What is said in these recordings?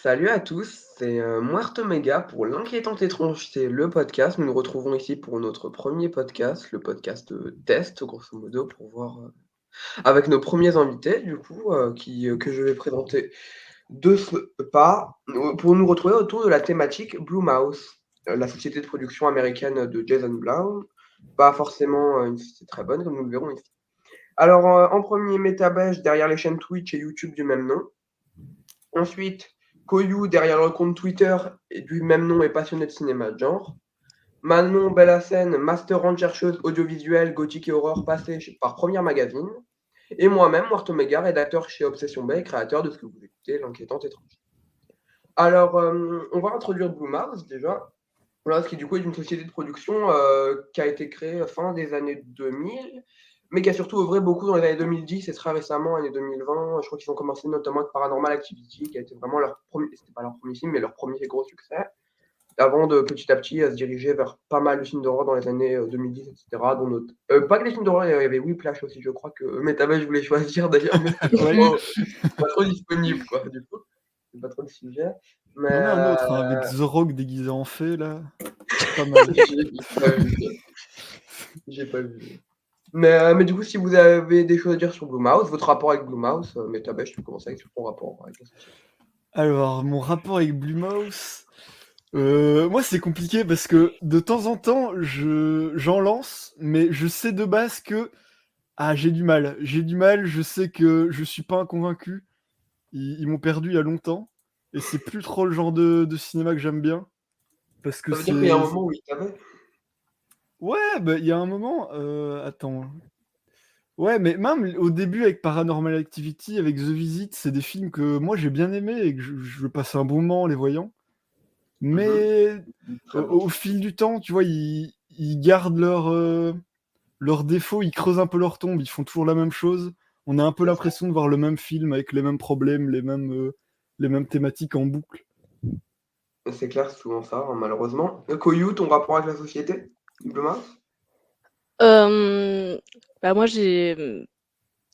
Salut à tous, c'est Muerto Mega pour l'Inquiétante Étrangeté, le podcast. Nous nous retrouvons ici pour notre premier podcast, le podcast test, grosso modo, pour voir avec nos premiers invités, du coup, que je vais présenter de ce pas, pour nous retrouver autour de la thématique Blue Mouse, la société de production américaine de Jason Blum. Pas forcément une société très bonne, comme nous le verrons ici. Alors, en premier, Metabèche derrière les chaînes Twitch et YouTube du même nom. Ensuite, Koyou derrière le compte Twitter du même nom et passionné de cinéma de genre. Manon Bellassène, master en chercheuse audiovisuelle, gothique et horreur passée par Première Magazine. Et moi-même, Muerto Mega, rédacteur chez Obsession Bay, créateur de ce que vous écoutez, L'Inquiétante Étrange. Alors, on va introduire Blue Mars déjà. Voilà, ce qui du coup est une société de production qui a été créée fin des années 2000, mais qui a surtout œuvré beaucoup dans les années 2010 et très récemment, années 2020. Je crois qu'ils ont commencé notamment avec Paranormal Activity, qui a été vraiment leur premier, c'était pas leur premier film, mais leur premier gros succès, avant de petit à petit se diriger vers pas mal de films d'horreur dans les années 2010, etc. Dont pas que les films d'horreur, il y avait Whiplash aussi, je crois que Metabel, je voulais choisir d'ailleurs, mais c'était Ouais, pas trop disponible, quoi, du coup. C'est pas trop le sujet. Mais il y en a un autre hein, avec The Rock déguisé en fée là. Pas mal. j'ai pas vu. J'ai pas vu. Mais du coup, si vous avez des choses à dire sur Blue Mouse, votre rapport avec Blue Mouse, Metabel, tu peux commencer avec ton rapport avec la société. Alors, mon rapport avec Blue Mouse, moi c'est compliqué parce que de temps en temps, j'en lance, mais je sais de base que j'ai du mal. J'ai du mal, je sais que je suis pas un convaincu. Ils m'ont perdu il y a longtemps. Et c'est plus trop le genre de cinéma que j'aime bien. Parce que Ça veut dire qu'il y a un c'est. moment où il t'avait. Ouais, bah il y a un moment. Attends. Ouais, mais même au début avec Paranormal Activity, avec The Visit, c'est des films que moi j'ai bien aimé et que je passais un bon moment en les voyant. Mais Très bon au film. fil du temps, tu vois, ils gardent leurs défauts, ils creusent un peu leur tombe, ils font toujours la même chose. On a un peu C'est ça. l'impression de voir le même film avec les mêmes problèmes, les mêmes thématiques en boucle. C'est clair, c'est souvent ça, hein, malheureusement. Koyu, ton rapport avec la société? Blue Mouse? Hem, moi j'ai,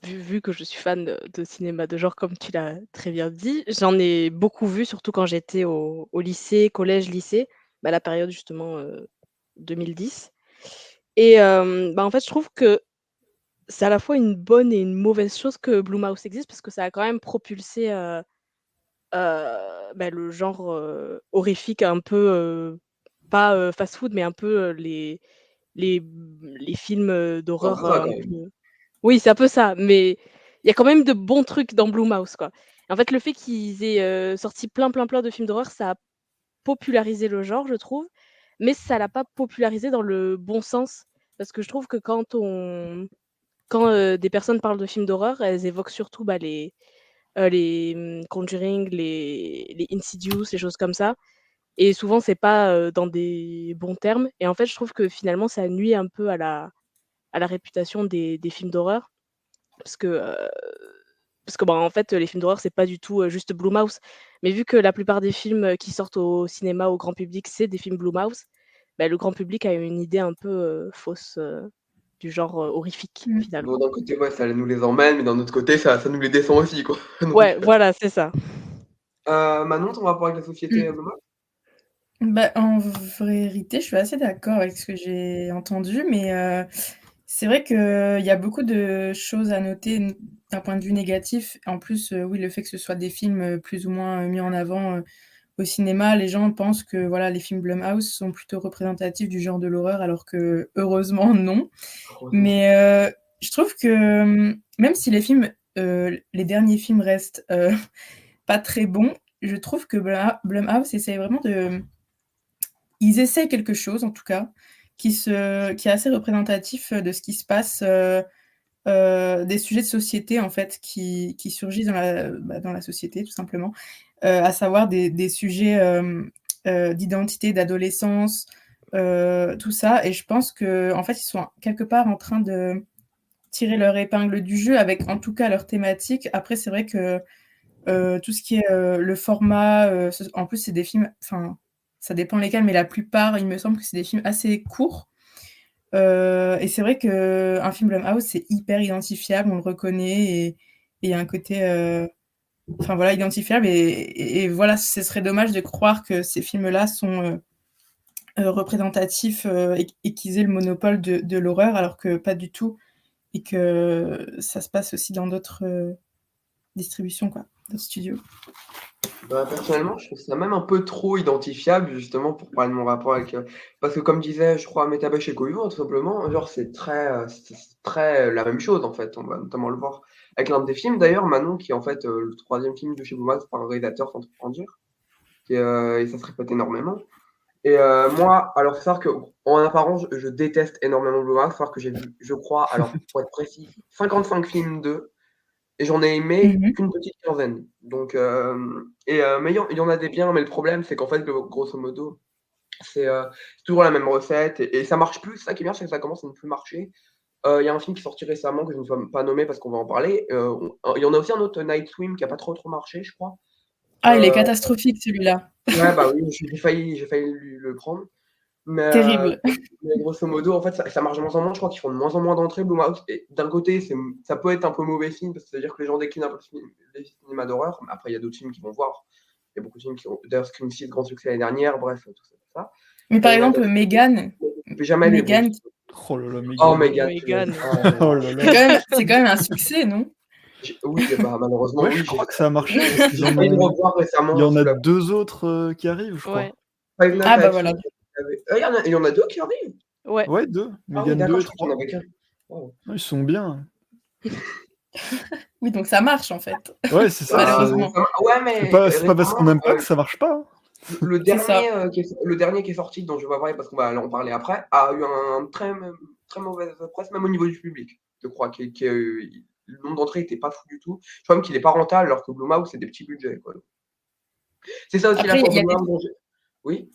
vu que je suis fan de cinéma de genre comme tu l'as très bien dit, j'en ai beaucoup vu surtout quand j'étais au lycée, collège, lycée, la période justement, 2010 et en fait je trouve que c'est à la fois une bonne et une mauvaise chose que Blue Mouse existe parce que ça a quand même propulsé, le genre, horrifique un peu, pas, fast-food mais un peu, les films, C'est un d'horreur, peu ça, un quand même. peu. Oui, c'est un peu ça, mais il y a quand même de bons trucs dans Blue Mouse, quoi. En fait, le fait qu'ils aient, sorti plein, plein, plein de films d'horreur, ça a popularisé le genre, je trouve, mais ça l'a pas popularisé dans le bon sens. Parce que je trouve que quand, des personnes parlent de films d'horreur, elles évoquent surtout, Conjuring, les Insidious, les choses comme ça et souvent c'est pas, dans des bons termes et en fait, je trouve que finalement ça nuit un peu à la réputation des films d'horreur. Parce que, en fait, les films d'horreur, c'est pas du tout, juste Blumhouse. Mais vu que la plupart des films, qui sortent au cinéma, au grand public, c'est des films Blumhouse, le grand public a une idée un peu, fausse, du genre, horrifique, Mmh. Bon, finalement. d'un côté, ouais, ça nous les emmène, mais d'un autre côté, ça nous les descend aussi, quoi. Ouais, Donc, voilà, c'est ça. Manon, ton rapport avec la société, Mmh. Blue Mouse? En vérité, je suis assez d'accord avec ce que j'ai entendu, mais c'est vrai qu'il y a beaucoup de choses à noter d'un point de vue négatif. En plus, oui, le fait que ce soit des films, plus ou moins, mis en avant, au cinéma, les gens pensent que, voilà, les films Blumhouse sont plutôt représentatifs du genre de l'horreur alors que heureusement non. Heureusement. Mais je trouve que, même si les derniers films restent, pas très bons, je trouve que Blumhouse essaye vraiment de ils essaient quelque chose en tout cas, qui est assez représentatif, de ce qui se passe, des sujets de société en fait qui surgissent dans la société tout simplement. À savoir des sujets, d'identité, d'adolescence, tout ça et je pense qu'en fait, ils sont quelque part en train de tirer leur épingle du jeu avec en tout cas leur thématique. Après c'est vrai que, tout ce qui est, le format, en plus c'est des films enfin, ça dépend lesquels, mais la plupart, il me semble que c'est des films assez courts, et c'est vrai qu'un film Blumhouse, c'est hyper identifiable, on le reconnaît et il y a un côté, enfin voilà, identifiables et voilà, ce serait dommage de croire que ces films-là sont représentatifs et qu'ils aient le monopole de l'horreur, alors que pas du tout, et que ça se passe aussi dans d'autres distributions, quoi, d'autres studios. Bah, personnellement, je trouve ça même un peu trop identifiable, justement, pour parler de mon rapport avec. Parce que, comme disait, je crois, Metabash et Koyo, tout simplement, genre, c'est très la même chose, en fait. On va notamment le voir avec l'un des films, d'ailleurs, Manon, qui est en fait le troisième film de chez Blumhouse par un réalisateur, sans trop en dire. Et ça se répète énormément. Et moi, alors, faut savoir qu'en apparence, je déteste énormément Blumhouse. Faut savoir que j'ai vu, je crois, alors, pour être précis, 55 films d'eux. Et j'en ai aimé Mmh. qu'une petite quinzaine. Donc, mais il y en a des biens, mais le problème, c'est qu'en fait, grosso modo, c'est toujours la même recette et ça marche plus. Ça qui est bien, c'est que ça commence à ne plus marcher. Il y a un film qui est sorti récemment que je ne vais pas nommer parce qu'on va en parler. Il y en a aussi un autre, Night Swim, qui a pas trop marché, je crois. Ah, il est Heu, catastrophique celui-là. ouais, bah oui, j'ai failli le prendre. Mais, Terrible. mais grosso modo, en fait, ça marche de moins en moins. Je crois qu'ils font de moins en moins d'entrées, Blumhouse. Et d'un côté, ça peut être un peu mauvais signe, parce que c'est-à-dire que les gens déclinent un peu les cinémas d'horreur. Mais après, il y a d'autres films qu'ils vont voir. Il y a beaucoup de films qui ont. D'ailleurs, Scream 6, grand succès l'année dernière. Bref, tout ça, tout ça. Mais Ça par a une exemple, adaptation. Megan, Mais jamais les bons films. Oh là là, Oh, Megan. Megan, punaise. Megan. Oh là Oh là. là c'est là. quand même un succès, non? Oui, bah, malheureusement, Ouais, oui. je crois que ça a marché parce qu'il y J'ai en failli le a, revoir il y récemment en sous a la. 2 autres qui arrivent, je Ouais. crois. Five Nights Ah at bah voilà. Freddy's, il y en a deux qui arrivent. Ouais. Ouais, 2. Ah oui, Megan 2 d'accord, et je crois qu'il y en 3. avait qu'un. Wow. Ils sont bien. Oui, donc ça marche en fait, Ouais, c'est ça. malheureusement. Ouais, mais C'est pas parce qu'on récemment, n'aime pas que ça marche pas, hein. C'est ça. le dernier qui est sorti, dont je vais parler parce qu'on va en parler après, a eu un très mauvaise presse, même au niveau du public. Je crois le nombre d'entrées était pas fou du tout. Je crois même qu'il est pas rentable, alors que Blumhouse, c'est des petits budgets, quoi. C'est ça aussi la Après, force il de y a des Blumhouse. Oui,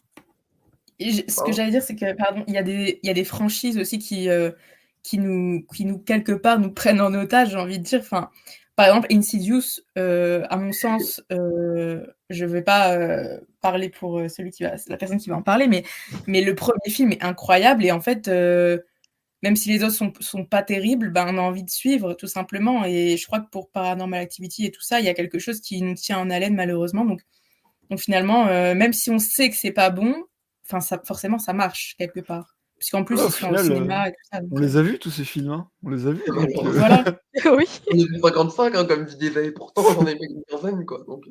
ce que pardon. j'allais dire, c'est que pardon, il y a des franchises aussi qui nous quelque part nous prennent en otage, j'ai envie de dire. Enfin, par exemple, Insidious, à mon sens, je vais pas parler pour la personne qui va en parler, mais le premier film est incroyable et en fait, même si les autres sont pas terribles, ben, on a envie de suivre tout simplement. Et je crois que pour Paranormal Activity et tout ça, il y a quelque chose qui nous tient en haleine malheureusement. Donc finalement, même si on sait que c'est pas bon, enfin ça, forcément ça marche quelque part. Puisqu'en Ouais, plus au ils sont au final, cinéma et tout ça. on Donc, les a vus tous ces films, hein. On les a vus, donc Malheureusement. voilà. Oui. On est 55, hein, comme tu disais, et pourtant j'en ai aimé une quinzaine, quoi. Donc,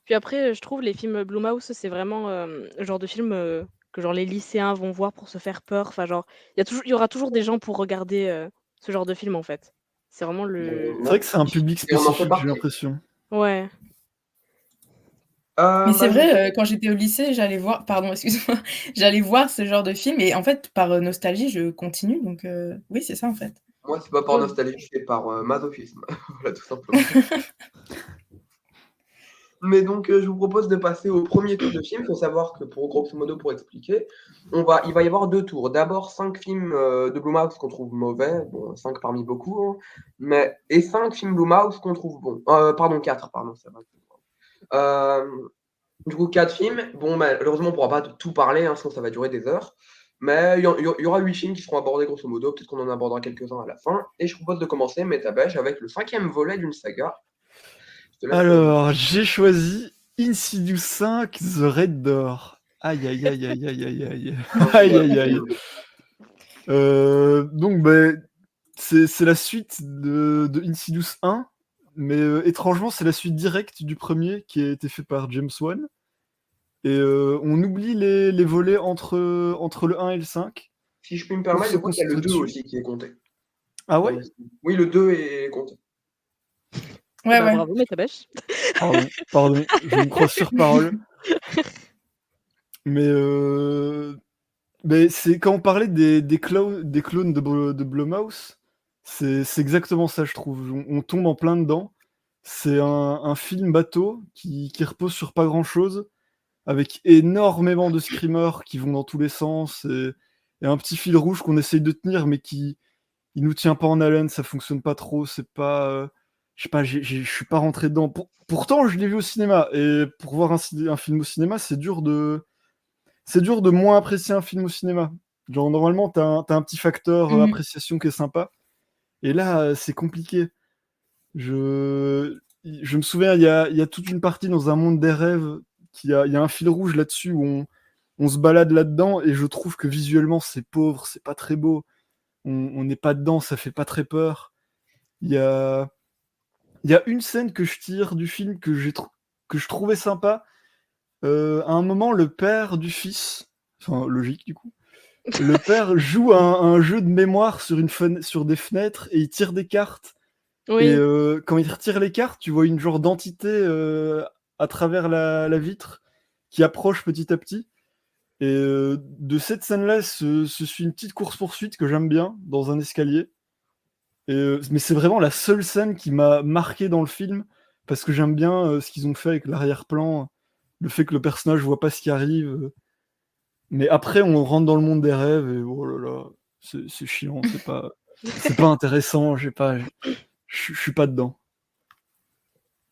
Puis après, je trouve les films Blumhouse, c'est vraiment, le genre de film, que genre les lycéens vont voir pour se faire peur. Enfin genre, il y aura toujours des gens pour regarder, ce genre de film, en fait. C'est vraiment le c'est vrai malheureusement. que c'est un public Et on en fait spécifique, j'ai partie. l'impression. ouais. Mais c'est Bah, je vrai, quand j'étais au lycée, j'allais voir pardon, excuse-moi, j'allais voir ce genre de film et en fait par, nostalgie, je continue donc, oui, c'est ça en fait. Moi, c'est pas par Ouais. nostalgie, c'est par, masochisme. Voilà, tout simplement. Mais donc, je vous propose de passer au premier tour de films. Il faut savoir que pour grosso modo, pour expliquer, il va y avoir 2 tours. D'abord 5 films, de Blumhouse qu'on trouve mauvais, bon 5 parmi beaucoup, hein, et 5 films Blumhouse qu'on trouve bons. Pardon 4, pardon, ça va. Du coup 4 films. Bon, malheureusement, on pourra pas de tout parler, hein, sinon ça va durer des heures. Mais il y aura 8 films qui seront abordés grosso modo. Peut-être qu'on en abordera quelques-uns à la fin. Et je propose de commencer, Metabèche, avec le 5e volet d'une saga. Je te laisse choisir. Alors, j'ai choisi Insidious 5, The Red Door. Aïe, aïe, aïe, aïe, aïe, aïe, aïe. Un Aïe, super aïe, aïe. film. Donc, c'est la suite de Insidious 1, mais étrangement, c'est la suite directe du premier qui a été fait par James Wan. Et on oublie les volets entre le 1 et le 5 Si je puis me pour permettre, se je crois qu'il y a le concentrer 2 dessus. aussi qui est compté. Ah Dans ouais? mes souvenirs. Oui, le 2 est compté. Et Ouais, bah, ouais. bravo, Metabash. Pardon, je me crois sur parole. Mais, c'est quand on parlait des clones de Blumhouse, c'est exactement ça, je trouve. On tombe en plein dedans. C'est un film bateau qui repose sur pas grand-chose, avec énormément de screamers qui vont dans tous les sens, et un petit fil rouge qu'on essaye de tenir, mais il nous tient pas en haleine, ça fonctionne pas trop, c'est pas, je sais pas, je suis pas rentré dedans. Pourtant, je l'ai vu au cinéma, et pour voir un film au cinéma, c'est dur de moins apprécier un film au cinéma. Genre, normalement, t'as un petit facteur Mmh. appréciation qui est sympa. Et là, c'est compliqué. Je... je me souviens, il y a toute une partie dans un monde des rêves, il y a un fil rouge là-dessus où on se balade là-dedans, et je trouve que visuellement, c'est pauvre, c'est pas très beau. On n'est pas dedans, ça fait pas très peur. Il y a, il y a une scène que je tire du film que je trouvais sympa. À un moment, le père du fils, enfin logique du coup, le père joue un jeu de mémoire sur des fenêtres, et il tire des cartes. Et Oui, quand il retire les cartes, tu vois une genre d'entité à travers la vitre qui approche petit à petit. Et de cette scène-là se suit une petite course-poursuite que j'aime bien dans un escalier. Mais c'est vraiment la seule scène qui m'a marqué dans le film, parce que j'aime bien ce qu'ils ont fait avec l'arrière-plan, le fait que le personnage voit pas ce qui arrive. Mais après, on rentre dans le monde des rêves, et oh là là, c'est chiant, c'est pas intéressant, je suis pas dedans.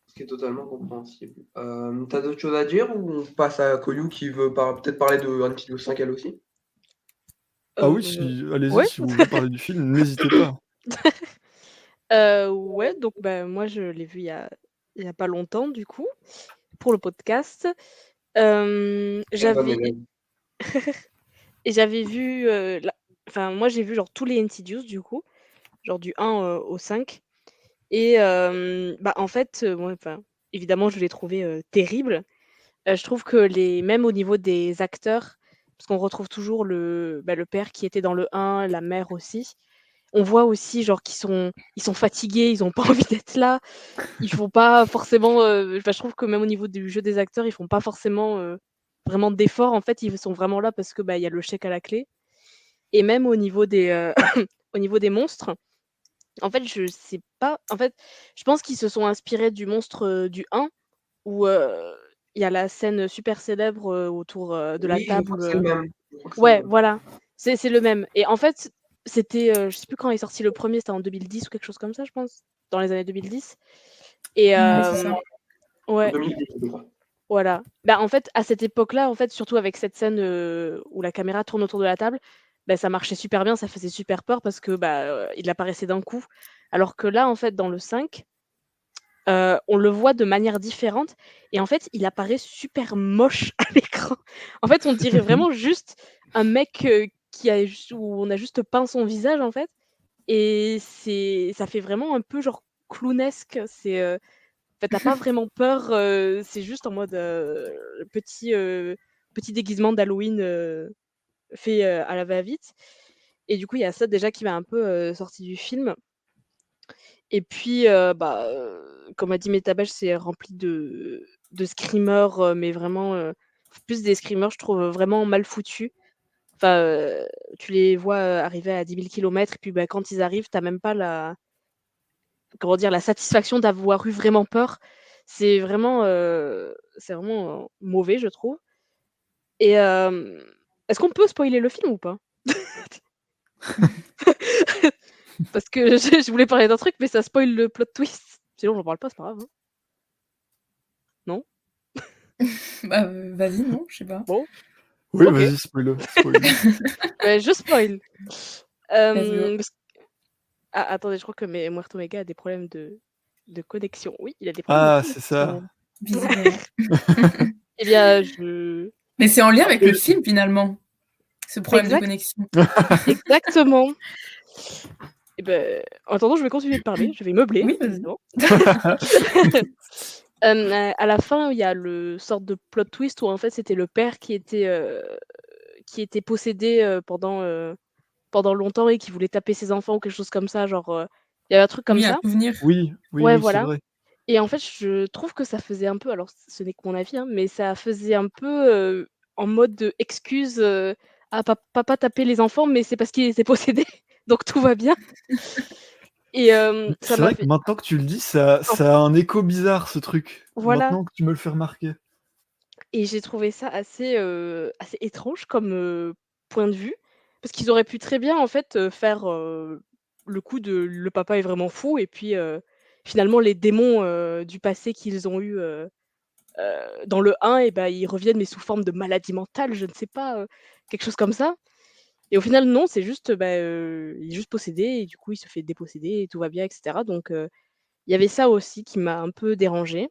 Ce qui est totalement compréhensible. T'as d'autres choses à dire ou on passe à Koliou qui veut peut-être parler de Insidious 5 elle aussi? Ah oui, allez-y, ouais. si vous voulez parler du film, n'hésitez pas. Ouais, donc bah, moi je l'ai vu il y a pas longtemps du coup, pour le podcast. Très bonne J'avais élève. et j'avais vu, enfin moi j'ai vu genre tous les Insidious du coup, genre du 1, au 5 et bah, en fait, moi enfin, évidemment je l'ai trouvé, terrible. Je trouve que même au niveau des acteurs, parce qu'on retrouve toujours le père qui était dans le 1, la mère aussi. On voit aussi genre ils sont fatigués, ils ont pas envie d'être là. Ils font pas forcément, enfin je trouve que même au niveau du jeu des acteurs, ils font pas forcément, vraiment d'efforts. En fait, ils sont vraiment là parce que, bah, il y a le chèque à la clé et même au niveau des, au niveau des monstres, en fait, je sais pas en fait, je pense qu'ils se sont inspirés du monstre, du 1 où, il y a la scène super célèbre, autour, de la Oui, je crois table, que c'est le même. Je crois que c'est le ouais, même. voilà, c'est le même et en fait, c'était, je sais plus quand est sorti le premier, c'était en 2010 ou quelque chose comme ça, je pense, dans les années 2010 et C'est ça. En ouais, 2010, je crois. voilà. Bah, en fait, à cette époque-là, en fait, surtout avec cette scène, où la caméra tourne autour de la table, bah, ça marchait super bien, ça faisait super peur parce que, bah, il apparaissait d'un coup. Alors que là, en fait, dans le 5, on le voit de manière différente et en fait, il apparaît super moche à l'écran. En fait, on dirait vraiment juste un mec, qui a juste où on a juste peint son visage, en fait et ça fait vraiment un peu genre clownesque. En fait, tu pas vraiment peur, c'est juste en mode, petit déguisement d'Halloween, fait, à la va-vite et du coup, il y a ça déjà qui m'a un peu, sortie du film et puis, bah, comme a dit Metabash, c'est rempli de screamers, mais vraiment, plus des screamers, je trouve, vraiment mal foutus. Enfin, tu les vois, arriver à 10 000 kilomètres et puis, bah, quand ils arrivent, tu même pas comment dire? La satisfaction d'avoir eu vraiment peur. C'est vraiment, mauvais, je trouve et est-ce qu'on peut spoiler le film ou pas? Parce que je voulais parler d'un truc, mais ça spoil le plot twist. Sinon, j'en parle pas, c'est pas grave, hein. Non? Bah, vas-y, non, je sais pas. Bon, Oui, OK. vas-y, spoil-le. Beh, je spoil. Let's go. Parce attendez, je crois que Muerto Mega a des problèmes de connexion. Oui, il a des problèmes de Ah, c'est ça. connexion. Visiblement. Eh bien, je Mais c'est en lien Ah, avec le film, finalement, ce problème de exact connexion. exactement. Et beh, en attendant, je vais continuer de parler, je vais meubler, Oui, vas-y. évidemment. À la fin, il y a le sorte de plot twist où en fait, c'était le père qui était possédé, pendant longtemps et qui voulait taper ses enfants ou quelque chose comme ça, genre, il y avait un truc comme Oui, un ça. souvenir. Oui, oui, Ouais, oui, c'est voilà vrai. et en fait, je trouve que ça faisait un peu alors ce n'est que mon avis, hein, mais ça faisait un peu, en mode, excuse, «Ah papa tapait les enfants, mais c'est parce qu'il était possédé, donc tout va bien» et ça C'est vrai que m'avait maintenant que tu le dis, en ça a un écho bizarre, ce truc. voilà Maintenant que tu me le fais remarquer. et j'ai trouvé ça assez étrange comme, point de vue. Parce qu'ils auraient pu très bien, en fait, faire, le coup de le papa est vraiment fou et puis, finalement les démons, du passé qu'ils ont eu, dans le 1 et bah, ils reviennent mais sous forme de maladie mentale, je ne sais pas, quelque chose comme ça et au final non, c'est juste, bah, il est juste possédé et du coup il se fait déposséder et tout va bien et cetera donc Il y avait ça aussi qui m'a un peu dérangée.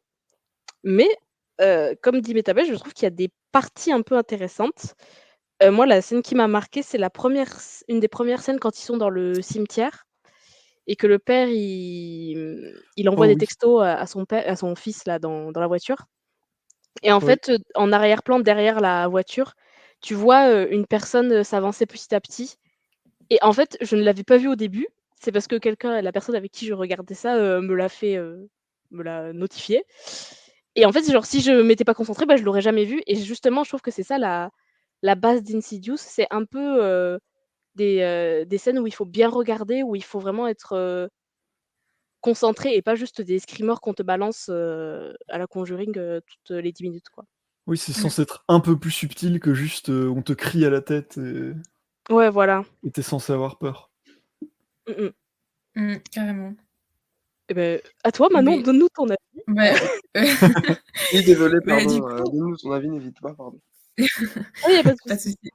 Mais comme dit Métabel, je trouve qu'il y a des parties un peu intéressantes. Moi, la scène qui m'a marquée, c'est une des premières scènes quand ils sont dans le cimetière et que le père, il envoie Oh des oui, textos à son fils là dans la voiture. Et en oui. fait, en arrière-plan, derrière la voiture, tu vois, une personne, s'avancer petit à petit et en fait, je ne l'avais pas vue au début. C'est parce que la personne avec qui je regardais ça, me l'a notifié et en fait, genre, si je m'étais pas concentrée, bah, je l'aurais jamais vue et justement, je trouve que c'est ça la base d'Insidious. C'est un peu, des scènes où il faut bien regarder, où il faut vraiment être, concentré et pas juste des screamers qu'on te balance, à la Conjuring, toutes les 10 minutes, quoi. Oui, c'est Mmh. censé être un peu plus subtil que juste, on te crie à la tête Ouais, voilà. et tu censé avoir peur. Mmh mh. Carrément. Et beh, à toi Manon, Mais donne-nous ton avis. bah, Oui, désolé, bah, du pardon, coup donne-nous ton avis, n'hésite pas, pardon. Ah, il y a pas de pas de souci. souci.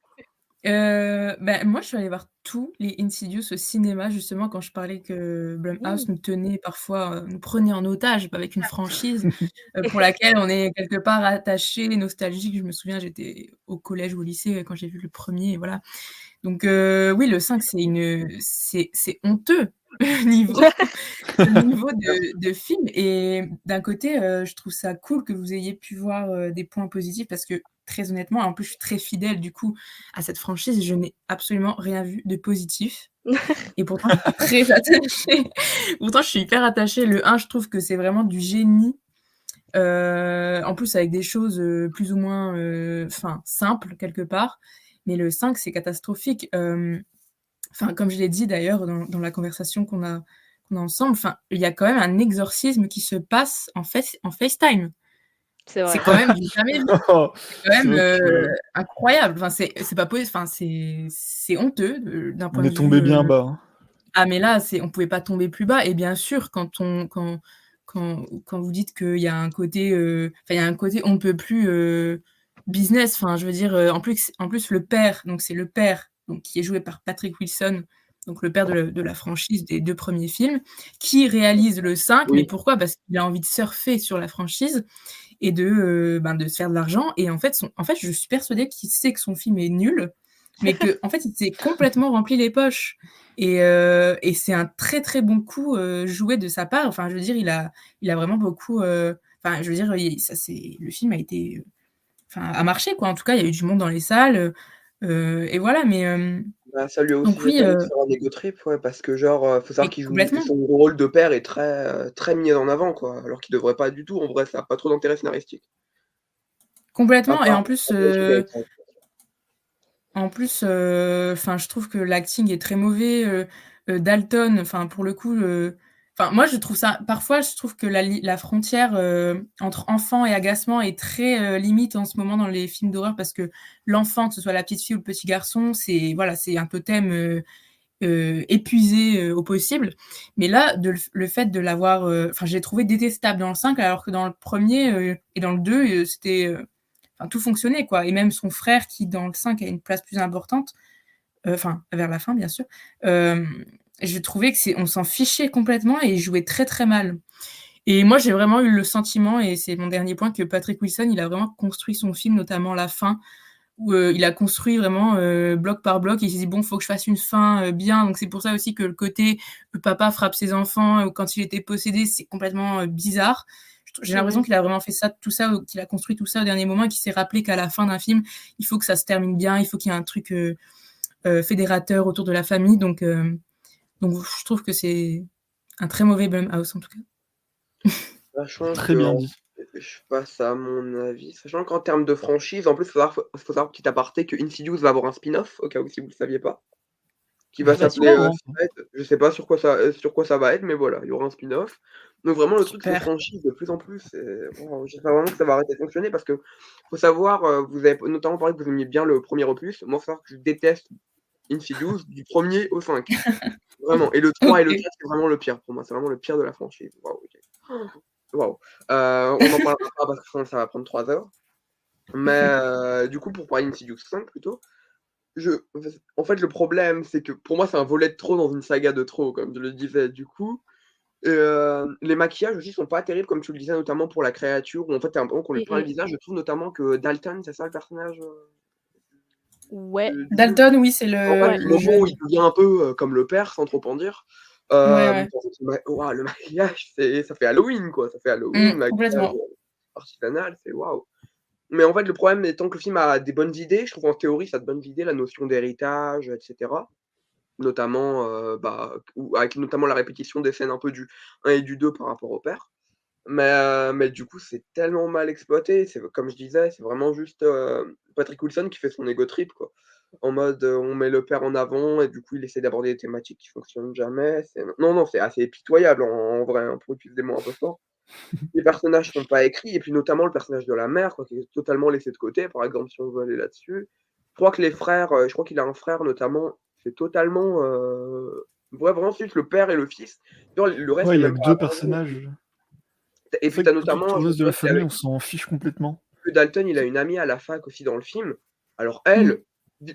Bah, moi, je suis allée voir tous les Insidious au cinéma, justement, quand je parlais que Blumhouse Mmh. nous tenait parfois, nous prenait en otage avec une franchise, pour laquelle on est quelque part attaché, nostalgique. Je me souviens, j'étais au collège ou au lycée, quand j'ai vu le premier, et voilà. Donc oui, le 5, c'est honteux le niveau de film, et d'un côté, je trouve ça cool que vous ayez pu voir, des points positifs parce que très honnêtement, en plus, je suis très fidèle du coup à cette franchise, je n'ai absolument rien vu de positif et pourtant je suis très attachée. Pourtant, je suis hyper attachée. Le 1, je trouve que c'est vraiment du génie, en plus avec des choses, plus ou moins, enfin simples quelque part, mais le 5, c'est catastrophique. Enfin, comme je l'ai dit d'ailleurs dans la conversation qu'on a ensemble, enfin, il y a quand même un exorcisme qui se passe en FaceTime. C'est C'est vrai. quand même du jamais vu. Oh, C'est quand c'est même, vrai que incroyable. Enfin, c'est pas possi enfin, c'est honteux d'un on point est de vue, tombé bien bas, hein. ah mais là, on pouvait pas tomber plus bas, et bien sûr, quand vous dites qu'il y a un côté, enfin, il y a un côté on ne peut plus, business, enfin, je veux dire, en plus le père, donc c'est le père, donc qui est joué par Patrick Wilson, donc le père de la franchise des 2 premiers films, qui réalise le 5. Mais Oui, pourquoi? Parce qu'il a envie de surfer sur la franchise et de se faire de l'argent, et en fait, je suis persuadée qu'il sait que son film est nul, mais qu'en fait, il s'est complètement rempli les poches, et c'est un très, très bon coup, joué de sa part. Enfin, je veux dire, il a vraiment beaucoup, enfin, je veux dire, il ça c'est le film a été, enfin, a marché, quoi. En tout cas, il y a eu du monde dans les salles, et voilà, mais bah, ça lui a aussi donc oui, permis de faire un ego trip, ouais, parce que genre, faut savoir mais qu'il joue complètement, son rôle de père est très mis en avant, quoi, alors qu'il devrait pas du tout, en vrai, ça a pas trop d'intérêt scénaristique. À complètement, et part en plus, des trucs avec ça. enfin, je trouve que l'acting est très mauvais, Dalton, enfin, pour le coup, enfin, moi, je trouve ça parfois, je trouve que la frontière, entre enfant et agacement est très, limite en ce moment dans les films d'horreur, parce que l'enfant, que ce soit la petite fille ou le petit garçon, c'est voilà, c'est un totem, épuisé, au possible. Mais là, le fait de l'avoir, enfin, j'ai trouvé détestable dans le 5, alors que dans le premier et dans le 2, c'était, enfin, tout fonctionnait, quoi, et même son frère qui, dans le 5, a une place plus importante, enfin, vers la fin, bien sûr, j'ai trouvé que on s'en fichait complètement et il jouait très, très mal. Et moi, j'ai vraiment eu le sentiment, et c'est mon dernier point, que Patrick Wilson, il a vraiment construit son film, notamment la fin, où, il a construit vraiment, bloc par bloc, et il s'est dit: «Bon, faut que je fasse une fin, bien». Donc c'est pour ça aussi que le côté, le papa frappe ses enfants, ou quand il était possédé, c'est complètement, bizarre. J'ai l'impression Mmh. qu'il a vraiment fait ça, tout ça, qu'il a construit tout ça au dernier moment, et qu'il s'est rappelé qu'à la fin d'un film, il faut que ça se termine bien, il faut qu'il y ait un truc, fédérateur autour de la famille. Donc je trouve que c'est un très mauvais Blumhouse, en tout cas. Sachant Très bien qu'en dit. je passe à mon avis, sachant qu'en termes de franchise, en plus, faut savoir, petit aparté, que Insidious va avoir un spin-off, au cas où si vous le saviez pas, qui va Je Bah, pense s'appeler, pas, super. hein. Thread. Je sais pas sur quoi ça va être, mais voilà, il y aura un spin-off. Donc vraiment le truc, ces Super. franchises de plus en plus, waouh, j'espère vraiment que ça va arrêter de fonctionner parce que faut savoir, vous avez notamment parlé que vous aimiez bien le premier opus. Moi, faut savoir que je déteste Insidious du premier au 5, vraiment, et le 3 et le OK. 4, c'est vraiment le pire pour moi, c'est vraiment le pire de la franchise. Waouh, OK. Waouh. On en parlera pas parce que sinon ça va prendre 3 heures. Mais du coup, pour parler d'Insidious 5 plutôt, je en fait, le problème, c'est que pour moi, c'est un volet de trop dans une saga de trop, comme je le disais. Du coup, Et les maquillages aussi sont pas terribles comme tu le disais, notamment pour la créature où en fait tu as l'impression qu'on lui peint le visage. Je trouve notamment que Dalton, c'est ça le personnage, Ouais, du film? Dalton, oui, c'est En fait, ouais. le le moment où jeune. il devient un peu, comme le père, sans trop en dire, Ouais, ouais. en fait, waouh, le maquillage, ça fait Halloween, quoi. Ça fait Halloween, maquillage, Complètement. artisanal, c'est waouh. Mais en fait, le problème étant que le film a des bonnes idées, je trouve en théorie, ça a de bonnes idées, la notion d'héritage, et cetera. Notamment, ou avec notamment la répétition des scènes un peu du 1 et du 2 par rapport au père. Mais du coup, c'est tellement mal exploité. C'est comme je disais, c'est vraiment juste, Patrick Wilson qui fait son ego trip, quoi. En mode, on met le père en avant et du coup, il essaie d'aborder des thématiques qui fonctionnent jamais. Non, c'est assez pitoyable en vrai, hein, pour utiliser des mots un peu forts. Les personnages sont pas écrits et puis notamment le personnage de la mère, quoi, qui est totalement laissé de côté, par exemple, si on veut aller là-dessus. Je crois que les frères, je crois qu'il a un frère notamment, c'est totalement, ouais, vraiment c'est juste le père et le fils. Genre le reste Ouais, est il y a même que pas deux abordé. personnages. Et C'est puis vrai tu as que tout notamment, le je me reste de souviens, la c'était famille, avec on s'en fiche complètement. que Dalton, il a une amie à la fac aussi dans le film. Alors Mmh. elle,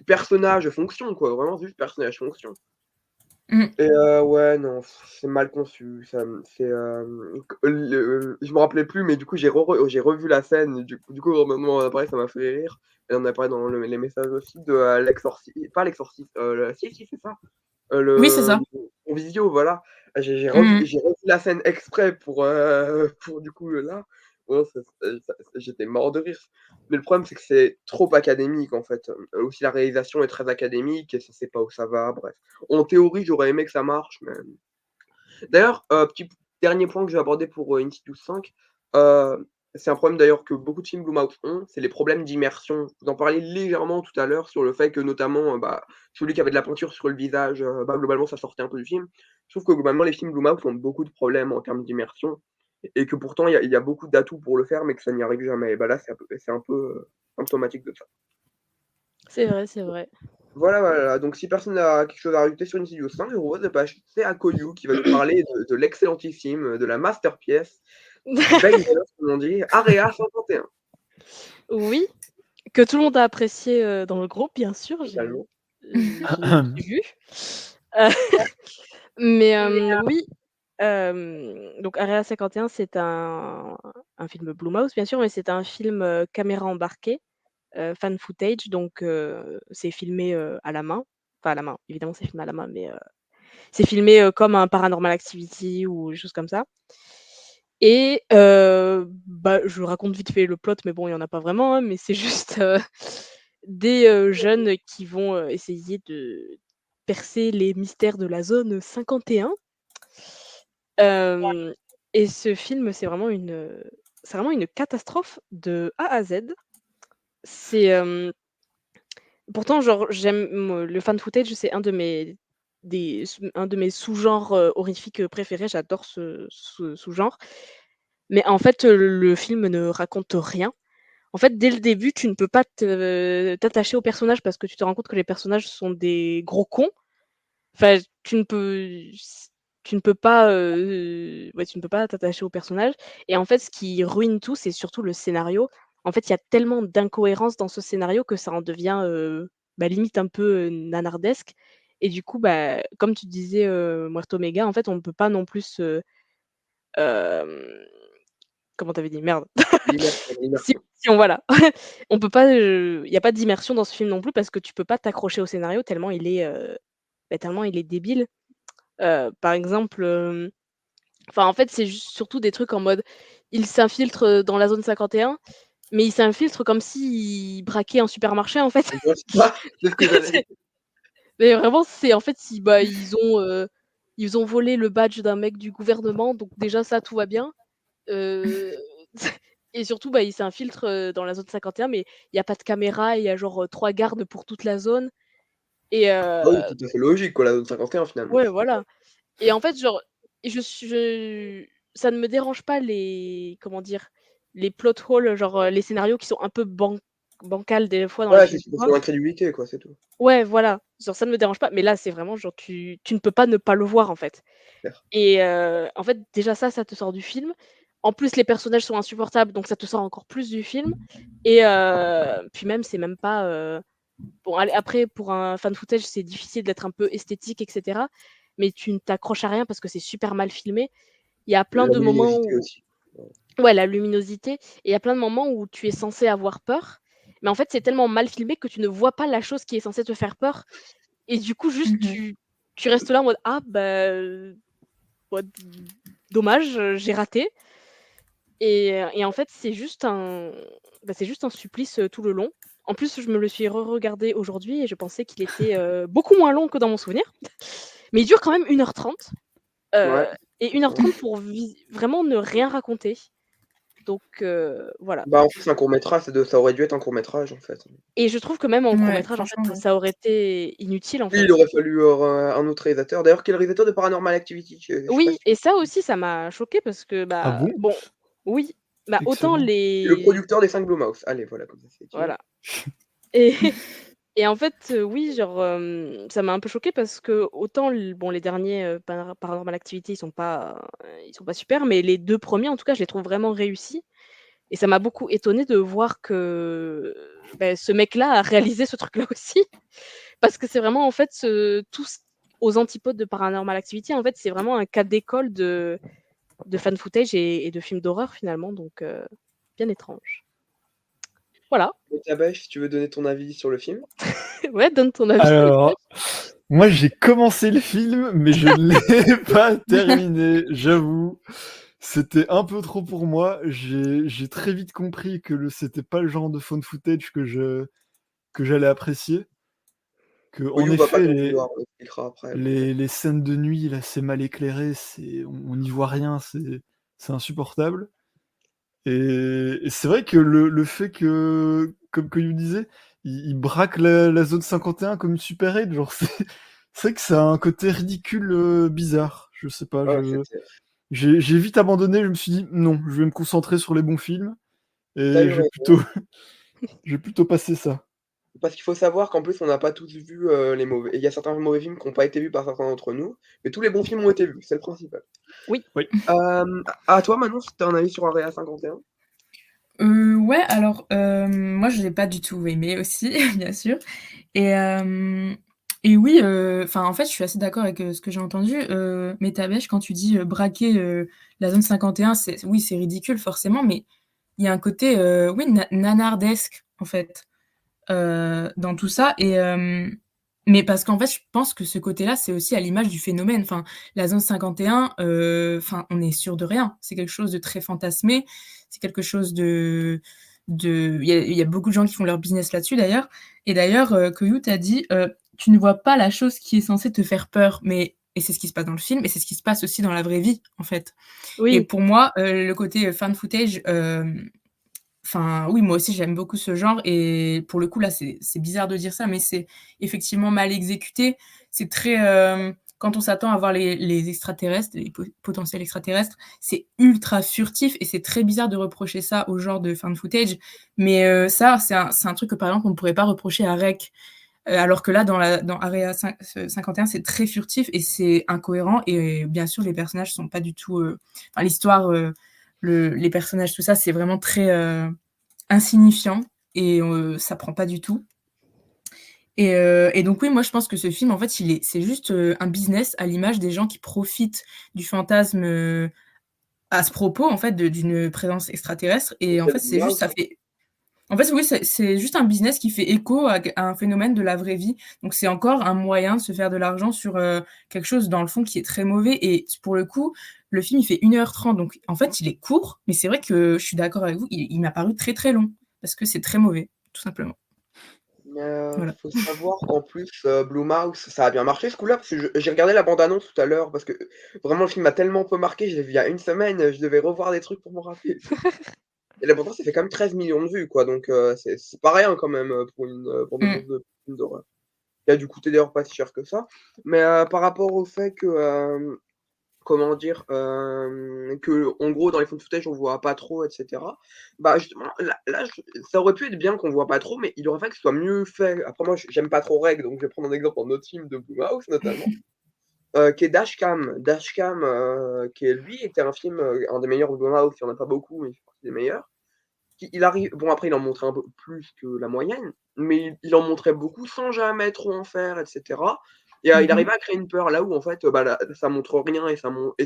personnage fonction, quoi, vraiment juste personnage fonction. Mmh. Et ouais, non, c'est mal conçu, ça me c'est, je me rappelais plus, mais du coup, j'ai revu la scène, du coup, au moment où on a parlé, ça m'a fait rire et on a parlé dans les messages aussi de, pas l'exorciste, si, c'est ça, Oui, c'est le ça. en visio, voilà. Mmh. J'ai revu la scène exprès pour du coup, là, ouais, j'étais mort de rire. Mais le problème, c'est que c'est trop académique, en fait, aussi la réalisation est très académique et ça sait pas où ça va, bref. En théorie, j'aurais aimé que ça marche, mais d'ailleurs, petit dernier point que je vais aborder pour, Insidious 5, c'est un problème d'ailleurs que beaucoup de films Blumhouse ont, c'est les problèmes d'immersion. Vous en parliez légèrement tout à l'heure sur le fait que notamment, celui qui avait de la peinture sur le visage, globalement ça sortait un peu du film. Je trouve que globalement les films Blumhouse ont beaucoup de problèmes en termes d'immersion et que pourtant il y a beaucoup d'atouts pour le faire, mais que ça n'y arrive jamais. Et bah là, c'est un peu, symptomatique de ça. C'est vrai, c'est vrai. Voilà, donc si personne n'a quelque chose à rajouter sur Insidious 5, je vous propose de passer à Koyu qui va nous parler de l'excellentissime, de la masterpiece, du banger comme on dit, Area 51, Oui, que tout le monde a apprécié, dans le groupe, bien sûr, totalement. j'ai vu. Heu, mais oui, donc Area 51, c'est un film Blumhouse, bien sûr, mais c'est un film, caméra embarquée, fan footage, donc c'est filmé, à la main. Enfin à la main, évidemment, c'est filmé à la main, mais c'est filmé, comme un Paranormal Activity ou des choses comme ça et je raconte vite fait le plot, mais bon, il y en a pas vraiment, hein, mais c'est juste, des, jeunes qui vont, essayer de percer les mystères de la zone 51. Hem et ce film, c'est vraiment une catastrophe de A à Z. C'est, pourtant, genre, le fan footage, c'est un de mes sous-genres, horrifiques, préférés. J'adore ce sous-genre. Mais en fait, le film ne raconte rien. En fait, dès le début, tu ne peux pas t'attacher aux personnages parce que tu te rends compte que les personnages sont des gros cons. Enfin, tu ne peux pas, ouais, tu ne peux pas t'attacher aux personnages et en fait, ce qui ruine tout, c'est surtout le scénario. En fait, il y a tellement d'incohérences dans ce scénario que ça en devient, limite un peu, nanardesque et du coup, comme tu disais, Muerto Mega, en fait, on ne peut pas non plus hem, comment tu avais dit? Merde. Si L'immersion. si on voilà. On peut pas, il y a pas d'immersion dans ce film non plus parce que tu peux pas t'accrocher au scénario tellement il est débile. Par exemple, en fait, c'est juste surtout des trucs en mode, il s'infiltre, dans la zone 51, mais il s'infiltre comme s'il braquait un supermarché, en fait. C'est ce que j'allais dire. C'est mais vraiment, c'est en fait, ils ont volé le badge d'un mec du gouvernement, donc déjà ça, tout va bien. Heu et surtout, il s'infiltre, dans la zone 51, mais il y a pas de caméra, il y a genre, 3 gardes pour toute la zone et Ah oui, tout à fait logique quoi, la zone 51 finalement. ouais, voilà. Et en fait, genre, je ça ne me dérange pas les comment dire? Les plot holes, genre, les scénarios qui sont un peu bancals des fois dans les Ouais, c'est films pour son d'horreur. incrédulité quoi, c'est tout. Ouais, voilà, genre ça ne me dérange pas, mais là, c'est vraiment genre tu ne peux pas ne pas le voir, en fait. Clair. Et en fait, déjà ça te sort du film. En plus, les personnages sont insupportables, donc ça te sort encore plus du film et puis même, c'est même pas, bon allez, après pour un fan footage, c'est difficile d'être un peu esthétique et cetera, mais tu ne t'accroches à rien parce que c'est super mal filmé Il y a plein La de moments luminosité où aussi. Ouais. ouais, la luminosité et il y a plein de moments où tu es censé avoir peur, mais en fait, c'est tellement mal filmé que tu ne vois pas la chose qui est censée te faire peur et du coup, juste Mmh. tu restes là en mode: «Ah bah, bah, dommage, j'ai raté» et en fait, c'est juste un supplice, tout le long. En plus, je me le suis re-regardé aujourd'hui et je pensais qu'il était, beaucoup moins long que dans mon souvenir. Mais il dure quand même 1h30, Ouais. et 1h30 pour vraiment ne rien raconter. Donc voilà. Bah, en fait, c'est un court-métrage, ça aurait dû être un court-métrage, en fait. Et je trouve que même en Ouais, court-métrage, en franchement, fait, ouais. ça aurait été inutile, en Oui, il fait. aurait fallu, un autre réalisateur. D'ailleurs, quel réalisateur de Paranormal Activity? Je suis pas Oui sûr. et ça aussi, ça m'a choquée parce que, Ah bah, bon? bon, oui, bah, autant Excellent. Et le les producteur des 5 Blue Mouse. Allez, voilà, comme ça, c'est dit. voilà et et en fait, oui, genre, ça m'a un peu choquée parce que autant les derniers, Paranormal Activity, ils sont pas super, mais les 2 premiers, en tout cas, je les trouve vraiment réussis et ça m'a beaucoup étonnée de voir que, ce mec-là a réalisé ce truc-là aussi. Parce que c'est vraiment, en fait, tout ce aux antipodes de Paranormal Activity, en fait, c'est vraiment un cas d'école de fan footage et de films d'horreur finalement, donc bien étrange. Voilà, Et ta bêche, si tu veux donner ton avis sur le film? ouais, donne ton avis. Alors, moi j'ai commencé le film, mais je ne l'ai pas terminé, j'avoue. C'était un peu trop pour moi. J'ai très vite compris que c'était pas le genre de found footage que j'allais apprécier. Que Oui, en on va pas effet, t'en vouloir, on expliquera après, peut-être. les scènes de nuit, là, c'est mal éclairé, on n'y voit rien, c'est insupportable. Et c'est vrai que le fait que, comme Koyu disait, il braque la zone 51 comme une super 8, genre c'est vrai que ça a un côté ridicule, bizarre. Je sais pas, Ouais, c'était j'ai vite abandonné, je me suis dit: «Non, je vais me concentrer sur les bons films» tu et eu raison. je vais plutôt passer ça. Parce qu'il faut savoir qu'en plus, on n'a pas tous vu, les mauvais il y a certains mauvais films qui ont pas été vus par certains d'entre nous, mais tous les bons films ont été vus, c'est le principal. Oui. Oui. À toi Manon, si tu as un avis sur Area 51? Ouais, alors, moi je l'ai pas du tout aimé aussi, bien sûr et hem et oui, enfin, en fait, je suis assez d'accord avec, ce que j'ai entendu, mais Tabèche, quand tu dis, braquer, la zone 51, oui, c'est ridicule forcément, mais il y a un côté, oui, nanardesque, en fait, dans tout ça mais parce qu'en fait, je pense que ce côté-là, c'est aussi à l'image du phénomène. Enfin, la zone 51, enfin, on est sûr de rien. C'est quelque chose de très fantasmé, c'est quelque chose il y a beaucoup de gens qui font leur business là-dessus d'ailleurs et d'ailleurs, Coyote a dit, «Tu ne vois pas la chose qui est censée te faire peur», mais et c'est ce qui se passe dans le film et c'est ce qui se passe aussi dans la vraie vie, en fait et Oui, pour moi, le côté, found footage, enfin, oui, moi aussi, j'aime beaucoup ce genre et pour le coup, là, c'est bizarre de dire ça, mais c'est effectivement mal exécuté. C'est très, quand on s'attend à voir les extraterrestres, les potentiels extraterrestres, c'est ultra furtif et c'est très bizarre de reprocher ça au genre de found footage. Mais, ça, c'est un truc que, par exemple, on ne pourrait pas reprocher à REC. Alors que là, dans Area 51, c'est très furtif et c'est incohérent et bien sûr, les personnages sont pas du tout, enfin l'histoire, les personnages, tout ça, c'est vraiment très, insignifiant et ça prend pas du tout et donc oui, moi je pense que ce film en fait c'est juste, un business à l'image des gens qui profitent du fantasme, à ce propos en fait d'une présence extraterrestre et en C'est fait le c'est Blue juste House, ça hein. fait en fait oui c'est juste un business qui fait écho à un phénomène de la vraie vie. Donc c'est encore un moyen de se faire de l'argent sur, quelque chose dans le fond qui est très mauvais et pour le coup, le film il fait 1h30 donc en fait il est court, mais c'est vrai que je suis d'accord avec vous, il m'a paru très, très long parce que c'est très mauvais, tout simplement. Mais, Voilà. faut savoir qu'en plus, Blue Mouse, ça a bien marché ce coup-là, parce que j'ai regardé la bande annonce tout à l'heure, parce que, vraiment le film m'a tellement peu marqué, je l'ai vu il y a une semaine, je devais revoir des trucs pour m'en rappeler et tout. Et la bande annonce, ça fait quand même 13 millions de vues quoi, donc c'est pas rien quand même, pour une, bande Mmh. annonce de film d'horreur. Qui a dû coûter d'ailleurs pas si cher que ça. Mais, par rapport au fait que, comment dire? En gros dans les found footage on voit pas trop et cetera. Bah, justement là ça aurait pu être bien qu'on voit pas trop, mais il aurait fallu que ce soit mieux fait. Après moi j'aime pas trop Reg, donc je vais prendre un exemple d'un autre film de Blumhouse notamment, qui est Dashcam. Dashcam, qui est lui était un film, un des meilleurs de Blumhouse, il y en a pas beaucoup, mais il fait partie des meilleurs. Qui il arrive bon après il en montrait un peu plus que la moyenne, mais il en montrait beaucoup sans jamais trop en faire et cetera et il Mmh mh. arrivait à créer une peur là où en fait, là, ça montre rien et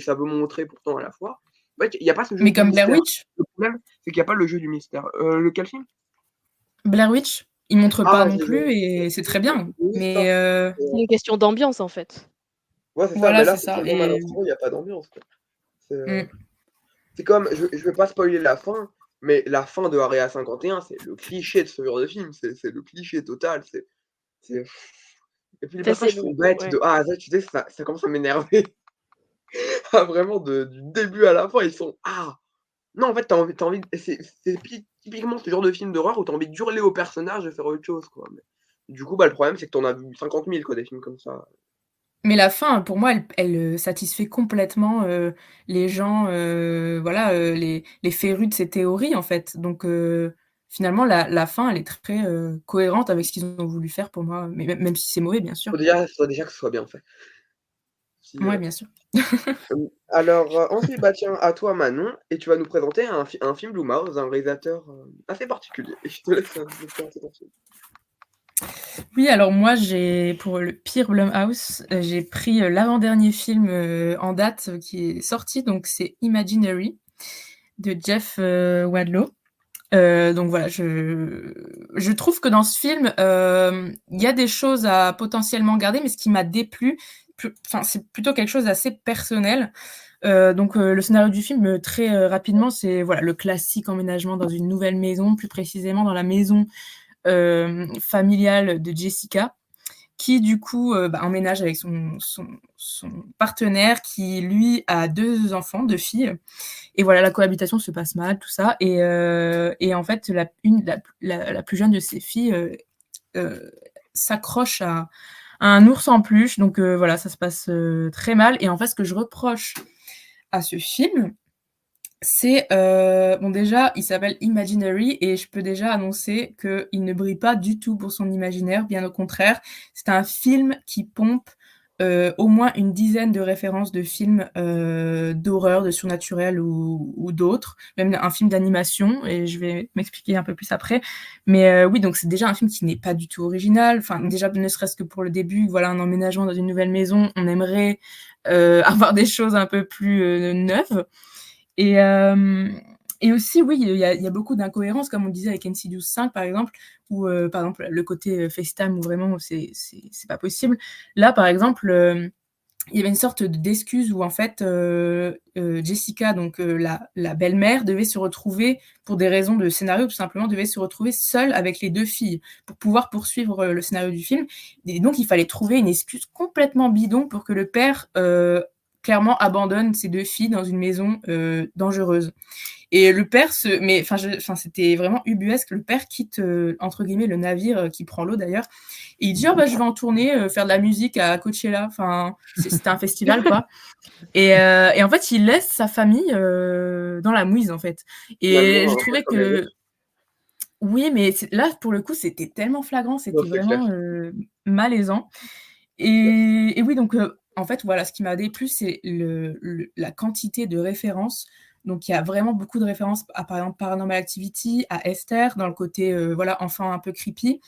ça veut montrer pourtant à la fois. En fait, il y a pas ce jeu Mais du comme Blair mystère. Witch? Le problème, c'est qu'il y a pas le jeu du mystère. Lequel film? Blair Witch, ils montrent pas Ah, non je les ai plus et c'est très bien. oui, c'est ça. Mais C'est une question d'ambiance, en fait. Ouais, c'est ça, voilà, mais là, c'est c'est ça clairement et Malenfant, il y a pas d'ambiance, quoi. C'est, mmh. c'est comme je vais pas spoiler la fin, mais la fin de Area 51, c'est le cliché de ce genre de film, c'est le cliché total, c'est et puis les Ça, c'est personnages le sont bêtes ouais. de A à Z, tu sais, ça commence à m'énerver. Ah vraiment du début à la fin, ils sont ah! Non, en fait, tu as envie c'est typiquement ce genre de film d'horreur où tu as envie d'hurler aux personnages et faire autre chose, quoi, mais du coup, le problème, c'est que tu en as vu 50 000 quoi, des films comme ça. Mais la fin, pour moi, elle satisfait complètement, les gens, voilà, les férus de ces théories, en fait. Donc finalement, la fin, elle est très, cohérente avec ce qu'ils ont voulu faire pour moi, mais même si c'est mauvais, bien sûr. Faut déjà que ce soit bien fait. Si, Mouais, bien sûr. alors, ensuite, tiens, à toi Manon et tu vas nous présenter un film Blumhouse, un réalisateur, assez particulier et je te laisse, nous présenter ton film. Oui, alors moi, j'ai pour le pire Blumhouse, j'ai pris, l'avant-dernier film, en date, qui est sorti, donc c'est Imaginary de Jeff, Wadlow. Donc voilà, je trouve que dans ce film, il y a des choses à potentiellement garder, mais ce qui m'a déplu, enfin, c'est plutôt quelque chose d'assez personnel. Donc le scénario du film, très, rapidement, c'est voilà, le classique emménagement dans une nouvelle maison, plus précisément dans la maison, familiale de Jessica, qui du coup, emménage avec son partenaire qui, lui, a 2 enfants, 2 filles. Et voilà, la cohabitation se passe mal, tout ça. Et en fait, la plus jeune de ses filles s'accroche à un ours en peluche. Donc voilà, ça se passe très mal. Et en fait, ce que je reproche à ce film, c'est bon, déjà, il s'appelle Imaginary et je peux déjà annoncer qu'il ne brille pas du tout pour son imaginaire, bien au contraire. C'est un film qui pompe au moins une dizaine de références de films d'horreur, de surnaturel ou d'autres, même un film d'animation, et je vais m'expliquer un peu plus après. Mais oui, donc c'est déjà un film qui n'est pas du tout original. Enfin, déjà, ne serait-ce que pour le début, voilà, un emménagement dans une nouvelle maison, on aimerait avoir des choses un peu plus neuves. Et, et aussi, oui, il y a beaucoup d'incohérences, comme on disait avec Insidious 5, par exemple, où, par exemple, le côté FaceTime, où vraiment c'est pas possible. Là, par exemple, il y avait une sorte d'excuse où, en fait, Jessica, donc la belle-mère, devait se retrouver, pour des raisons de scénario, tout simplement, devait se retrouver seule avec les 2 filles pour pouvoir poursuivre le scénario du film. Et donc, il fallait trouver une excuse complètement bidon pour que le père clairement abandonne ses 2 filles dans une maison dangereuse. Et le père c'était vraiment ubuesque. Le père quitte entre guillemets le navire qui prend l'eau d'ailleurs. Et il dit oh, je vais en tournée, faire de la musique à Coachella. Enfin, c'était un festival quoi. Et en fait, il laisse sa famille dans la mouise en fait. Et Finalement, j'ai un peu trouvé comme les que autres. oui, mais là pour le coup, c'était tellement flagrant, Non, c'était c'est clair. vraiment malaisant. Et oui, donc en fait, voilà, ce qui m'a déplu, c'est la quantité de références. Donc il y a vraiment beaucoup de références à, par exemple, Paranormal Activity, à Esther, dans le côté, voilà, enfant un peu creepy,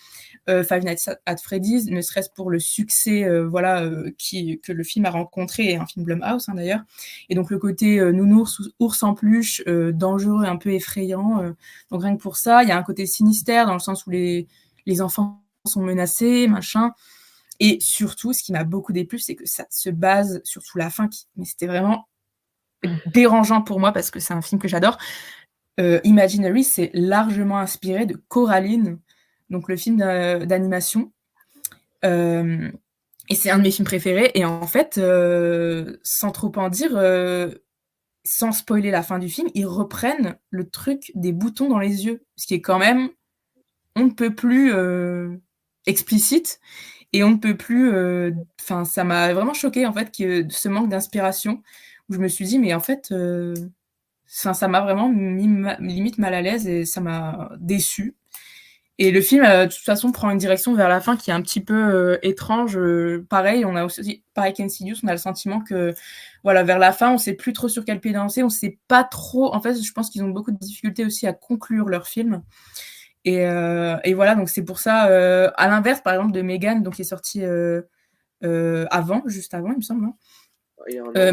Five Nights at Freddy's, ne serait-ce pour le succès, voilà, que le film a rencontré, et un film Blumhouse, hein, d'ailleurs. Et donc le côté, nounours, ours en peluche, dangereux, un peu effrayant, donc rien que pour ça. Il y a un côté sinistère, dans le sens où les enfants sont menacés, machin. Et surtout, ce qui m'a beaucoup déplu, c'est que ça se base, surtout la fin, mais c'était vraiment dérangeant pour moi parce que c'est un film que j'adore. Imaginary, c'est largement inspiré de Coraline, donc le film d'animation. Et c'est un de mes films préférés. Et en fait, sans trop en dire, sans spoiler la fin du film, ils reprennent le truc des boutons dans les yeux, ce qui est quand même on ne peut plus explicite. Et on ne peut plus. Enfin, ça m'a vraiment choqué en fait que ce manque d'inspiration. Où je me suis dit, mais en fait, ça m'a vraiment mis limite mal à l'aise et ça m'a déçue. Et le film, de toute façon, prend une direction vers la fin qui est un petit peu étrange. Pareil, on a aussi, pareil qu'Insidious, on a le sentiment que, voilà, vers la fin, on sait plus trop sur quel pied danser, on sait pas trop. En fait, je pense qu'ils ont beaucoup de difficultés aussi à conclure leur film. Et voilà, donc c'est pour ça, à l'inverse, par exemple, de Megan, donc qui est sorti juste avant, il me semble, hein. Il y a un an.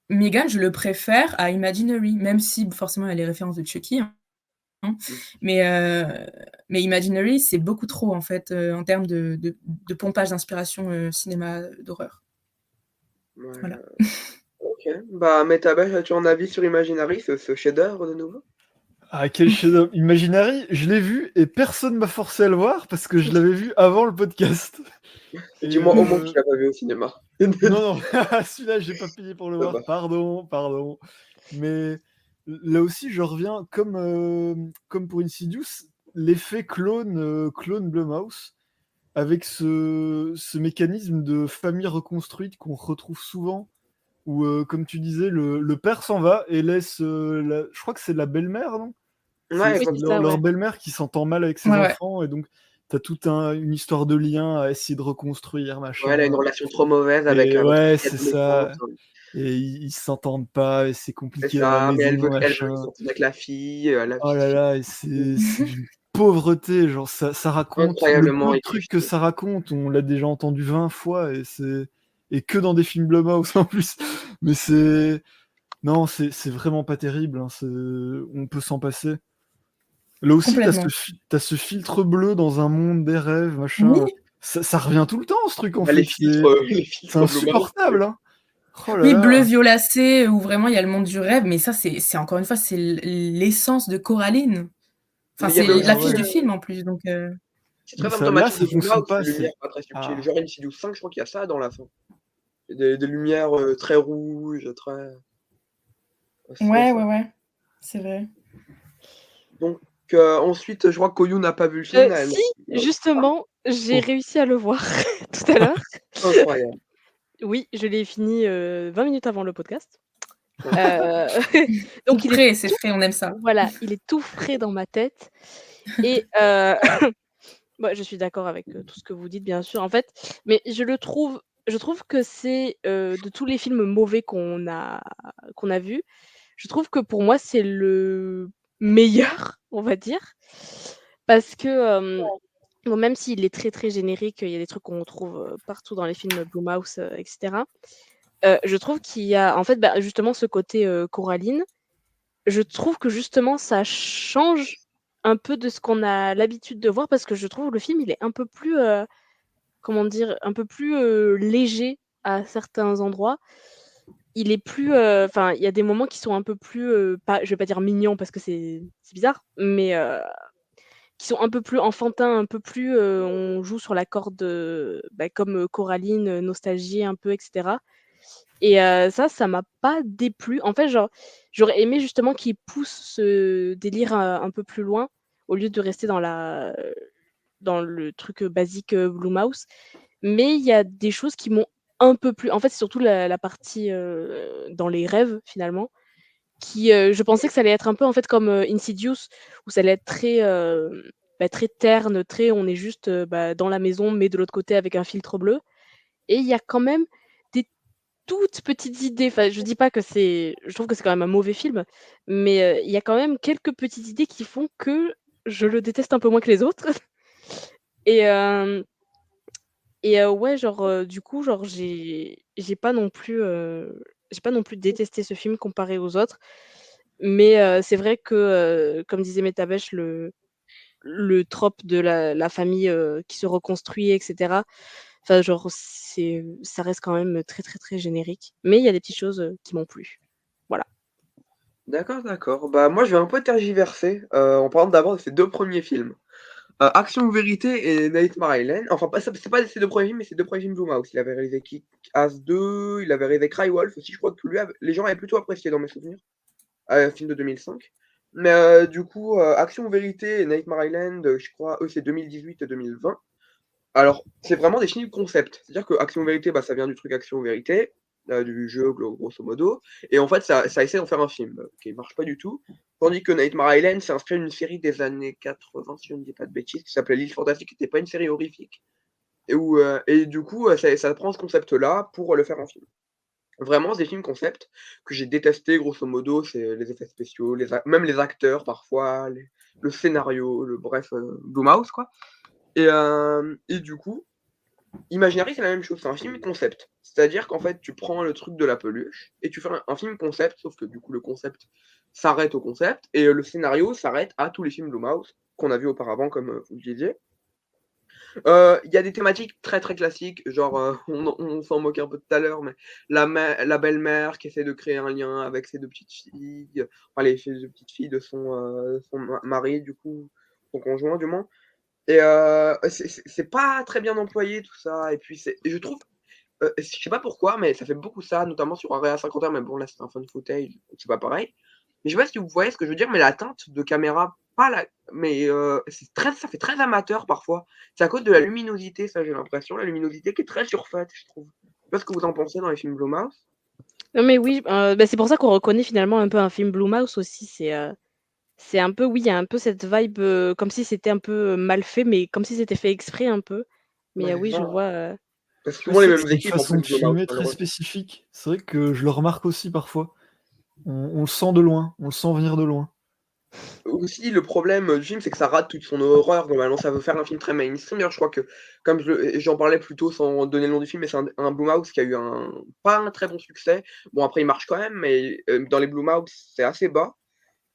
Megan, je le préfère à Imaginary, même si forcément il y a les références de Chucky, hein. Mais Imaginary, c'est beaucoup trop, en fait, en termes de pompage d'inspiration cinéma d'horreur. Ouais, Voilà. ok. Bah, Metabash, as-tu un avis sur Imaginary, ce chef-d'œuvre de nouveau? Ah, quel chef-d'œuvre! Imaginary, je l'ai vu et personne m'a forcé à le voir parce que je l'avais vu avant le podcast. Et Dis-moi au moins que tu l'as pas vu au cinéma. non, celui-là, j'ai pas payé pour le voir. Dommage. Pardon. Mais là aussi, je reviens comme pour Insidious, l'effet clone Blumhouse, avec ce mécanisme de famille reconstruite qu'on retrouve souvent, où, comme tu disais, le père s'en va et laisse, je crois que c'est la belle-mère, non? Ouais, Oui, c'est exactement. ça, Leur ouais. belle-mère qui s'entend mal avec ses Ouais. enfants, et donc t'as toute une histoire de lien à essayer de reconstruire, machin. Ouais, elle a une relation trop mauvaise avec Et votre ouais, fille c'est ça. adolescente. Et ils s'entendent pas, et c'est C'est compliqué à la ça, mais elle maison, veut machin. sortir avec la fille, la Oh petite là fille. là, et c'est d'une pauvreté, genre ça raconte le Incroyablement peu de écrit, trucs je que trouve. ça raconte, on l'a déjà entendu 20 fois, et que dans des films Blumhouse en plus. Mais non, c'est vraiment pas terrible, hein, on peut s'en passer. Là aussi, Complètement. t'as ce filtre bleu dans un monde des rêves, machin. Oui. Ça revient tout le temps, ce truc, en Bah, fait. les C'est filtres Blumhouse. insupportable, hein. Oh là Oui, bleu là. violacé, où vraiment il y a le monde du rêve, mais ça, c'est encore une fois, c'est l'essence de Coraline. Enfin, Mais il y c'est avait Ah aussi, l'affiche ouais. du film en plus, donc c'est Mais très là, symptomatique ça de fonctionne Blumhouse, pas, les lumières pas très subtiles. Ah. Genre Insidious 5, je crois qu'il y a ça dans la fin. Des lumières très rouges, très. C'est ça. ouais, c'est vrai. Donc, ensuite, je crois que Koyu n'a pas vu le film. Si, justement, j'ai Oh. réussi à le voir tout à l'heure. Incroyable. Oui, je l'ai fini 20 minutes avant le podcast. Ouais. Donc Tout il est frais, c'est frais, on aime ça. voilà, il est tout frais dans ma tête et bah, je suis d'accord avec, tout ce que vous dites, bien sûr, en fait, mais je trouve que c'est, de tous les films mauvais qu'on a vus, je trouve que pour moi, c'est le meilleur, on va dire, parce que, bon, même s'il est très, très générique, il y a des trucs qu'on trouve, partout dans les films Blumhouse, et cetera. Je trouve qu'il y a en fait, bah, justement ce côté, Coraline, je trouve que justement ça change un peu de ce qu'on a l'habitude de voir parce que je trouve le film il est un peu plus, comment dire? Un peu plus, léger à certains endroits. Il est plus, enfin, il y a des moments qui sont un peu plus, pas je vais pas dire mignons parce que c'est bizarre, mais, qui sont un peu plus enfantins, un peu plus, on joue sur la corde, bah, comme, Coraline, nostalgie un peu et cetera. Et ça m'a pas déplu. En fait, genre, j'aurais aimé justement qu'ils poussent ce délire, un peu plus loin, au lieu de rester dans le truc, basique, Blumhouse. Mais il y a des choses qui m'ont un peu plu. En fait, c'est surtout la partie, dans les rêves, finalement, qui, je pensais que ça allait être un peu, en fait, comme, Insidious, où ça allait être très, bah, très terne, très on est juste, bah, dans la maison, mais de l'autre côté avec un filtre bleu. Et il y a quand même des toutes petites idées, enfin, je dis pas que je trouve que c'est quand même un mauvais film, mais il y a quand même quelques petites idées qui font que je le déteste un peu moins que les autres et ouais, genre, du coup, genre, j'ai pas non plus détesté ce film comparé aux autres, mais c'est vrai que, comme disait Metabesh, le trope de la famille, qui se reconstruit et cetera, enfin, genre, ça reste quand même très, très, très générique, mais il y a des petites choses, qui m'ont plu. Voilà. D'accord, d'accord. Bah, moi, je vais un peu tergiverser, en parlant d'abord de ses 2 premiers films. Action ou vérité et Nightmare Island. Enfin, pas c'est pas ses 2 premiers films, mais ses 2 premiers films Blumhouse. Il avait réalisé Kick-Ass 2, il avait réalisé Cry Wolf aussi, je crois que lui les gens avaient plutôt apprécié dans mes souvenirs. Film de 2005. Mais du coup, Action ou vérité et Nightmare Island, je crois, eux, c'est 2018 et 2020. Alors, c'est vraiment des films concept. C'est-à-dire que Action ou vérité, bah, ça vient du truc Action ou vérité, du jeu grosso modo, et en fait, ça essaie d'en faire un film, qui marche pas du tout. Tandis que Nightmare Island, c'est inspiré d'une série des années 80, si je ne dis pas de bêtises, qui s'appelait L'Île Fantastique, qui était pas une série horrifique, et du coup, ça prend ce concept-là pour le faire en film. Vraiment, c'est des films concept que j'ai détesté grosso modo, c'est les effets spéciaux, même les acteurs parfois, le scénario, bref, Blumhouse quoi, et du coup Imaginary, c'est la même chose, c'est un film concept. C'est-à-dire qu'en fait, tu prends le truc de la peluche et tu fais un film concept, sauf que du coup, le concept s'arrête au concept et le scénario s'arrête à tous les films Blumhouse qu'on a vus auparavant, comme vous le disiez. Il y a des thématiques très, très classiques, genre, on s'en moquait un peu tout à l'heure, mais la belle-mère qui essaie de créer un lien avec ses 2 petites filles, enfin ses 2 petites filles de son mari du coup, son conjoint du moins et c'est pas très bien employé tout ça et puis je trouve, je sais pas pourquoi, mais ça fait beaucoup ça, notamment sur Area 51, mais bon là c'est un found footage, donc c'est pas pareil. Mais je sais pas si vous voyez ce que je veux dire, mais la teinte de caméra, pas la mais ça fait très amateur parfois. C'est à cause de la luminosité, ça j'ai l'impression, la luminosité qui est très surfaite, je trouve. Je sais pas ce que vous en pensez dans les films Blumhouse? Non, mais oui, bah, c'est pour ça qu'on reconnaît finalement un peu un film Blumhouse aussi. C'est un peu, oui, il y a un peu cette vibe, comme si c'était un peu mal fait, mais comme si c'était fait exprès un peu. Mais Ouais, c'est oui, je ça. vois. C'est Ouais, souvent c'est les vrai que mêmes c'est une équipes en façon plus de Blumhouse, filmer très malheureusement. spécifique. C'est vrai que je le remarque aussi parfois. On le sent de loin, on le sent venir de loin. Aussi, le problème, du film, c'est que ça rate toute son horreur. Globalement, ça veut faire un film très mainstream. D'ailleurs, je crois que, comme j'en parlais plus tôt sans donner le nom du film, mais c'est un Blumhouse qui a eu pas un très bon succès. Bon, après, il marche quand même, mais dans les Blumhouse, c'est assez bas.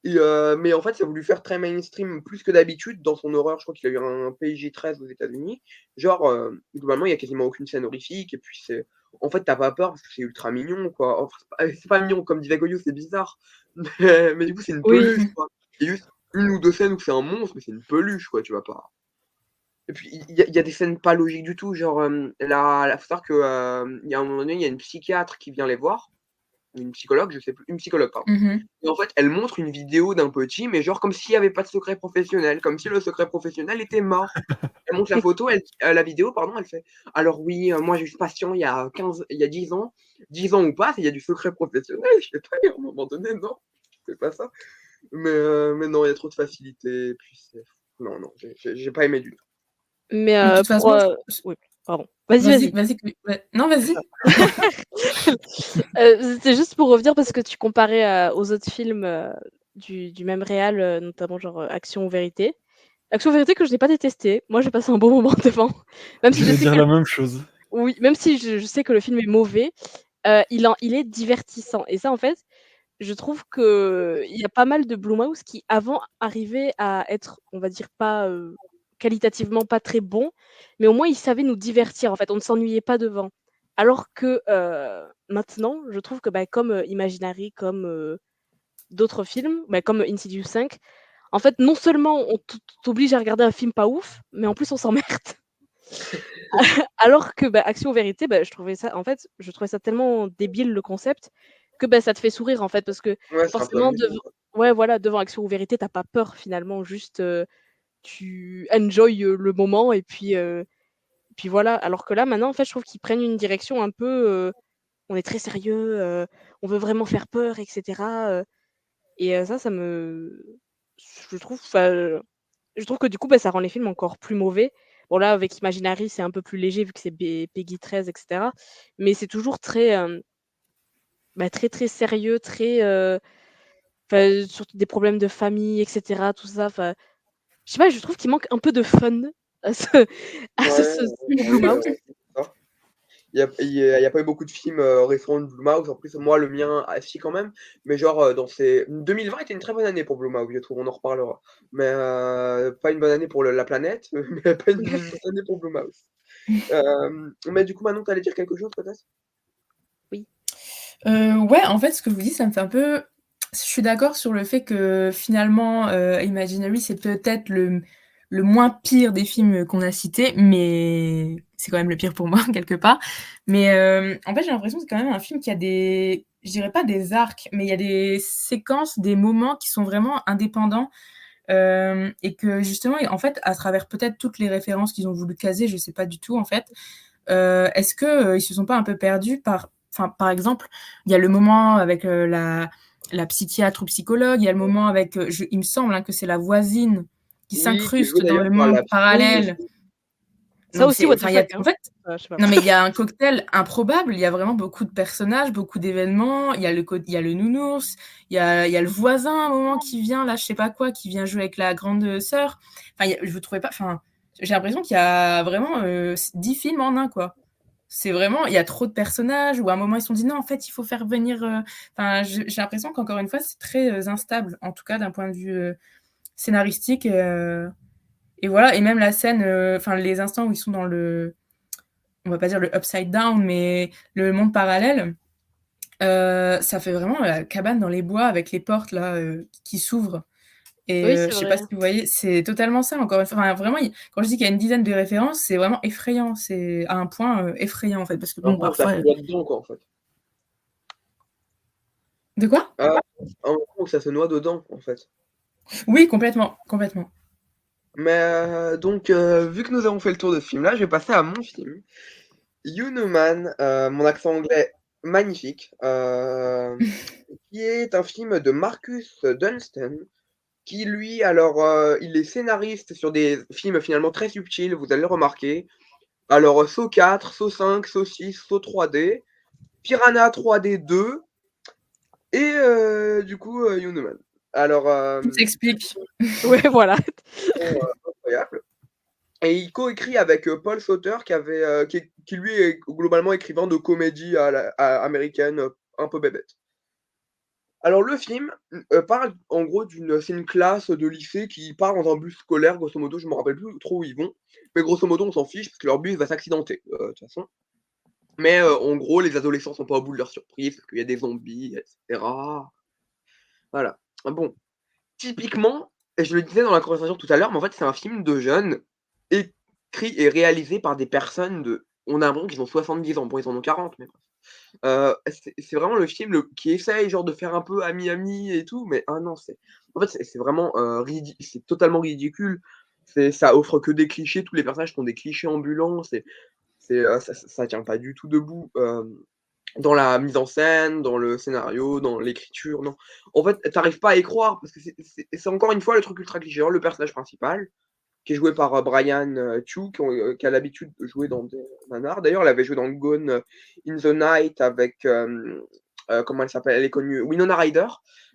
Et mais en fait, ça a voulu faire très mainstream plus que d'habitude dans son horreur. Je crois qu'il a eu un PG-13 aux États-Unis. Genre, globalement, il y a quasiment aucune scène horrifique et puis en fait, tu pas peur parce que c'est ultra mignon, quoi. Enfin, c'est pas mignon, comme disait Goyo, c'est bizarre. Mais du coup, c'est une Oui. peluche, quoi. Il y a juste 1 ou 2 scènes où c'est un monstre, mais c'est une peluche, quoi, tu vas pas et puis il y a des scènes pas logiques du tout, genre, faut savoir que, il y a un moment donné, il y a une psychiatre qui vient les voir, ou une psychologue, je sais plus, une psychologue, pardon. Mmh. Et en fait, elle montre une vidéo d'un petit, mais genre comme s'il y avait pas de secret professionnel, comme si le secret professionnel était mort. Elle montre la photo, la vidéo, pardon, elle fait: «Alors oui, moi j'ai eu ce patient il y a 10 ans ou pas, il y a du secret professionnel». Je fais: «pas, à un moment donné, non, c'est pas ça». Mais non, il y a trop de facilité et puis non, non, j'ai pas aimé du tout. Mais De toute pour, façon, oui, pardon. Vas-y, vas-y, vas-y. vas-y, ouais. Non, vas-y. C'était juste pour revenir parce que tu comparais, aux autres films, du même réal, notamment genre, Action ou Vérité. Action ou Vérité que je n'ai pas détesté. Moi, j'ai passé un bon moment devant, même si je J'allais sais dire que la même chose. oui, même si je sais que le film est mauvais, il est divertissant et ça, en fait, je trouve qu'il y a pas mal de Blumhouse qui avant arrivaient à être, on va dire pas, qualitativement pas très bons, mais au moins ils savaient nous divertir en fait, on ne s'ennuyait pas devant. Alors que, maintenant, je trouve que, bah, comme, Imaginary, comme, d'autres films, bah, comme Insidious 5, en fait, non seulement on t'oblige à regarder un film pas ouf, mais en plus on s'emmerde. Alors que, bah, Action ou Vérité, bah, je trouvais ça tellement débile le concept que, bah, ça te fait sourire en fait parce que Ouais, c'est un peu forcément amusant, quoi. ouais voilà, devant Action ou Vérité, tu as pas peur finalement, juste, tu enjoy, le moment et puis voilà. Alors que là, maintenant, en fait, je trouve qu'ils prennent une direction un peu, on est très sérieux, on veut vraiment faire peur et cetera, et ça me je trouve, je trouve que du coup, bah, ça rend les films encore plus mauvais. Bon là, avec Imaginary, c'est un peu plus léger vu que c'est Peggy 13 et cetera. Mais c'est toujours très, bah, très, très sérieux, très, enfin, surtout des problèmes de famille et cetera, tout ça. Enfin, je sais pas, je trouve qu'il manque un peu de fun à ce Ouais, ce style oui, Blumhouse. c'est ça. Il y a pas eu beaucoup de films, récents de Blumhouse. En plus, moi, le mien, ah si quand même, mais genre, 2020 était une très bonne année pour Blumhouse, je trouve, on en reparlera. Mais, pas une bonne année pour la planète, mais pas une bonne année pour Blumhouse. Mais du coup, Manon, tu allais dire quelque chose peut-être? Oui. Ouais, en fait, ce que je vous dis, ça me fait un peu je suis d'accord sur le fait que finalement, Imaginary, c'est peut-être le moins pire des films qu'on a cités, mais c'est quand même le pire pour moi, quelque part. Mais, en fait, j'ai l'impression que c'est quand même un film qui a des je dirais pas des arcs, mais il y a des séquences, des moments qui sont vraiment indépendants, et que justement, en fait, à travers peut-être toutes les références qu'ils ont voulu caser, je sais pas du tout, en fait, est-ce que, ils se sont pas un peu perdus par exemple, il y a le moment avec, la psychiatre ou psychologue, il y a le moment avec, il me semble, hein, que c'est la voisine qui Oui, qui est joué s'incruste dans d'ailleurs le par monde la oui, parallèle. Ça Donc aussi, what c'est the enfin, il y a fuck, en hein. fait Je sais pas. non, mais il y a un cocktail improbable, il y a vraiment beaucoup de personnages, beaucoup d'événements, il y a le nounours, il y a le voisin à un moment qui vient là, je sais pas quoi, qui vient jouer avec la grande, sœur. Enfin, je trouvais pas enfin, j'ai l'impression qu'il y a vraiment 10 films en un, quoi. C'est vraiment, il y a trop de personnages, ou à un moment ils se sont dit non, en fait, il faut faire venir. Enfin, j'ai l'impression qu'encore une fois, c'est très instable, en tout cas d'un point de vue scénaristique. Et voilà, et même la scène, enfin, les instants où ils sont dans le, on va pas dire le upside down, mais le monde parallèle, ça fait vraiment la cabane dans les bois avec les portes là qui s'ouvrent. Et Oui, c'est je sais pas vrai. si vous voyez, c'est totalement ça, encore une fois. Enfin, vraiment, quand je dis qu'il y a une dizaine de références, c'est vraiment effrayant. C'est à un point effrayant, en fait. Parce que bon, Ça parfois. se noie dedans, quoi, en fait. De quoi? Ah, un moment où ça se noie dedans, en fait. Oui, complètement. Complètement. Mais donc, vu que nous avons fait le tour de ce film-là, je vais passer à mon film. You Know Man, mon accent anglais magnifique, qui est un film de Marcus Dunstan, qui lui, alors, il est scénariste sur des films finalement très subtils, vous allez le remarquer. Alors, Saw 4, Saw 5, Saw 6, Saw 3D, Piranha 3D 2 et du coup, You Know Man. Alors, Tout s'explique. Ouais, voilà. incroyable. Et il coécrit avec Paul Sauter qui lui est globalement écrivain de comédie américaine un peu bébête. Alors le film parle en gros c'est une classe de lycée qui part dans un bus scolaire, grosso modo, je me rappelle plus trop où ils vont, mais grosso modo on s'en fiche parce que leur bus va s'accidenter de toute façon. Mais en gros les adolescents sont pas au bout de leur surprise parce qu'il y a des zombies, etc. Voilà. Bon, typiquement, et je le disais dans la conversation tout à l'heure, mais en fait c'est un film de jeunes écrit et réalisé par des personnes on a l'impression qu'ils ont 70 ans, bon ils en ont 40 mais bref. C'est vraiment le film qui essaye genre de faire un peu ami-ami et tout, mais ah non, en fait, c'est vraiment, c'est totalement ridicule. Ça offre que des clichés, tous les personnages sont des clichés ambulants, ça tient pas du tout debout, dans la mise en scène, dans le scénario, dans l'écriture, non. En fait, tu pas à y croire parce que c'est encore une fois le truc ultra cliché. Alors le personnage principal, qui est joué par Brian Chu, qui a l'habitude de jouer dans des nanars. D'ailleurs, elle avait joué dans Gone in the Night avec, comment elle s'appelle? Elle est connue, Winona Ryder,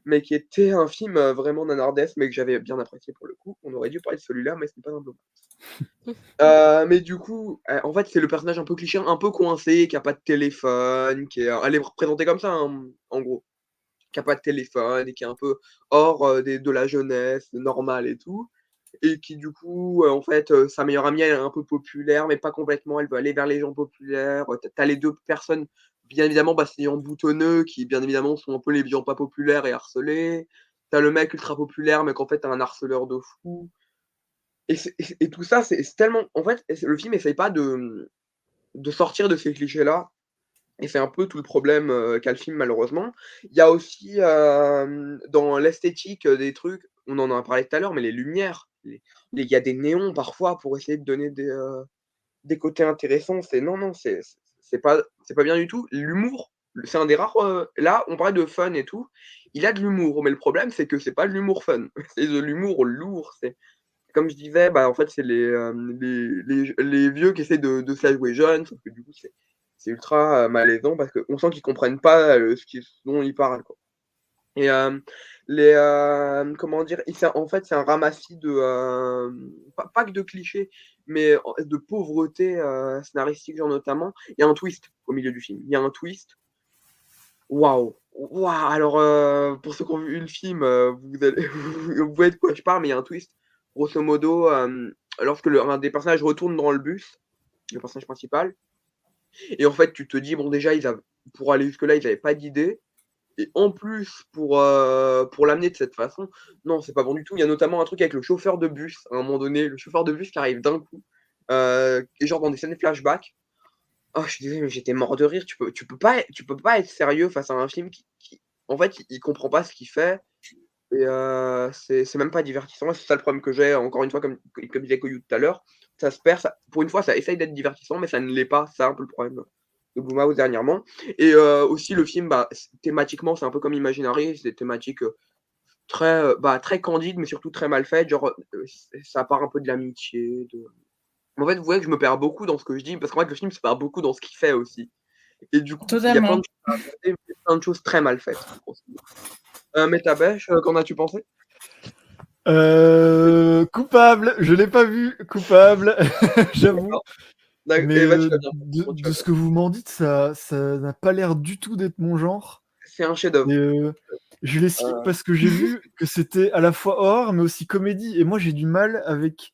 mais qui était un film vraiment nanardesque, mais que j'avais bien apprécié pour le coup. On aurait dû parler de celui-là, mais ce n'est pas un dommage. Mais du coup, en fait, c'est le personnage un peu cliché, un peu coincé, qui a pas de téléphone, elle est représentée comme ça, hein, en gros. Qui a pas de téléphone et qui est un peu hors de la jeunesse normale et tout. Et qui du coup, en fait, sa meilleure amie, elle est un peu populaire, mais pas complètement, elle veut aller vers les gens populaires. Tu les 2 personnes, bien évidemment, bah, c'est les gens boutonneux qui, bien évidemment, sont un peu les gens pas populaires et harcelés. Tu le mec ultra populaire, mais qu'en fait, tu un harceleur de fou. Et tout ça, c'est tellement en fait, le film essaye pas de sortir de ces clichés-là et c'est un peu tout le problème, qu'a le film malheureusement. Il y a aussi, dans l'esthétique, des trucs, on en a parlé tout à l'heure, mais les lumières, il y a des néons parfois pour essayer de donner des côtés intéressants. Non, c'est pas bien du tout. L'humour, c'est un des rares, là, on parlait de fun et tout, il a de l'humour, mais le problème, c'est que c'est pas de l'humour fun, c'est de l'humour lourd. C'est comme je disais, bah, en fait, c'est les vieux qui essaient de se la jouer jeune, sauf que du coup, c'est ultra, malaisant parce qu'on sent qu'ils comprennent pas, ce dont ils parlent, quoi. Et comment dire? En fait, c'est un ramassis de, pas que de clichés, mais de pauvreté, scénaristique, genre notamment. Il y a un twist au milieu du film. Il y a un twist. Waouh! Waouh! Alors, pour ceux qui ont vu le film, vous allez vous voyez de quoi je parle, mais il y a un twist. Grosso modo, lorsque un des personnages retourne dans le bus, le personnage principal, et en fait, tu te dis: «Bon, déjà, pour aller jusque-là, ils avaient pas d'idée et en plus, pour l'amener de cette façon, non, c'est pas bon du tout». Il y a notamment un truc avec le chauffeur de bus, à un moment donné, le chauffeur de bus qui arrive d'un coup, et genre dans des scènes flashback. Oh, je suis désolé, mais j'étais mort de rire. Tu peux pas être sérieux face à un film qui en fait, il comprend pas ce qu'il fait et c'est même pas divertissant et c'est ça le problème que j'ai, encore une fois, comme disait Coyou tout à l'heure. Ça se perd, pour une fois, ça essaye d'être divertissant, mais ça ne l'est pas. C'est un peu le problème de Blumhouse dernièrement et aussi le film, bah, thématiquement, c'est un peu comme Imaginary, c'est des thématiques, très, très candides, mais surtout très mal faites. Genre, ça part un peu de l'amitié, en fait, vous voyez que je me perds beaucoup dans ce que je dis, parce qu'en fait, le film se perd beaucoup dans ce qu'il fait aussi. Et du coup, il y a plein Totalement. de choses à regarder, mais plein de choses très mal faites, mais ta bêche, qu'en as-tu pensé? Coupable, je l'ai pas vu, coupable, j'avoue. D'accord. Mais Et bah, tu vas bien. de, Bon, tu de vas ce bien. que vous m'en dites, ça n'a pas l'air du tout d'être mon genre. C'est un Et chef-d'œuvre. je les skip Euh, parce que j'ai vu que c'était à la fois horreur mais aussi comédie. Et moi, j'ai du mal avec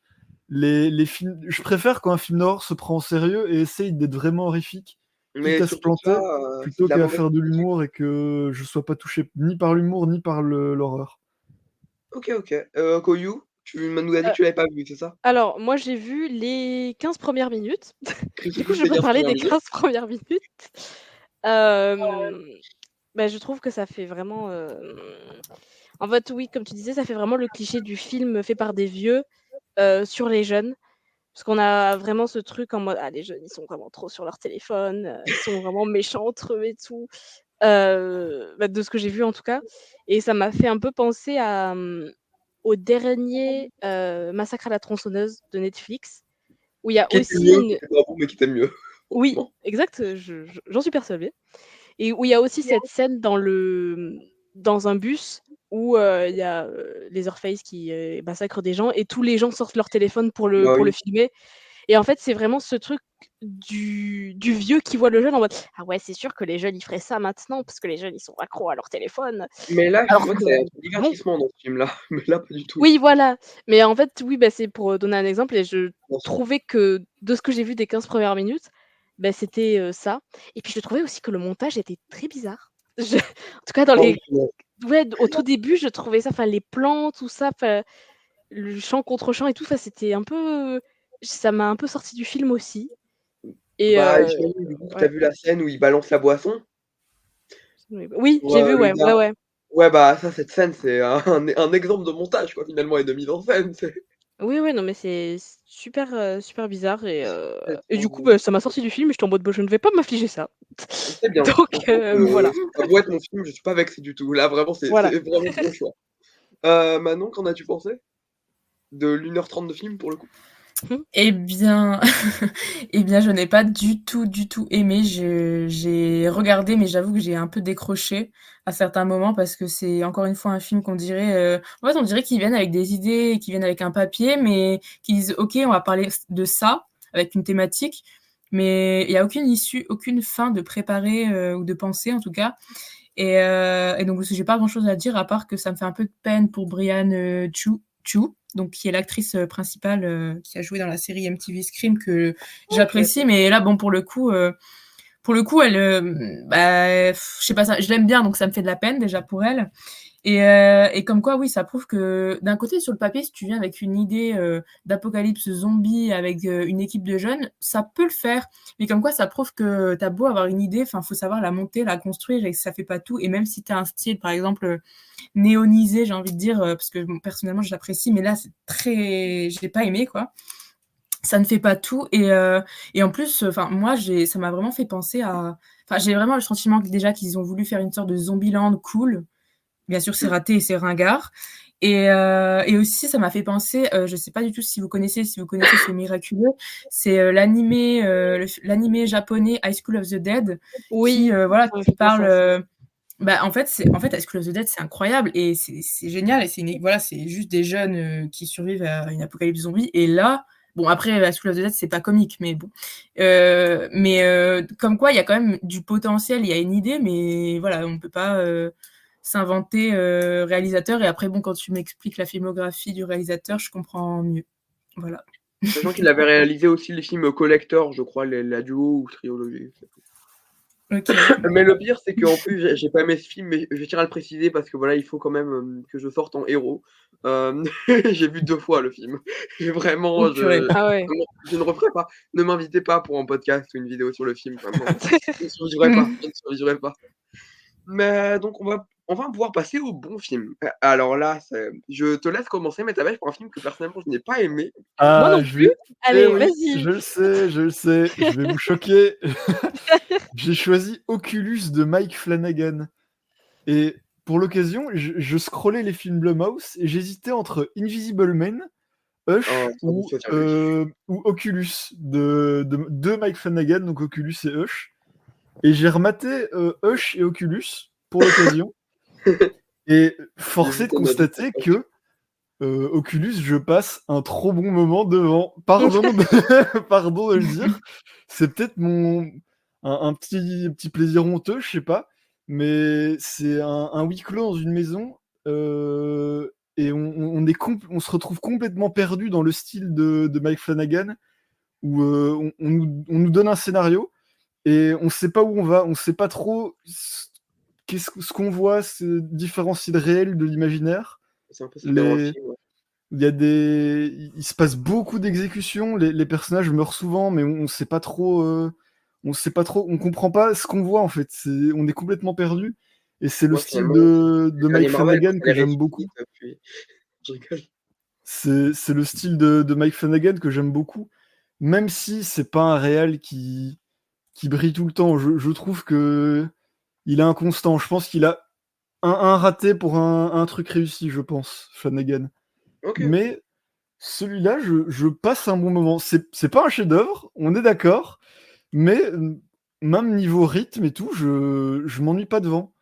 les films. Je préfère quand un film d'horreur se prend au sérieux et essaye d'être vraiment horrifique, quitte mais à se surtout que là, planter, c'est de plutôt la qu'à mauvaise faire de critique. l'humour et que je sois pas touché ni par l'humour ni par l'horreur. OK, OK. Koyu, tu nous as dit Heu, que tu l'avais pas vu, c'est ça? alors moi j'ai vu les 15 premières minutes. Du Critique coup, je juste les peux 15 parler premières des minutes. 15 premières minutes. Hem, bah, je trouve que ça fait vraiment, en fait, oui, comme tu disais, ça fait vraiment le cliché du film fait par des vieux, sur les jeunes. Parce qu'on a vraiment ce truc en mode: «Ah les jeunes, ils sont vraiment trop sur leur téléphone, ils sont vraiment méchants entre eux et tout». Bah, de ce que j'ai vu en tout cas et ça m'a fait un peu penser à, au dernier, Massacre à la tronçonneuse de Netflix, où il y a Qui était aussi mieux, qui une était pas bon, mais qui était mieux, oui, honnêtement. exact, j'en suis persuadée et où il y a aussi cette scène dans dans un bus où, il y a, Leatherface qui, massacre des gens et tous les gens sortent leur téléphone Bah pour le oui. filmer et en fait, c'est vraiment ce truc du vieux qui voit le jeune en mode: «Ah ouais, c'est sûr que les jeunes, ils feraient ça maintenant parce que les jeunes, ils sont accros à leur téléphone». Mais là, je Alors trouvais que que ça allait être non. divertissement dans ce film-là, mais là, pas du tout. Oui, voilà, mais en fait, oui, bah, c'est pour, donner un exemple et je Bien sûr. trouvais que de ce que j'ai vu des 15 premières minutes, bah, c'était, ça et puis je trouvais aussi que le montage était très bizarre. Je en tout cas dans Oh les punaise. ouais, au tout début, je trouvais ça enfin les plans, tout ça, enfin le chant contre chant et tout, enfin c'était un peu ça m'a un peu sorti du film aussi et Bah, j'imagine du coup que tu as ouais. vu la scène où il balance la boisson Oui, pour, j'ai vu, le ouais, ouais, gars. ouais. Ouais, bah, ça, cette scène, c'est un exemple de montage, quoi, finalement et de mise en scène, c'est Oui, oui, non, mais c'est super, super bizarre c'est et trop du coup, drôle. bah, ça m'a sorti du film et j'étais en mode: «Bah, je ne vais pas m'infliger ça». C'est bien. Donc Je trouve que voilà, ça a beau être mon film, je suis pas vexé du tout. Là, vraiment, voilà. c'est vraiment bon choix. Manon, qu'en as-tu pensé? De l'1h30 de film, pour le coup? Mmh. Eh bien eh bien, je n'ai pas du tout aimé. Je j'ai regardé, mais j'avoue que j'ai un peu décroché à certains moments parce que c'est encore une fois un film qu'on dirait, en fait, on dirait qu'ils viennent avec des idées, qu'ils viennent avec un papier, mais qu'ils disent: «OK, on va parler de ça», avec une thématique, mais il y a aucune issue, aucune fin de préparer, ou de penser en tout cas et donc j'ai pas grand-chose à dire à part que ça me fait un peu de peine pour Brianne, Chu, donc qui est l'actrice, principale, qui a joué dans la série MTV Scream que OK. j'apprécie, mais là, bon, pour le coup, elle, bah, je sais pas, ça je l'aime bien, donc ça me fait de la peine déjà pour elle et comme quoi, oui, ça prouve que d'un côté, sur le papier, si tu viens avec une idée, d'apocalypse zombie avec, une équipe de jeunes, ça peut le faire. Mais comme quoi, ça prouve que tu as beau avoir une idée, enfin, faut savoir la monter, la construire et que ça fait pas tout et même si tu as un style, par exemple, néonisé, j'ai envie de dire, parce que bon, personnellement, je l'apprécie, mais là, c'est très je l'ai pas aimé, quoi. Ça ne fait pas tout et en plus, enfin, moi, ça m'a vraiment fait penser à enfin, j'ai vraiment le sentiment que déjà qu'ils ont voulu faire une sorte de Zombieland cool. Bien sûr, c'est Mmh. raté et c'est ringard et aussi ça m'a fait penser, je sais pas du tout si vous connaissez ce Miraculeux, c'est, l'animé japonais High School of the Dead qui, Oui, voilà, ça me qui fait penser parle, à ça. bah, en fait High School of the Dead, c'est incroyable et c'est génial et voilà, c'est juste des jeunes, qui survivent à une apocalypse zombie et là, bon après High School of the Dead, c'est pas comique, mais bon, comme quoi il y a quand même du potentiel, il y a une idée, mais voilà, on peut pas, s'inventer, réalisateur et après bon, quand tu m'expliques la filmographie du réalisateur, je comprends mieux. Voilà. Sachant qu'il avait réalisé aussi les films Collector, je crois, la duo ou trilogie. OK. Mais le pire, c'est qu'en plus, j'ai pas aimé ce film, mais je tiens à le préciser parce que voilà, il faut quand même, que je sorte en héros. Hem, j'ai vu 2 fois le film. J'ai Oh vraiment purée. Ah ouais. vraiment, je ne referai pas. Ne m'invitez pas pour un podcast ou une vidéo sur le film, vraiment. Je ne survivrai pas, Mmh. je ne survivrai pas. Mais donc on va pouvoir passer au bon film. Alors là, je te laisse commencer, mais tu avais pour un film que personnellement je n'ai pas aimé. Moi Ah, non plus? Allez, oui, vas-y. je le sais, je vais vous choquer. J'ai choisi Oculus de Mike Flanagan. Et pour l'occasion, je scrollais les films Blumhouse et j'hésitais entre Invisible Man, Oh, Hush ça me fait dire lui. ou Oculus de Mike Flanagan, donc Oculus et Hush. Et j'ai rematé Hush et Oculus pour l'occasion. Et force est de J'hésitais, mais je sais constater pas. que Oculus, je passe un trop bon moment devant. Pardon pardon de le dire. C'est peut-être un petit plaisir honteux, je sais pas, mais c'est un huis clos dans une maison, et on se retrouve complètement perdu dans le style de Mike Flanagan où, on nous donne un scénario et on sait pas où on va, on sait pas trop ce qu'on voit se différencie le réel de l'imaginaire. C'est un peu ça qui rend le Les film, ouais. il se passe beaucoup d'exécutions, les personnages meurent souvent, mais on sait pas trop, on comprend pas ce qu'on voit en fait. On est complètement perdu et c'est le Ouais, style finalement, de c'est les Mike Marvel, quoi, Flanagan ça que les j'aime ressuscite, beaucoup. puis je rigole. C'est le style de Mike Flanagan que j'aime beaucoup, même si c'est pas un réal qui brille tout le temps. Je trouve que il est inconstant. Je pense qu'il a un raté pour un truc réussi, je pense, Flanagan. OK, OK. Mais celui-là, je passe un bon moment. C'est pas un chef-d'œuvre, on est d'accord, mais même niveau rythme et tout, je m'ennuie pas devant.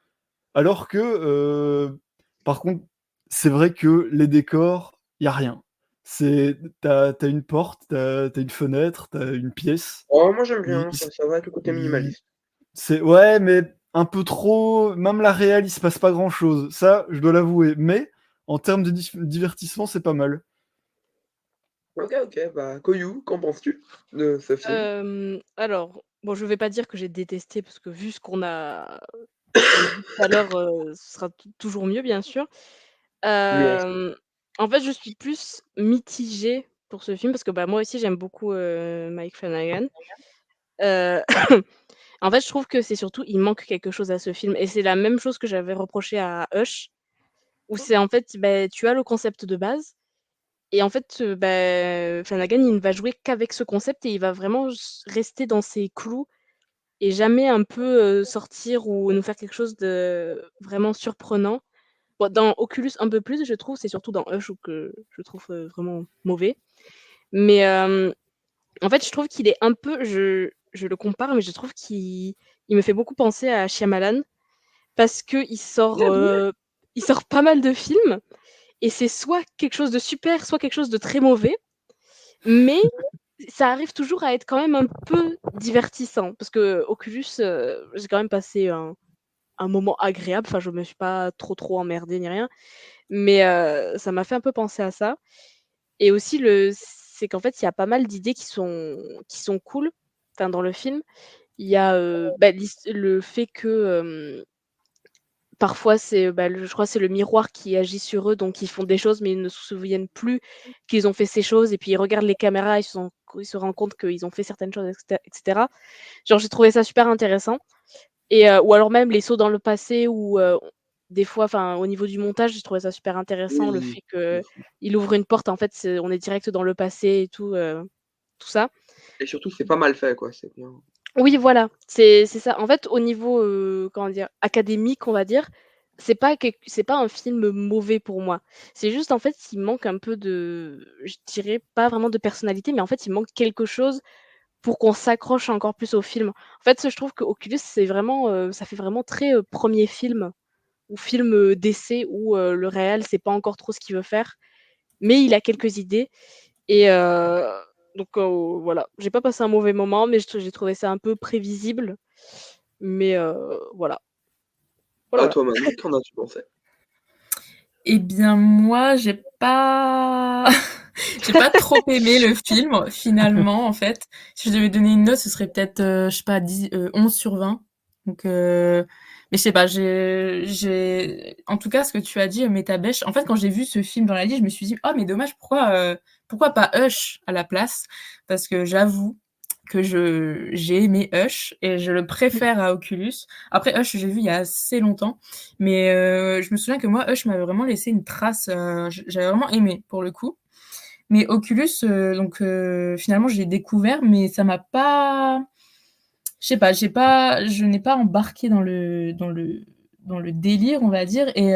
Alors que, par contre, c'est vrai que les décors, il y a rien. T'as une porte, t'as une fenêtre, t'as une pièce. Oh, moi j'aime Il bien, il s ça va avec le côté il minimaliste. c'est ouais, mais un peu trop même la réal, il se passe pas grand-chose. Ça, je dois l'avouer, mais en termes de divertissement, c'est pas mal. OK, OK, bah, Koyou, qu'en penses-tu de ce film? Alors, bon, je vais pas dire que j'ai détesté parce que vu ce qu'on a dit tout à l'heure, ce sera toujours mieux, bien sûr. Nuancé. Hem, En fait, je suis plus mitigée pour ce film parce que, bah, moi aussi j'aime beaucoup, Mike Flanagan. Heu, En fait, je trouve que c'est surtout il manque quelque chose à ce film et c'est la même chose que j'avais reproché à Hush, où c'est en fait, beh, tu as le concept de base et en fait, Flanagan, il ne va jouer qu'avec ce concept et il va vraiment rester dans ses clous et jamais un peu, sortir ou nous faire quelque chose de vraiment surprenant. Bon, dans Oculus un peu plus, je trouve, c'est surtout dans Hush où que je trouve, vraiment mauvais. Mais, en fait, je trouve qu'il est un peu je le compare, mais je trouve qu'il me fait beaucoup penser à Shyamalan parce il sort pas mal de films et c'est soit quelque chose de super, soit quelque chose de très mauvais, mais ça arrive toujours à être quand même un peu divertissant parce que Oculus, j'ai quand même passé un moment agréable, enfin je me suis pas trop emmerdée ni rien, mais ça m'a fait un peu penser à ça et aussi c'est qu'en fait, il y a pas mal d'idées qui sont cool, enfin dans le film. Il y a, bah, le fait que, parfois c'est, bah, je crois que c'est le miroir qui agit sur eux, donc ils font des choses, mais ils ne se souviennent plus qu'ils ont fait ces choses et puis ils regardent les caméras, ils se rendent compte qu'ils ont fait certaines choses et cetera. Genre j'ai trouvé ça super intéressant et ou alors même les sauts dans le passé où, des fois, enfin au niveau du montage, j'ai trouvé ça super intéressant, le Oui, fait de fou. qu'il ouvre une porte, en fait, on est direct dans le passé et tout ça. Et surtout, c'est pas mal fait, quoi, c'est bien. Oui, voilà, c'est ça. En fait, au niveau, comment dire? Académique, on va dire, c'est pas un film mauvais pour moi. C'est juste, en fait, il manque un peu je dirais pas vraiment de personnalité, mais en fait, il manque quelque chose pour qu'on s'accroche encore plus au film. En fait, je trouve que Oculus, c'est vraiment, ça fait vraiment très, 1er film ou film, d'essai où, le réal sait pas encore trop ce qu'il veut faire, mais il a quelques idées et donc voilà. J'ai pas passé un mauvais moment, mais j'ai trouvé ça un peu prévisible, mais voilà. Voilà, À voilà. toi, Manon, qu'en as-tu pensé? Eh bien, moi, j'ai pas j'ai pas trop aimé le film, finalement, en fait. Si je devais donner une note, ce serait peut-être, je sais pas, 11/20. Donc, mais je sais pas, en tout cas, ce que tu as dit, Metabêche, en fait, quand j'ai vu ce film dans la liste, je me suis dit: «Oh, mais dommage, pourquoi pas Hush à la place?» Parce que j'avoue que j'ai aimé Hush et je le préfère à Oculus. Après, Hush, j'ai vu il y a assez longtemps, mais je me souviens que moi, Hush m'avait vraiment laissé une trace, j'avais vraiment aimé, pour le coup. Mais Oculus, donc finalement, je l'ai découvert, mais ça m'a pas je sais pas, je n'ai pas embarqué dans le délire, on va dire et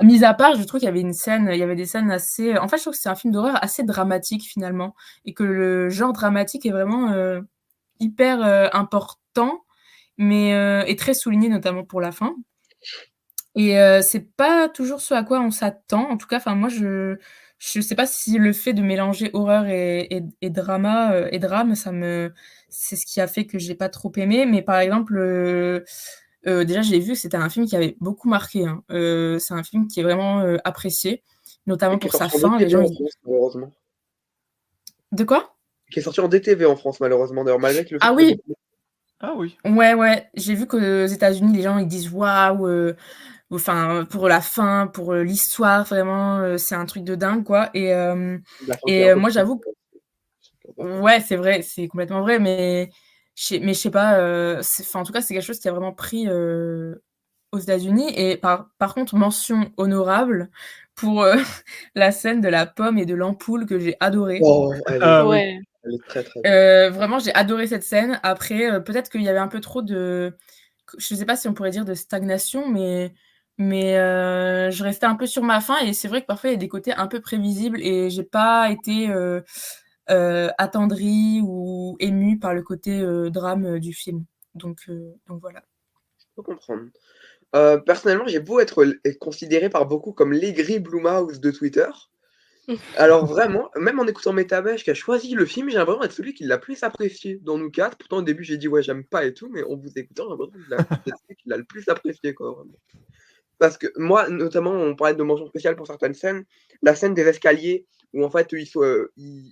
mis à part, je trouve il y avait des scènes assez en fait, je trouve que c'est un film d'horreur assez dramatique, finalement et que le genre dramatique est vraiment, hyper, important, mais et très souligné, notamment pour la fin. Et c'est pas toujours ce à quoi on s'attend. En tout cas, enfin moi je sais pas si le fait de mélanger horreur et drama, et drame, c'est ce qui a fait que j'ai pas trop aimé. Mais par exemple, déjà je l'ai vu, c'était un film qui avait beaucoup marqué, hein. C'est un film qui est vraiment, apprécié, Et notamment qui est pour sa sorti en fin. Les DTV gens en ils France, malheureusement. de quoi? Qui est sorti en DTV en France, malheureusement, d'ailleurs, malgré que le Ah film soit oui! beaucoup. Ah oui. Ouais, ouais, j'ai vu qu'aux États-Unis, les gens ils disent: «Waouh, enfin, pour la fin, pour, l'histoire, vraiment, c'est un truc de dingue, quoi». La fin qui est un peu Moi, plus. j'avoue que ouais, c'est vrai, c'est complètement vrai, mais je sais pas, enfin, en tout cas, c'est quelque chose qui a vraiment pris, aux États-Unis. Et par contre, mention honorable pour, la scène de la pomme et de l'ampoule que j'ai adorée. Oh, Ah oui. Ouais. elle est très, très bien. Vraiment, j'ai adoré cette scène. Après, peut-être qu'il y avait un peu trop de je sais pas si on pourrait dire de stagnation, mais je restais un peu sur ma faim. Et c'est vrai que parfois il y a des côtés un peu prévisibles et j'ai pas été, attendrie ou émue par le côté, drame, du film. Donc voilà. Je peux comprendre. Personnellement, j'ai beau être considéré par beaucoup comme l'aigri Blumhouse de Twitter. Alors vraiment, même en écoutant Metabêche qui a choisi le film, j'ai l'impression d'être celui qui l'a plus apprécié dans nous 4. Pourtant au début j'ai dit: «Ouais, j'aime pas et tout», mais en vous écoutant, j'ai l'impression d'être celui qui l'a le plus apprécié, quoi, vraiment. Parce que moi, notamment, on parlait de mention spéciale pour certaines scènes. La scène des escaliers où en fait, ils sont,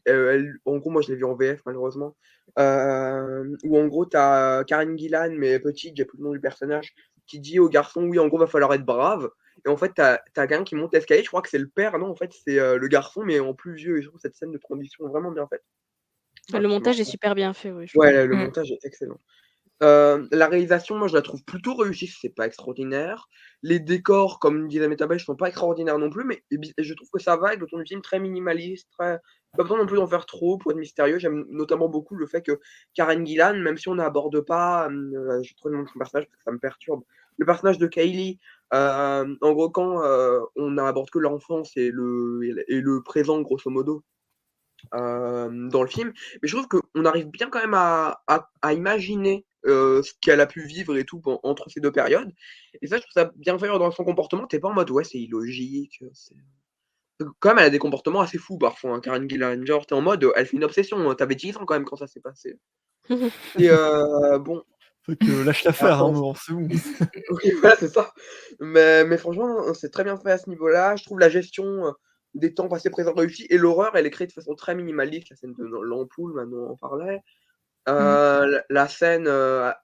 elle en gros, moi je l'ai vu en VF malheureusement, où en gros tu as Karen Gillan, mais petite, j'ai plus le nom du personnage, qui dit au garçon: «Oui, en gros, va falloir être brave», et en fait, tu as quelqu'un qui monte l'escalier, je crois que c'est le père, non, en fait, c'est, le garçon, mais en plus vieux, et je trouve cette scène de transition vraiment bien faite. Voilà, Le ça m'a montage est super bien fait, oui, je trouve. ouais, le Mmh. montage est excellent. La réalisation, moi, je la trouve plutôt réussie, c'est pas extraordinaire. Les décors, comme disait Metabêche, sont pas extraordinaires non plus, mais et je trouve que ça va avec le ton du film très minimaliste, très pas besoin non plus d'en faire trop pour être mystérieux. J'aime notamment beaucoup le fait que Karen Gillan, même si on n'aborde pas, j'ai trop le nom de son personnage parce que ça me perturbe. Le personnage de Kaylee, en gros, quand, on n'aborde que l'enfance et le présent, grosso modo, dans le film. Mais je trouve qu'on arrive bien quand même à imaginer, ce qu'elle a pu vivre et tout entre ces 2 périodes, et ça, je trouve ça bien fait dans son comportement. Tu es pas en mode: «Ouais, c'est illogique, c'est» quand même, elle a des comportements assez fous parfois, hein, Karen Gillan. Genre, tu es en mode, elle fait une obsession, tu avais 10 ans quand même quand ça s'est passé, et bon, Faut que lâche l'affaire à après un on moment, c'est bon. oui, voilà, c'est ça. Mais franchement, c'est très bien fait à ce niveau-là. Je trouve la gestion, des temps passés, présents réussie, et l'horreur, elle est créée de façon très minimaliste. La scène de l'ampoule, maintenant on en parlait. Mmh. La scène,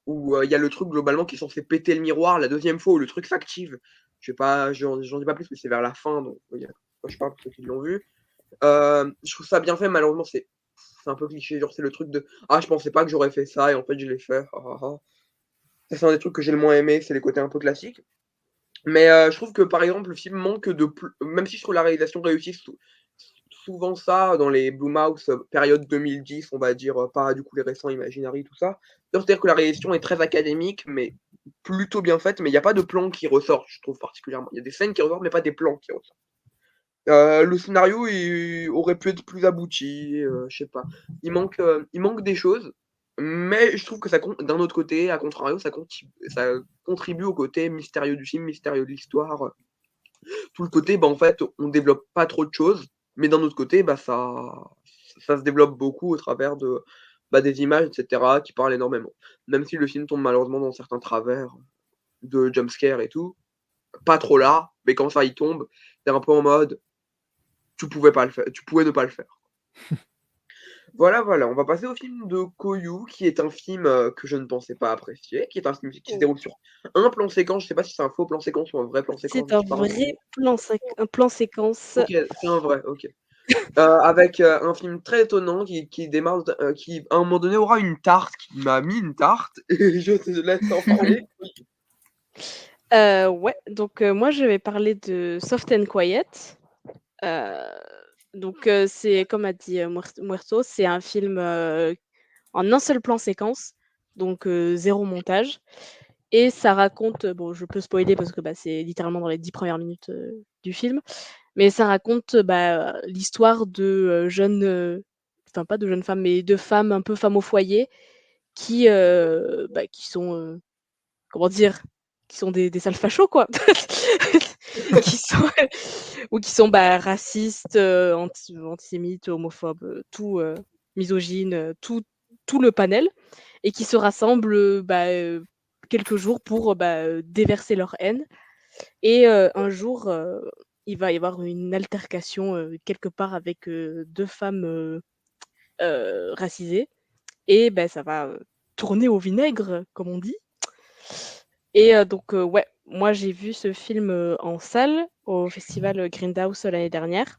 où, il y a le truc globalement qui est censé péter le miroir, la deuxième fois où le truc s'active. Je sais pas, j'en dis pas plus, mais c'est vers la fin, donc il y a moi je parle pour ceux qui l'ont vu. Je trouve ça bien fait, malheureusement c'est un peu cliché, genre c'est le truc de: «Ah, je pensais pas que j'aurais fait ça et en fait je l'ai fait, ha ha ha». Ça, c'est un des trucs que j'ai le moins aimé, c'est les côtés un peu classiques. Mais je trouve que, par exemple, le film manque de même si je trouve la réalisation réussie, souvent ça dans les Blumhouse, période 2010, on va dire, pas du coup les récents Imaginary, tout ça. C'est-à-dire que la réalisation est très académique, mais plutôt bien faite, mais il y a pas de plan qui ressort, je trouve particulièrement. Il y a des scènes qui ressortent, mais pas des plans qui ressortent. Le scénario, il aurait pu être plus abouti, je sais pas. Il manque des choses, mais je trouve que ça d'un autre côté, à contrario, ça contribue au côté mystérieux du film, mystérieux de l'histoire, tout le côté, bah, en fait, on développe pas trop de choses, mais d'un autre côté, bah, ça se développe beaucoup au travers de, bah, des images et cetera qui parlent énormément. Même si le film tombe malheureusement dans certains travers de jumpscare et tout, pas trop là, mais quand ça y tombe, tu es un peu en mode: tu pouvais ne pas le faire. Voilà, voilà, on va passer au film de Koyu, qui est un film, que je ne pensais pas apprécier, qui est un film qui se Oh. déroule sur un plan séquence. Je sais pas si c'est un faux plan séquence ou un vrai plan séquence, C'est je un me suis pas vrai renseigné. un plan séquence. OK, c'est un vrai, OK. Avec, un film très étonnant qui démarre qui à un moment donné aura une tarte, qui m'a mis une tarte et je te laisse en parler. Ouais, donc moi je vais parler de Soft and Quiet. Heu, donc c'est comme a dit, Muerto, c'est un film, en un seul plan séquence, donc 0 montage, et ça raconte, bon, je peux spoiler parce que, bah, c'est littéralement dans les 10 premières minutes, du film, mais ça raconte, bah, l'histoire de, jeunes, enfin pas de jeunes femmes, mais de femmes un peu femmes au foyer qui, bah, qui sont, comment dire? qui sont des sales fachos, quoi. Qui sont ou qui sont, racistes, antisémites, homophobes, tout, misogynes, tout le panel et qui se rassemblent, quelques jours pour, déverser leur haine et un jour, il va y avoir une altercation, quelque part avec, 2 femmes, racisées et ça va, tourner au vinaigre, comme on dit et donc ouais, moi j'ai vu ce film, en salle au festival, Grindhouse, l'année dernière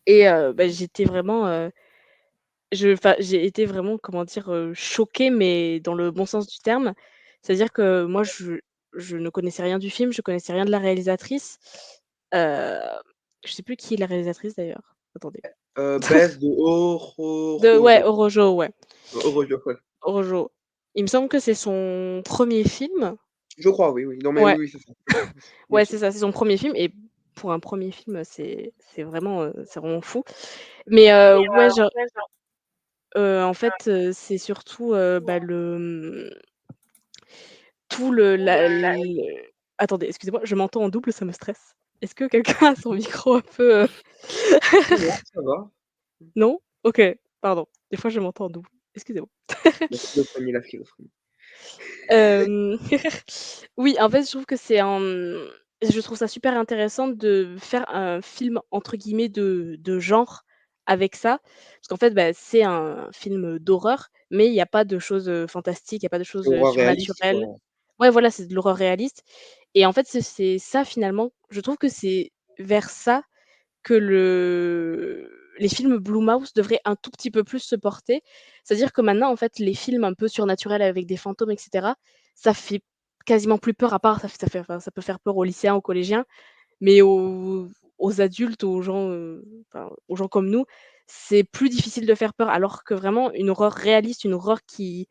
et j'étais vraiment, j'ai été vraiment, comment dire, choquée, mais dans le bon sens du terme. C'est-à-dire que moi je ne connaissais rien du film, je connaissais rien de la réalisatrice. Heu, je sais plus qui est la réalisatrice d'ailleurs. Attendez. Bess de Ouais, Orojo. Orojo, ouais. Orojo, ouais. Orojo. Il me semble que c'est son premier film. Je crois, oui, oui. Non, mais Ouais, oui, oui, c'est ça. Il me ouais, c'est semble. ça, c'est son premier film et pour un premier film, c'est vraiment fou. Mais ouais, genre, en fait, c'est surtout, tout attendez, excusez-moi, je m'entends en double, ça me stresse. Est-ce que quelqu'un a son micro un peu, Non, non, ça va. non? OK, pardon. Des fois, je m'entends en double. Excusez-moi. La schizophrénie, la schizophrénie. Hem, oui, en fait, je trouve que je trouve ça super intéressant de faire un film entre guillemets «de genre» avec ça. Parce qu'en fait, c'est un film d'horreur, mais il y a pas de choses, fantastiques, il y a pas de C'est choses, horreur réaliste, surnaturelles. quoi. Ouais, voilà, c'est de l'horreur réaliste et en fait, c'est ça finalement, je trouve que c'est vers ça que les films Blumhouse devraient un tout petit peu plus se porter. C'est-à-dire que maintenant, en fait, les films un peu surnaturels avec des fantômes et cetera, ça fait quasiment plus peur à part ça peut faire peur aux lycéens, aux collégiens, mais aux adultes, aux gens comme nous, c'est plus difficile de faire peur. Alors que vraiment une horreur réaliste, une horreur qui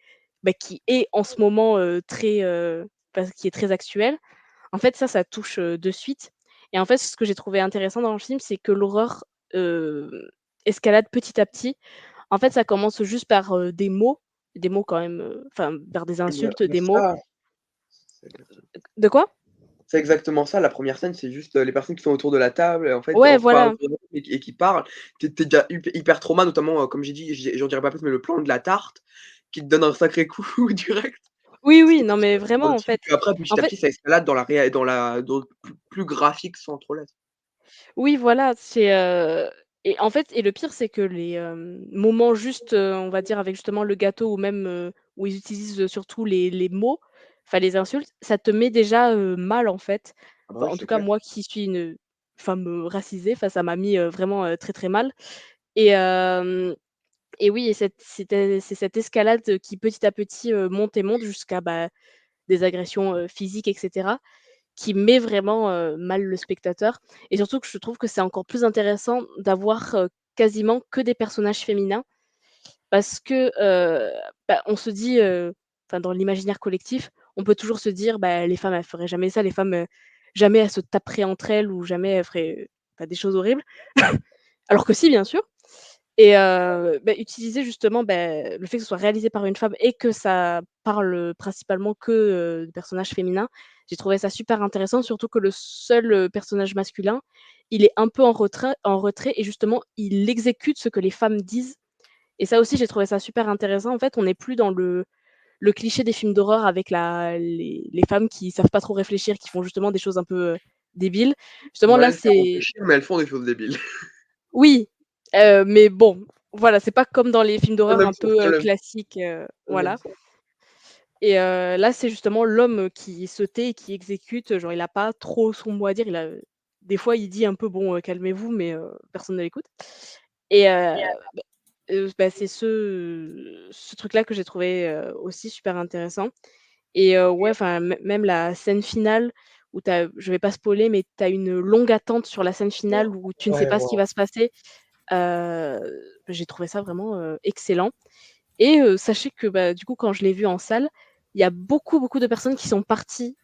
est en ce moment, qui est très actuelle, en fait ça touche, de suite et en fait ce que j'ai trouvé intéressant dans le film, c'est que l'horreur, heu, escalade petit à petit. En fait, ça commence juste par, des mots quand même, par des insultes, Mais des mots. ça, c'est De quoi? c'est exactement ça. La première scène, c'est juste, les personnes qui sont autour de la table et en fait, Ouais, enfin, pas voilà. autour de la table et qui parlent. Tu es déjà hyper trauma, notamment, comme j'ai dit, j'en dirai pas plus, mais le plan de la tarte qui te donne un sacré coup direct. Oui, Ce oui, qui était non mais super dans vraiment le en film. fait. Puis après, En petit à fait petit, ça escalade dans le plus graphique sans trop l'être. Oui, voilà, et en fait et le pire, c'est que les, moments juste, on va dire avec justement le gâteau ou même, où ils utilisent, surtout les mots, enfin les insultes, ça te met déjà, mal en fait. Ah bah Enfin oui, en tout c'est cas clair. moi qui suis une femme, racisée, enfin ça m'a mis, vraiment, très, très mal et oui et c'est cette escalade qui petit à petit, monte et monte jusqu'à, des agressions, physiques et cetera. Qui met vraiment, mal le spectateur et surtout que je trouve que c'est encore plus intéressant d'avoir, quasiment que des personnages féminins parce que, on se dit, enfin dans l'imaginaire collectif, on peut toujours se dire: «Les femmes elles feraient jamais ça, les femmes, jamais elles se taperaient entre elles ou jamais elles feraient, des choses horribles». Alors que si, bien sûr et utiliser justement, le fait que ce soit réalisé par une femme et que ça parle, principalement que, de personnages féminins, j'ai trouvé ça super intéressant, surtout que le seul, personnage masculin, il est un peu en retrait et justement, il exécute ce que les femmes disent et ça aussi, j'ai trouvé ça super intéressant. En fait, on n'est plus dans le cliché des films d'horreur avec les femmes qui savent pas trop réfléchir, qui font justement des choses un peu, débiles. Justement Moi, là, elles savent c'est réfléchir, mais elles font des choses débiles. oui, mais bon, voilà, c'est pas comme dans les films Pas le d'horreur même un sens, peu, pas le classiques, pas le même voilà sens. et là, c'est justement l'homme, qui se tait et qui exécute, genre il a pas trop son mot à dire. Des fois, il dit un peu: «Bon, calmez-vous», mais personne ne l'écoute et c'est ce truc-là que j'ai trouvé, aussi super intéressant et ouais, enfin, même la scène finale où je vais pas spoiler, mais tu as une longue attente sur la scène finale où tu ne sais Ouais, pas ce qui voilà. va se passer. J'ai trouvé ça vraiment, excellent et sachez que, du coup, quand je l'ai vu en salle, il y a beaucoup, beaucoup de personnes qui sont parties,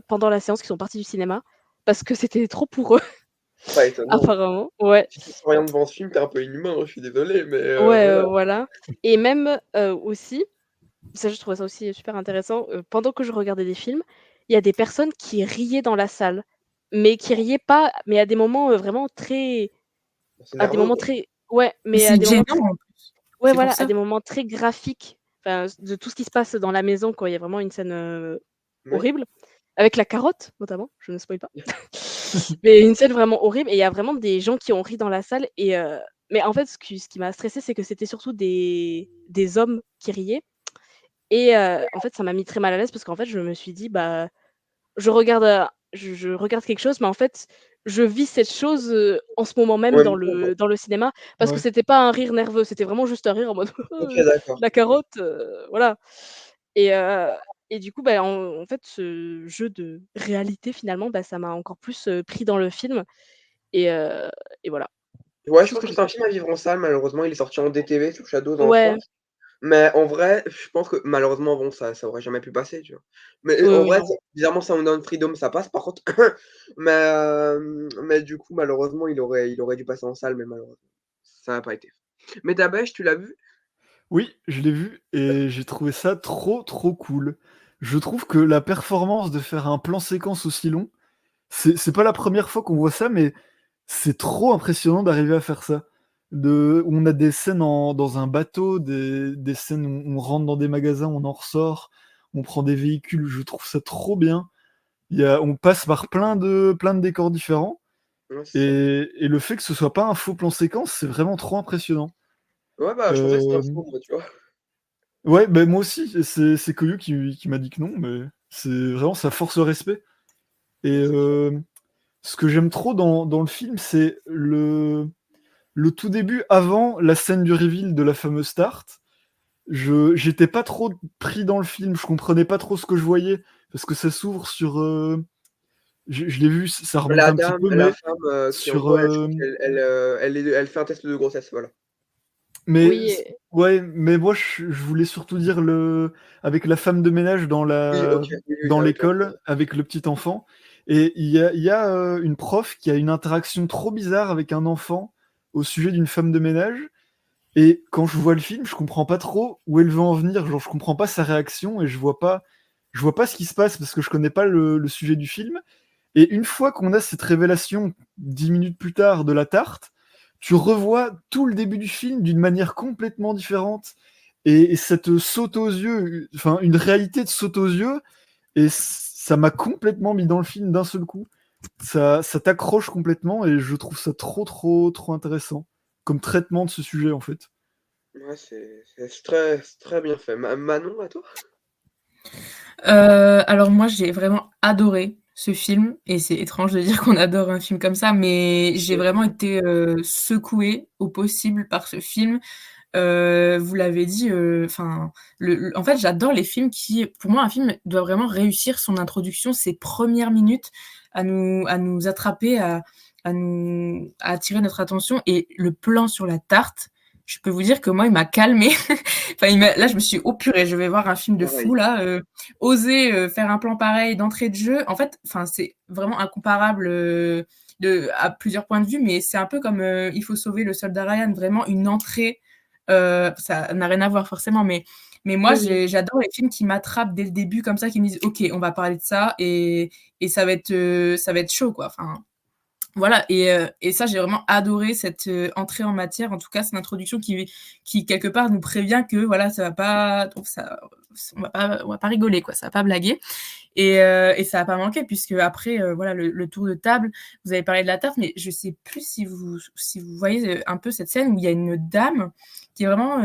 pendant la séance, qui sont parties du cinéma parce que c'était trop pour eux Pas étonnant. apparemment. Ouais, Si tu sens rien devant ce film, tu es un peu inhumain, hein, je suis désolé, mais ouais, voilà. voilà et même, aussi, ça je trouvais ça aussi super intéressant, pendant que je regardais des films, il y a des personnes qui riaient dans la salle, mais qui riaient pas, mais à des moments, vraiment très C'est à des nerveux, moments quoi. très ouais, Mais mais à c'est des moments gênant en plus. ouais, C'est pour voilà, à ça. des moments très graphiques, enfin, de tout ce qui se passe dans la maison quand il y a vraiment une scène, Oui. horrible, avec la carotte notamment, je ne spoil pas. Mais une scène vraiment horrible et il y a vraiment des gens qui ont ri dans la salle mais en fait, ce qui m'a stressée, c'est que c'était surtout des hommes qui riaient en fait, ça m'a mis très mal à l'aise parce qu'en fait, je me suis dit: «Bah, je regarde quelque chose, mais en fait, je vis cette chose, en ce moment En même même dans temps, quoi. le cinéma». Parce que Ouais. c'était pas un rire nerveux, c'était vraiment juste un rire en mode: OK, d'accord. la carotte, voilà et heu et du coup, bah, en fait, ce jeu de réalité finalement, bah, ça m'a encore plus, pris dans le film et heu et voilà. Ouais, je C'est pense ce que qui c'est un film à vivre en salle, malheureusement, il est sorti en DTV sur Shadows en ouais, France. Mais en vrai, je pense que malheureusement, bon, ça aurait jamais pu passer, tu vois? Mais oui, en oui, vrai, non. bizarrement, Sound of Freedom, ça passe par contre. Mais du coup, malheureusement, il aurait dû passer en salle, mais malheureusement, ça n'a pas été fait. Mais Dabèche, tu l'as vu? Oui, je l'ai vu et j'ai trouvé ça trop, trop cool. Je trouve que la performance de faire un plan séquence aussi long, c'est pas la première fois qu'on voit ça, mais c'est trop impressionnant d'arriver à faire ça. On a des scènes dans un bateau, des scènes où on rentre dans des magasins, on en ressort, on prend des véhicules, je trouve ça trop bien. On passe par plein de décors différents Ouais, c'est ça. et le fait que ce soit pas un faux plan séquence, c'est vraiment trop impressionnant. Ouais, bah, je pensais que c'était un Hem, faux, moi, tu vois? ouais, ben moi aussi, et c'est Koyu qui m'a dit que non, mais c'est vraiment ça force le respect et Ouais, c'est clair. ce que j'aime trop dans le film, c'est le tout début avant la scène du reveal de la fameuse tarte. J'étais pas trop pris dans le film, je comprenais pas trop ce que je voyais parce que ça s'ouvre sur, je l'ai vu, ça remonte La un petit dame, peu, la mais femme, qui en sur, gros, je crois elle fait un test de grossesse, voilà. mais Oui, ouais, mais moi je voulais surtout dire avec la femme de ménage Oui, OK, oui, oui, dans avec la l'école, avec le petit enfant et il y a, une prof qui a une interaction trop bizarre avec un enfant au sujet d'une femme de ménage et quand je vois le film, je comprends pas trop où elle veut en venir. Genre, je comprends pas sa réaction et je vois pas ce qui se passe parce que je connais pas le sujet du film. Et une fois qu'on a cette révélation 10 minutes plus tard de la tarte, tu revois tout le début du film d'une manière complètement différente. Et ça te saute aux yeux, enfin une réalité te saute aux yeux, et ça m'a complètement mis dans le film d'un seul coup. Ça t'accroche complètement et je trouve ça trop trop trop intéressant comme traitement de ce sujet en fait. Ouais, c'est très bien fait. Manon, à toi? Alors moi, j'ai vraiment adoré ce film et c'est étrange de dire qu'on adore un film comme ça, mais j'ai Oui. vraiment été, secouée au possible par ce film. Vous l'avez dit, enfin, en fait, j'adore les films pour moi, un film doit vraiment réussir son introduction, ses premières minutes à nous attraper, à attirer notre attention et le plan sur la tarte, je peux vous dire que moi, il m'a calmée. Enfin, là, je me suis dit: «Oh purée, je vais voir un film de Pareil. fou là, oser, faire un plan pareil d'entrée de jeu». En fait, enfin, c'est vraiment incomparable, à plusieurs points de vue, mais c'est un peu comme, Il faut sauver le soldat Ryan, vraiment une entrée, ça n'a rien à voir forcément, mais moi, oui, oui. j'adore les films qui m'attrapent dès le début comme ça, qui me disent: «OK, on va parler de ça et ça va être chaud, quoi». Enfin, voilà et ça, j'ai vraiment adoré cette, entrée en matière, en tout cas, cette introduction qui quelque part nous prévient que voilà, ça va pas on va pas rigoler, quoi, ça va pas blaguer et ça a pas manqué puisque après, voilà, le tour de table, vous avez parlé de la tarte, mais je sais plus si vous voyez, un peu cette scène où il y a une dame qui est vraiment,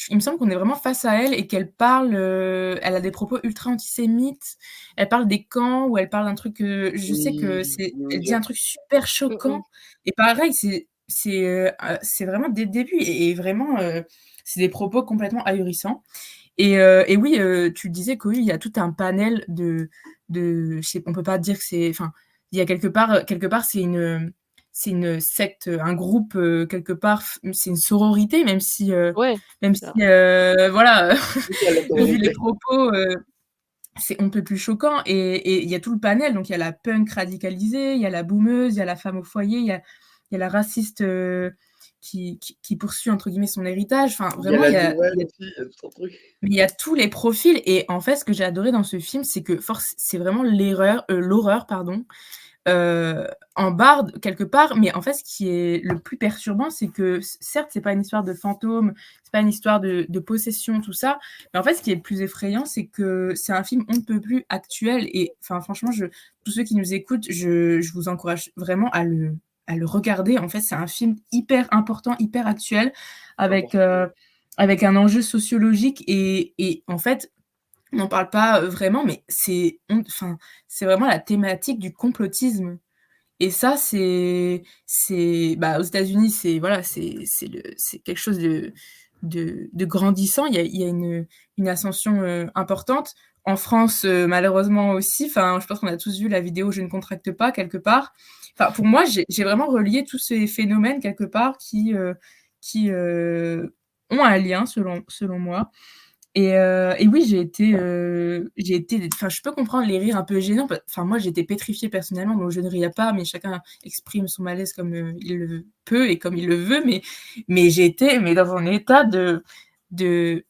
il me semble qu'on est vraiment face à elle et qu'elle parle, elle a des propos ultra antisémites. Elle parle des camps ou elle parle d'un truc, je sais que Oui, oui, elle dit bien un sûr. truc super Mmh mh. choquant et pareil, c'est vraiment dès le début et vraiment, c'est des propos complètement ahurissants et oui, tu le disais, Cohu, il y a tout un panel de je sais on peut pas dire que c'est enfin, il y a quelque part, c'est une secte, un groupe, quelque part, c'est une sororité, même si, Ouais, même c'est si, ça. voilà, Oui, à la vu les sororité. propos, c'est on ne peut plus choquant et il y a tout le panel, donc il y a la punk radicalisée, il y a la boumeuse, il y a la femme au foyer, il y a la raciste, qui poursuit entre guillemets son héritage. Enfin, Il y a vraiment, la il y a, nouvelle il y a- aussi, il y a tout un truc. mais il y a tous les profils. Et en fait, ce que j'ai adoré dans ce film, c'est que c'est vraiment l'horreur, pardon, euh, en barre quelque part. Mais en fait, ce qui est le plus perturbant, c'est que certes, c'est pas une histoire de fantôme, c'est pas une histoire de possession, tout ça. Mais en fait, ce qui est le plus effrayant, c'est que c'est un film on ne peut plus actuel. Et enfin, franchement, tous ceux qui nous écoutent, je vous encourage vraiment à le regarder. En fait, c'est un film hyper important, hyper actuel, avec, Important. avec un enjeu sociologique. Et en fait, on n'en parle pas vraiment, mais enfin, c'est vraiment la thématique du complotisme. Et ça, bah, aux États-Unis, voilà, c'est quelque chose de grandissant. Il y a une ascension importante. En France, malheureusement aussi. Enfin, je pense qu'on a tous vu la vidéo Je ne contracte pas quelque part. Enfin, pour moi, j'ai vraiment relié tous ces phénomènes quelque part qui ont un lien selon moi. Et oui, enfin, je peux comprendre les rires un peu gênants. Enfin, moi, j'étais pétrifiée personnellement, donc je ne riais pas, mais chacun exprime son malaise comme il le peut et comme il le veut. Mais j'ai été dans un état de, de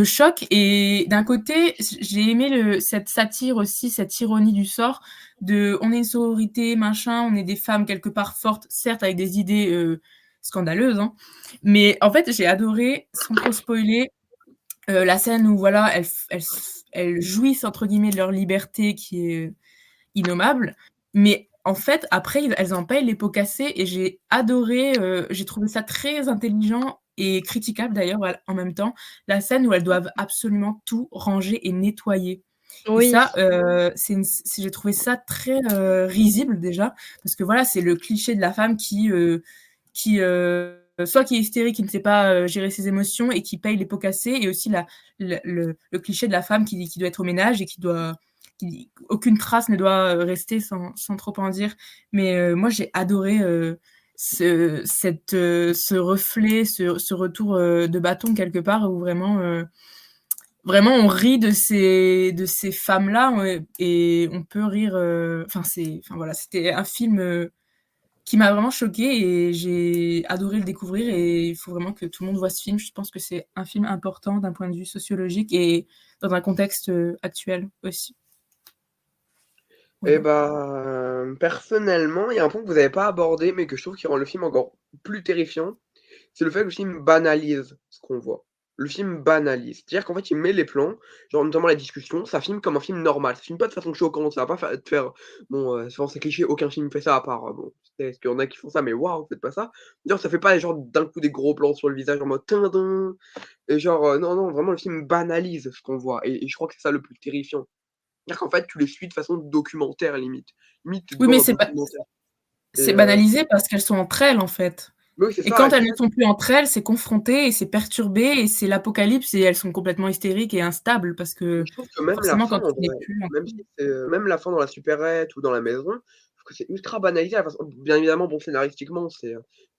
choc. Et d'un côté, j'ai aimé cette satire aussi, cette ironie du sort on est une sororité, machin, on est des femmes quelque part fortes, certes avec des idées scandaleuses, hein. Mais en fait, j'ai adoré, sans trop spoiler, la scène où voilà, elles jouissent entre guillemets de leur liberté qui est innommable, mais en fait après elles en payent les pots cassés. Et j'ai adoré, j'ai trouvé ça très intelligent et critiquable d'ailleurs en même temps, la scène où elles doivent absolument tout ranger et nettoyer. Et Oui. ça, j'ai trouvé ça très risible déjà, parce que voilà, c'est le cliché de la femme qui soit qui est hystérique, qui ne sait pas gérer ses émotions et qui paye les pots cassés, et aussi le cliché de la femme qui doit être au ménage et aucune trace ne doit rester sans trop en dire. Mais moi, j'ai adoré ce reflet, ce retour de bâton quelque part, où vraiment on rit de ces femmes-là, et on peut rire. Enfin voilà, c'était un film qui m'a vraiment choquée, et j'ai adoré le découvrir. Et il faut vraiment que tout le monde voit ce film. Je pense que c'est un film important d'un point de vue sociologique et dans un contexte actuel aussi. Et Voilà. bah, personnellement, il y a un point que vous avez pas abordé, mais que je trouve qui rend le film encore plus terrifiant, c'est le fait que le film banalise ce qu'on voit. Le film banalise. C'est-à-dire qu'en fait, il met les plans, genre notamment la discussion, ça filme comme un film normal. Ça filme pas de façon choquante, ça va pas te faire bon, souvent c'est cliché, aucun film fait ça à part, bon, est-ce qu'il y en a qui font ça, mais waouh, faites pas ça. Genre ça fait pas genre d'un coup des gros plans sur le visage en mode tin et genre, non, non, vraiment le film banalise ce qu'on voit, et je crois que c'est ça le plus terrifiant. C'est-à-dire qu'en fait, tu les suis de façon documentaire limite. Limite, tu es Oui, devant mais un documentaire et c'est banalisé parce qu'elles sont entre elles, en fait. mais oui, c'est Et ça, quand et c'est elles ça ne sont plus entre elles, c'est confronté et c'est perturbé et c'est l'apocalypse, et elles sont complètement hystériques et instables, parce et que je trouve que même la forcément, fin quand en tu n'es vrai, plus même si c'est, même la fin dans la supérette ou dans la maison, je trouve que c'est ultra banalisé à la façon bien évidemment, bon, scénaristiquement,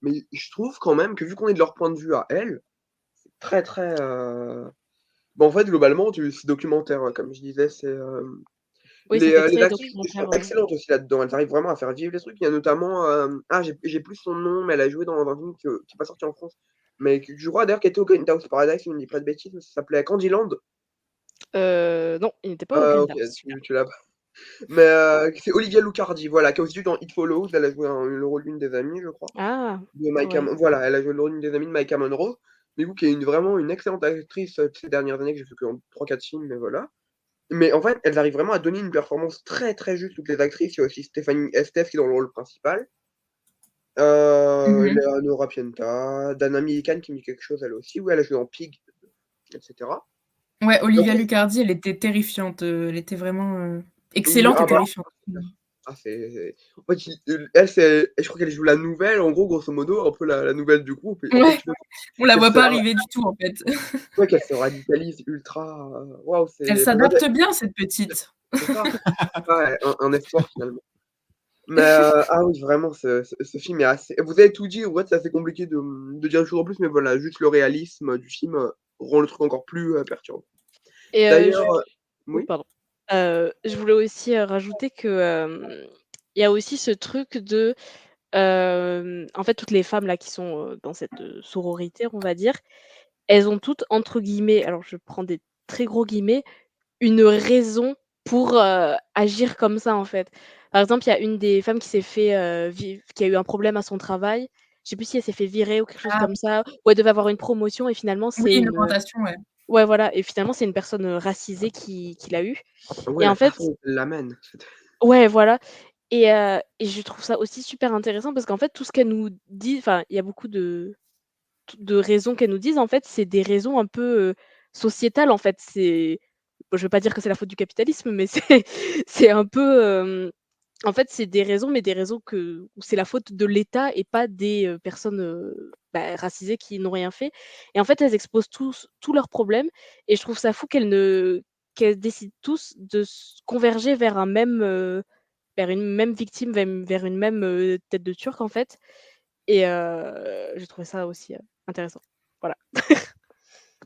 mais je trouve quand même que vu qu'on est de leur point de vue à elles, c'est très, très, bah, en fait, globalement, tu c'est documentaire, ouais, comme je disais, Oui, ça fait les très actrices sont documentaire, ouais. excellentes aussi là-dedans. Elles arrivent vraiment à faire vivre les trucs. Il y a notamment, j'ai plus son nom, mais elle a joué dans un film qui est pas sorti en France, mais que je crois d'ailleurs qui était au Grindhouse Paradise, si je ne dis pas de bêtises, ça s'appelait Candyland. Non, il n'était pas au OK, Grindhouse, celui-là. tu l'as pas. Mais, c'est Olivia Luccardi, voilà, qui a aussi joué dans It Follows. Elle a joué le rôle d'une des amies, je crois, Ah! de Maïka Ouais. Mon voilà, elle a joué le rôle d'une des amies de Maïka Monroe, mais du coup, qui est vraiment une excellente actrice, de ces dernières années, que j'ai vu que en 3-4 films, mais voilà. Mais en fait, elles arrivent vraiment à donner une performance très, très juste, toutes les actrices. Il y a aussi Stéphanie Estef qui est dans le rôle principal. Mmh. Eleonora Pienta, Dana Milican qui me dit quelque chose elle aussi. Oui, elle a joué dans Pig, et cetera. Ouais, Et en Olivia fait Luccardi, elle était terrifiante, elle était vraiment oui, excellente ah et bah, terrifiante. en fait, elle, c'est je crois qu'elle joue la nouvelle, en gros, grosso modo, un peu la nouvelle du groupe, et en fait, Ouais, tu vois on la qu'elle voit se pas arriver du tout, en fait. ouais, qu'elle se radicalise ultra, waouh, Elle c'est pour moi, s'adapte bien, cette petite. c'est ça. Ouais, un espoir finalement. Mais, ah oui, vraiment, ce film est assez vous avez tout dit, en fait, c'est assez compliqué de dire une chose en plus, mais voilà, juste le réalisme du film, rend le truc encore plus, perturbant. Et D'ailleurs, je Oui, oui? pardon. Je voulais aussi, rajouter que, il y a aussi ce truc de, En fait, toutes les femmes là qui sont, dans cette, sororité, on va dire, elles ont toutes entre guillemets, alors je prends des très gros guillemets, une raison pour, agir comme ça, en fait. Par exemple, il y a une des femmes qui s'est fait, qui a eu un problème à son travail. Je sais plus si elle s'est fait virer ou quelque chose Ah comme ça, ou elle devait avoir une promotion et finalement oui, c'est une une, augmentation, ouais. ouais, voilà, et finalement c'est une personne, racisée qui l'a eu, Ouais, et la en fait, façon dont elle l'amène, c'était ouais, voilà, et je trouve ça aussi super intéressant parce qu'en fait tout ce qu'elle nous dit, enfin, il y a beaucoup de raisons qu'elles nous disent, en fait, c'est des raisons un peu, sociétales, en fait. C'est, bon, je veux pas dire que c'est la faute du capitalisme, mais c'est un peu, en fait, c'est des raisons, mais des raisons où c'est la faute de l'État et pas des, personnes, racisées qui n'ont rien fait, et en fait, elles exposent tous leurs problèmes, et je trouve ça fou qu'elles décident tous de converger vers un même, vers une même victime, vers une même, tête de turc, en fait, et j'ai trouvé ça aussi, intéressant. Voilà.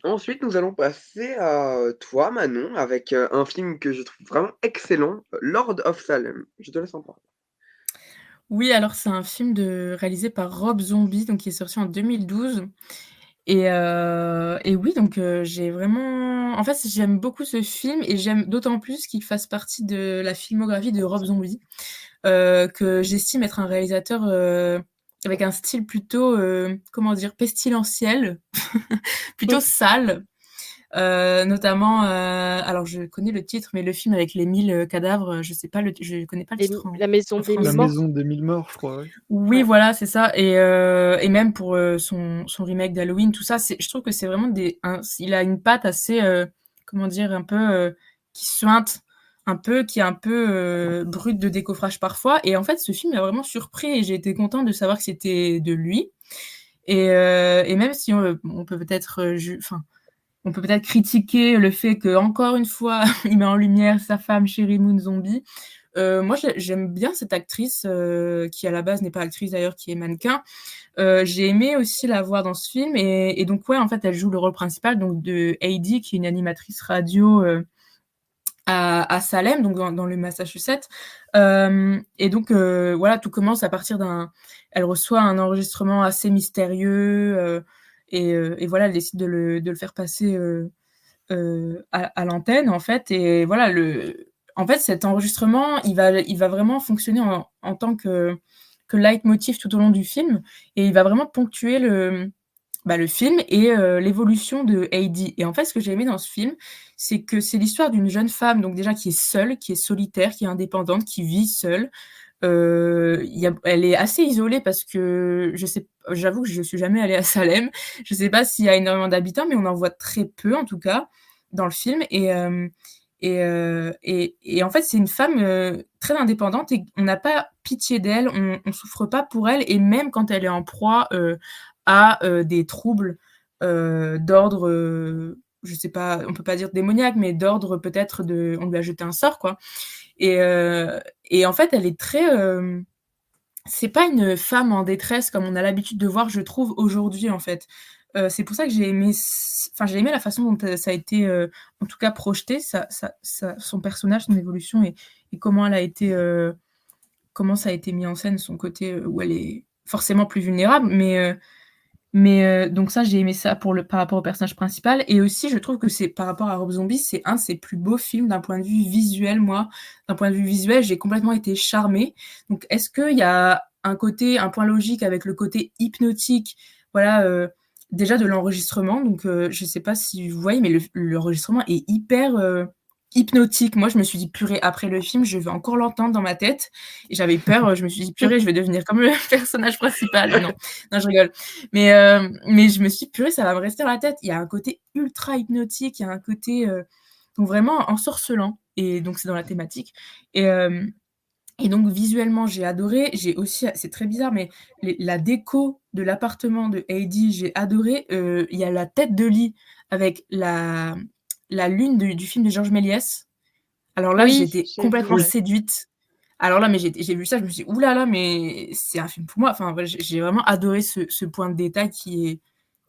ensuite, nous allons passer à, toi, Manon, avec, un film que je trouve vraiment excellent, Lord of Salem. Je te laisse en parler. Oui, alors c'est un film réalisé par Rob Zombie, donc qui est sorti en 2012 et oui, donc j'ai vraiment en fait, j'aime beaucoup ce film et j'aime d'autant plus qu'il fasse partie de la filmographie de Rob Zombie, que j'estime être un réalisateur, avec un style plutôt, comment dire? Pestilentiel, plutôt sale. Notamment, alors je connais le titre, mais le film avec les 1000 cadavres, je connais pas le titre La maison en des mille La français. morts? maison des 1000 morts, je crois, ouais. Oui, Ouais. voilà, c'est ça. Et même pour son remake d'Halloween, tout ça, je trouve que c'est vraiment il a une patte assez, comment dire, un peu qui suinte, un peu, qui est un peu brute de décoffrage parfois. Et en fait, ce film m'a vraiment surpris et j'ai été contente de savoir que c'était de lui. Et même si on peut peut-être, enfin, on peut peut-être critiquer le fait que encore une fois, il met en lumière sa femme Sherry Moon Zombie. Moi, j'aime bien cette actrice, qui à la base n'est pas actrice d'ailleurs, qui est mannequin. J'ai aimé aussi la voir dans ce film et donc ouais, en fait, elle joue le rôle principal donc de Heidi, qui est une animatrice radio, à Salem, donc dans le Massachusetts. Et donc voilà, tout commence à partir elle reçoit un enregistrement assez mystérieux, et voilà, elle décide de le faire passer, à l'antenne, en fait. Et voilà, en fait, cet enregistrement, il va vraiment fonctionner en tant que leitmotiv tout au long du film, et il va vraiment ponctuer le film et l'évolution de Heidi. Et en fait, ce que j'ai aimé dans ce film, c'est que c'est l'histoire d'une jeune femme, donc déjà qui est seule, qui est solitaire, qui est indépendante, qui vit seule. Elle est assez isolée parce que j'avoue que je suis jamais allée à Salem. Je sais pas s'il y a énormément d'habitants, mais on en voit très peu en tout cas dans le film. Et en fait, c'est une femme très indépendante et on n'a pas pitié d'elle, on souffre pas pour elle, et même quand elle est en proie à des troubles d'ordre, je sais pas, on peut pas dire démoniaque, mais d'ordre peut-être on lui a jeté un sort, quoi. Et en fait, elle est très. C'est pas une femme en détresse comme on a l'habitude de voir, je trouve, aujourd'hui, en fait. C'est pour ça que enfin, j'ai aimé la façon dont ça a été, en tout cas, projeté, son personnage, son évolution, et comment elle a été, comment ça a été mis en scène, son côté où elle est forcément plus vulnérable. Mais donc ça, j'ai aimé ça par rapport au personnage principal. Et aussi, je trouve que c'est par rapport à Rob Zombie, c'est un de ses plus beaux films d'un point de vue visuel. Moi, d'un point de vue visuel, j'ai complètement été charmée. Donc, est-ce qu'il y a un point logique avec le côté hypnotique, voilà, déjà de l'enregistrement. Donc, je sais pas si vous voyez, mais l'enregistrement est hyper hypnotique. Moi, je me suis dit, purée, après le film, je vais encore l'entendre dans ma tête. Et j'avais peur, je me suis dit, purée, je vais devenir comme le personnage principal. Non, non, je rigole. Mais je me suis dit, purée, ça va me rester dans la tête. Il y a un côté ultra hypnotique, il y a un côté donc vraiment ensorcelant. Et donc, c'est dans la thématique. Et, euh, et donc, visuellement, j'ai adoré. J'ai aussi, c'est très bizarre, mais la déco de l'appartement de Heidi, j'ai adoré. Il y a la tête de lit avec la lune du film de Georges Méliès. Alors là, Oui, j'étais j'ai vu, complètement ouais. séduite. Alors là, mais j'ai vu ça, je me suis dit, oulala, là là, mais c'est un film pour moi. Enfin, voilà, j'ai vraiment adoré ce point de détail qui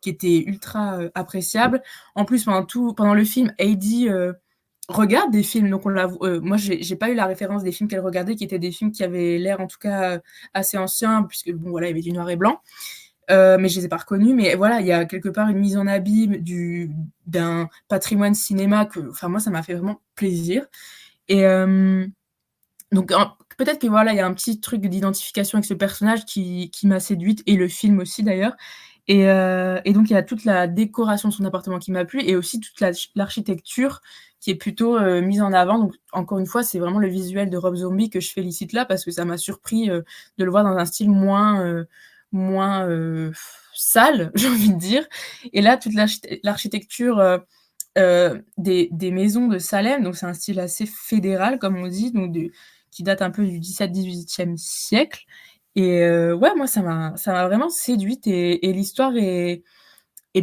était ultra appréciable. En plus, pendant le film, Heidi regarde des films, donc moi j'ai pas eu la référence des films qu'elle regardait, qui étaient des films qui avaient l'air en tout cas assez anciens, puisque bon voilà, il y avait du noir et blanc. Mais je les ai pas reconnus. Mais voilà, il y a quelque part une mise en abîme d'un patrimoine cinéma enfin moi ça m'a fait vraiment plaisir. Et donc peut-être que voilà, il y a un petit truc d'identification avec ce personnage qui m'a séduite, et le film aussi d'ailleurs. Et donc il y a toute la décoration de son appartement qui m'a plu, et aussi toute l'architecture qui est plutôt mise en avant. Donc encore une fois, c'est vraiment le visuel de Rob Zombie que je félicite là, parce que ça m'a surpris de le voir dans un style moins sale, j'ai envie de dire. Et là, toute l'architecture des maisons de Salem, donc c'est un style assez fédéral, comme on dit, donc qui date un peu du 17-18e siècle. Et ouais, moi, ça m'a vraiment séduite, et l'histoire est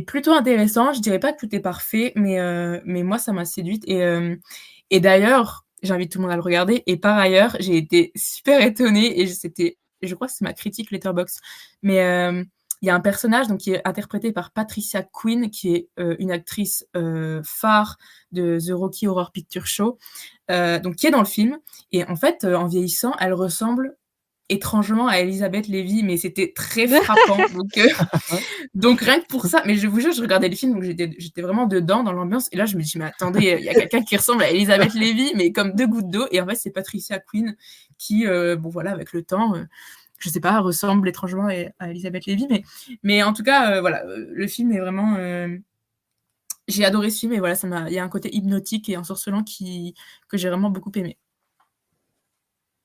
plutôt intéressante. Je dirais pas que tout est parfait, mais moi, ça m'a séduite. Et d'ailleurs, j'invite tout le monde à le regarder. Et par ailleurs, j'ai été super étonnée, et je crois que c'est ma critique Letterboxd, mais il y a un personnage donc, qui est interprété par Patricia Quinn, qui est une actrice phare de The Rocky Horror Picture Show, donc qui est dans le film. Et en fait, en vieillissant, elle ressemble étrangement à Elisabeth Lévy, mais c'était très frappant. Donc rien que pour ça, mais je vous jure, je regardais le film, donc j'étais vraiment dedans, dans l'ambiance. Et là, je me dis, mais attendez, il y a quelqu'un qui ressemble à Elisabeth Lévy, mais comme deux gouttes d'eau. Et en fait, c'est Patricia Quinn qui, bon voilà, avec le temps, je sais pas, ressemble étrangement à Elisabeth Lévy. Mais en tout cas, voilà, le film est vraiment... j'ai adoré ce film, et voilà, il y a un côté hypnotique et ensorcelant que j'ai vraiment beaucoup aimé.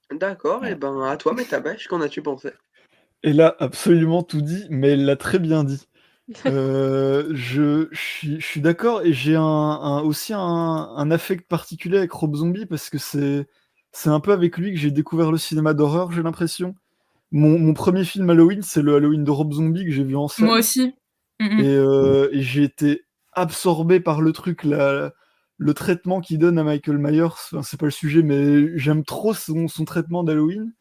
D'accord, et Voilà. ben, à toi, Métabêche, qu'en as-tu pensé? Elle a absolument tout dit, mais elle l'a très bien dit. Je suis d'accord, et j'ai aussi un affect particulier avec Rob Zombie, parce que c'est un peu avec lui que j'ai découvert le cinéma d'horreur, j'ai l'impression. Mon premier film Halloween, c'est le Halloween de Rob Zombie que j'ai vu en Moi salle, aussi. et j'ai été absorbé par le truc, le traitement qu'il donne à Michael Myers. Enfin, c'est pas le sujet, mais j'aime trop son traitement d'Halloween,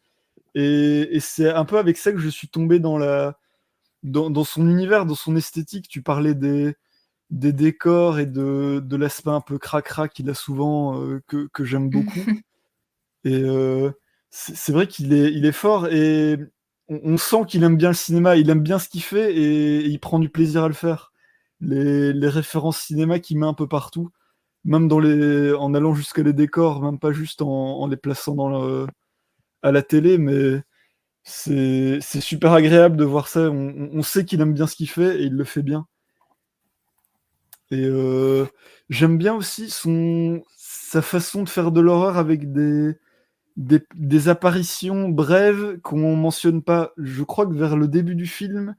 et c'est un peu avec ça que je suis tombé dans son univers, dans son esthétique. Tu parlais des décors et de l'aspect un peu cracra qu'il a souvent, que j'aime beaucoup. Et c'est vrai qu'il est fort, et on sent qu'il aime bien le cinéma, il aime bien ce qu'il fait, et il prend du plaisir à le faire. Les références cinéma qu'il met un peu partout, même en allant jusqu'à les décors, même pas juste en les plaçant à la télé, mais c'est super agréable de voir ça. On sait qu'il aime bien ce qu'il fait, et il le fait bien. Et j'aime bien aussi sa façon de faire de l'horreur, avec des apparitions brèves qu'on mentionne pas. Je crois que vers le début du film,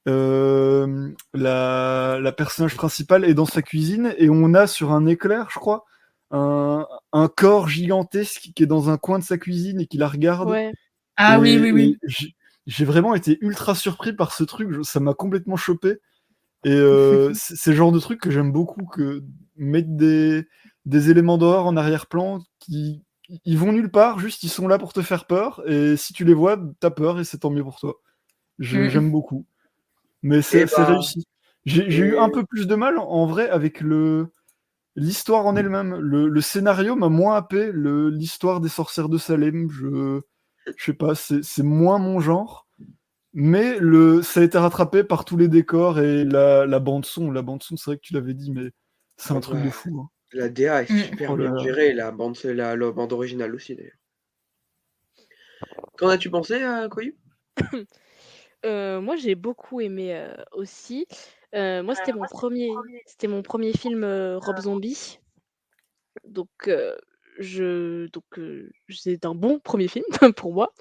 la personnage principale est dans sa cuisine, et on a sur un éclair, je crois, un corps gigantesque qui est dans un coin de sa cuisine et qui la regarde. Ouais. Ah oui, oui, Et oui. j'ai vraiment été ultra surpris par ce truc, ça m'a complètement chopé. Et c'est le genre de truc que j'aime beaucoup, que mettre des éléments d'horreur en arrière-plan qui ils vont nulle part, juste ils sont là pour te faire peur, et si tu les vois, t'as peur, et c'est tant mieux pour toi. J'aime beaucoup. Mais Eh c'est bah, réussi. J'ai eu un et peu plus de mal en vrai avec l'histoire en elle-même. Le scénario m'a moins happé, l'histoire des sorcières de Salem. Je sais pas, c'est moins mon genre. Mais ça a été rattrapé par tous les décors et la bande son. La bande son, c'est vrai que tu l'avais dit, mais c'est un oh truc de bah, fou, hein. la DA est Mmh. super Oh là bien là. gérée, la bande originale aussi, d'ailleurs. Qu'en as-tu pensé, Koyu? Moi, j'ai beaucoup aimé, aussi. Moi, c'était mon premier film, Rob Zombie. Donc c'est un bon premier film pour moi.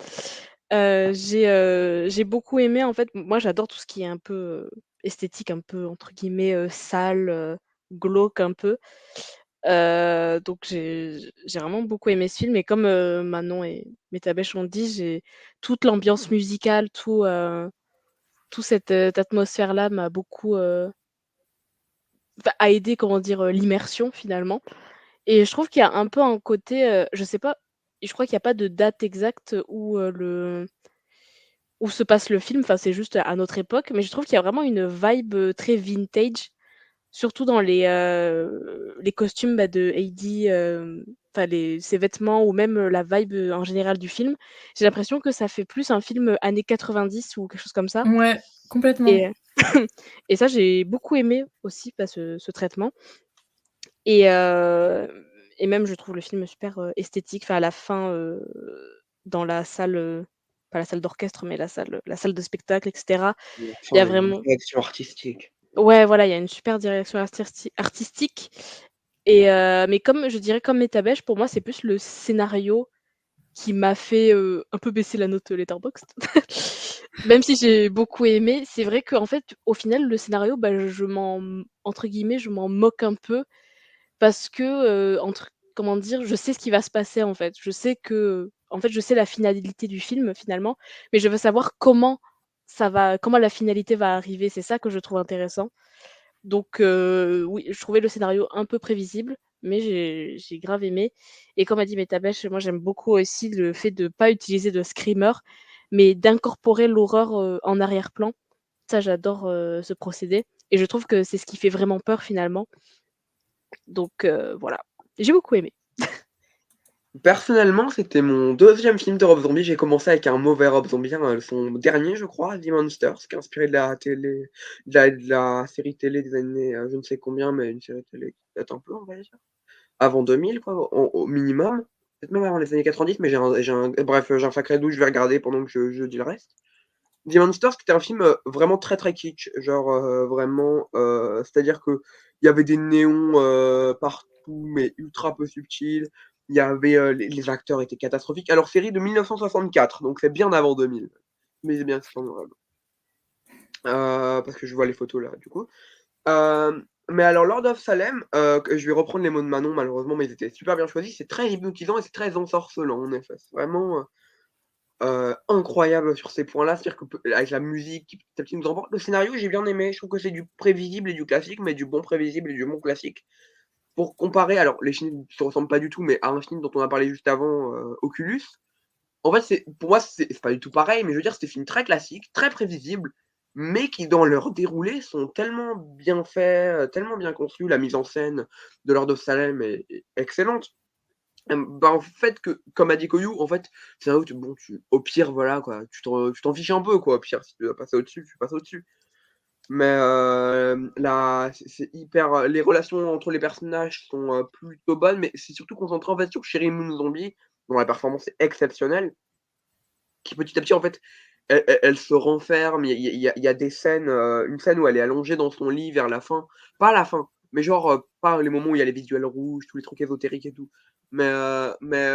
J'ai beaucoup aimé en fait, moi j'adore tout ce qui est un peu, esthétique, un peu entre guillemets, «sale», glauque un peu. Donc j'ai vraiment beaucoup aimé ce film, et comme, Manon et Métabèche ont dit, j'ai toute l'ambiance musicale, tout cette, atmosphère-là m'a beaucoup, a aidé, comment dire, l'immersion finalement. Et je trouve qu'il y a un peu un côté, je sais pas, je crois qu'il y a pas de date exacte où se passe le film, enfin, c'est juste à notre époque, mais je trouve qu'il y a vraiment une vibe, très vintage surtout dans les costumes, de Heidi, enfin ses vêtements ou même, la vibe, en général du film. J'ai l'impression que ça fait plus un film, années 90 ou quelque chose comme ça Ouais, complètement. et et ça, j'ai beaucoup aimé aussi, ce traitement et et même je trouve le film super, esthétique. Enfin à la fin, dans la salle, pas la salle d'orchestre, mais la salle de spectacle et cetera. Il y a Enfin, une vraiment direction artistique. Ouais, voilà, il y a une super direction artistique et mais comme je dirais comme Metabêche, pour moi, c'est plus le scénario qui m'a fait, un peu baisser la note, Letterboxd. Même si j'ai beaucoup aimé, c'est vrai qu'en fait, au final, le scénario, je m'en entre guillemets, «je m'en moque» un peu parce que, comment dire? Je sais ce qui va se passer, en fait. Je sais la finalité du film, finalement, mais je veux savoir comment la finalité va arriver. C'est ça que je trouve intéressant. Donc oui, je trouvais le scénario un peu prévisible, mais j'ai grave aimé et comme a dit Metabêche, moi j'aime beaucoup aussi le fait de pas utiliser de screamer, mais d'incorporer l'horreur, en arrière-plan. Ça j'adore, ce procédé et je trouve que c'est ce qui fait vraiment peur finalement. Donc voilà, j'ai beaucoup aimé. Personnellement, c'était mon deuxième film de Rob Zombie. J'ai commencé avec un mauvais Rob Zombie, son dernier, je crois, The Monsters, qui est inspiré de la télé, de la série télé des années, je ne sais combien, mais une série télé qui date un peu, on va dire. Avant 2000, quoi, au minimum. Peut-être même avant les années 90, mais bref, j'ai un sacré doute, je vais regarder pendant que je dis le reste. The Monsters, c'était un film vraiment très très kitsch, genre vraiment, c'est-à-dire que il y avait des néons partout, mais ultra peu subtils. Il y avait les acteurs étaient catastrophiques. Alors série de 1964, donc c'est bien avant 2000, mais c'est bien que c'est parce que je vois les photos là, du coup. Mais alors Lord of Salem, que je vais reprendre les mots de Manon malheureusement, mais ils étaient super bien choisis. C'est très hypnotisant et c'est très ensorcelant en effet. C'est vraiment incroyable sur ces points-là. C'est-à-dire que avec la musique qui petit à petit nous emporte. Le scénario, j'ai bien aimé. Je trouve que c'est du prévisible et du classique, mais du bon prévisible et du bon classique. Pour comparer, alors les films ne se ressemblent pas du tout, mais à un film dont on a parlé juste avant, Oculus, en fait, pour moi, c'est pas du tout pareil, mais je veux dire, c'est des films très classiques, très prévisibles, mais qui, dans leur déroulé, sont tellement bien faits, tellement bien conçus. La mise en scène de Lord of Salem est excellente. En fait, comme a dit Koyou, en fait, c'est un où bon, au pire, voilà, quoi, tu t'en fiches un peu, quoi. Au pire, si tu dois passer au-dessus, tu passes au-dessus. Mais là, c'est hyper. Les relations entre les personnages sont plutôt bonnes, mais c'est surtout concentré en fait sur Sherry Moon Zombie, dont la performance est exceptionnelle, qui petit à petit, en fait, elle se renferme. Il y a des scènes, une scène où elle est allongée dans son lit vers la fin. Pas à la fin, mais genre, pas les moments où il y a les visuels rouges, tous les trucs ésotériques et tout. Mais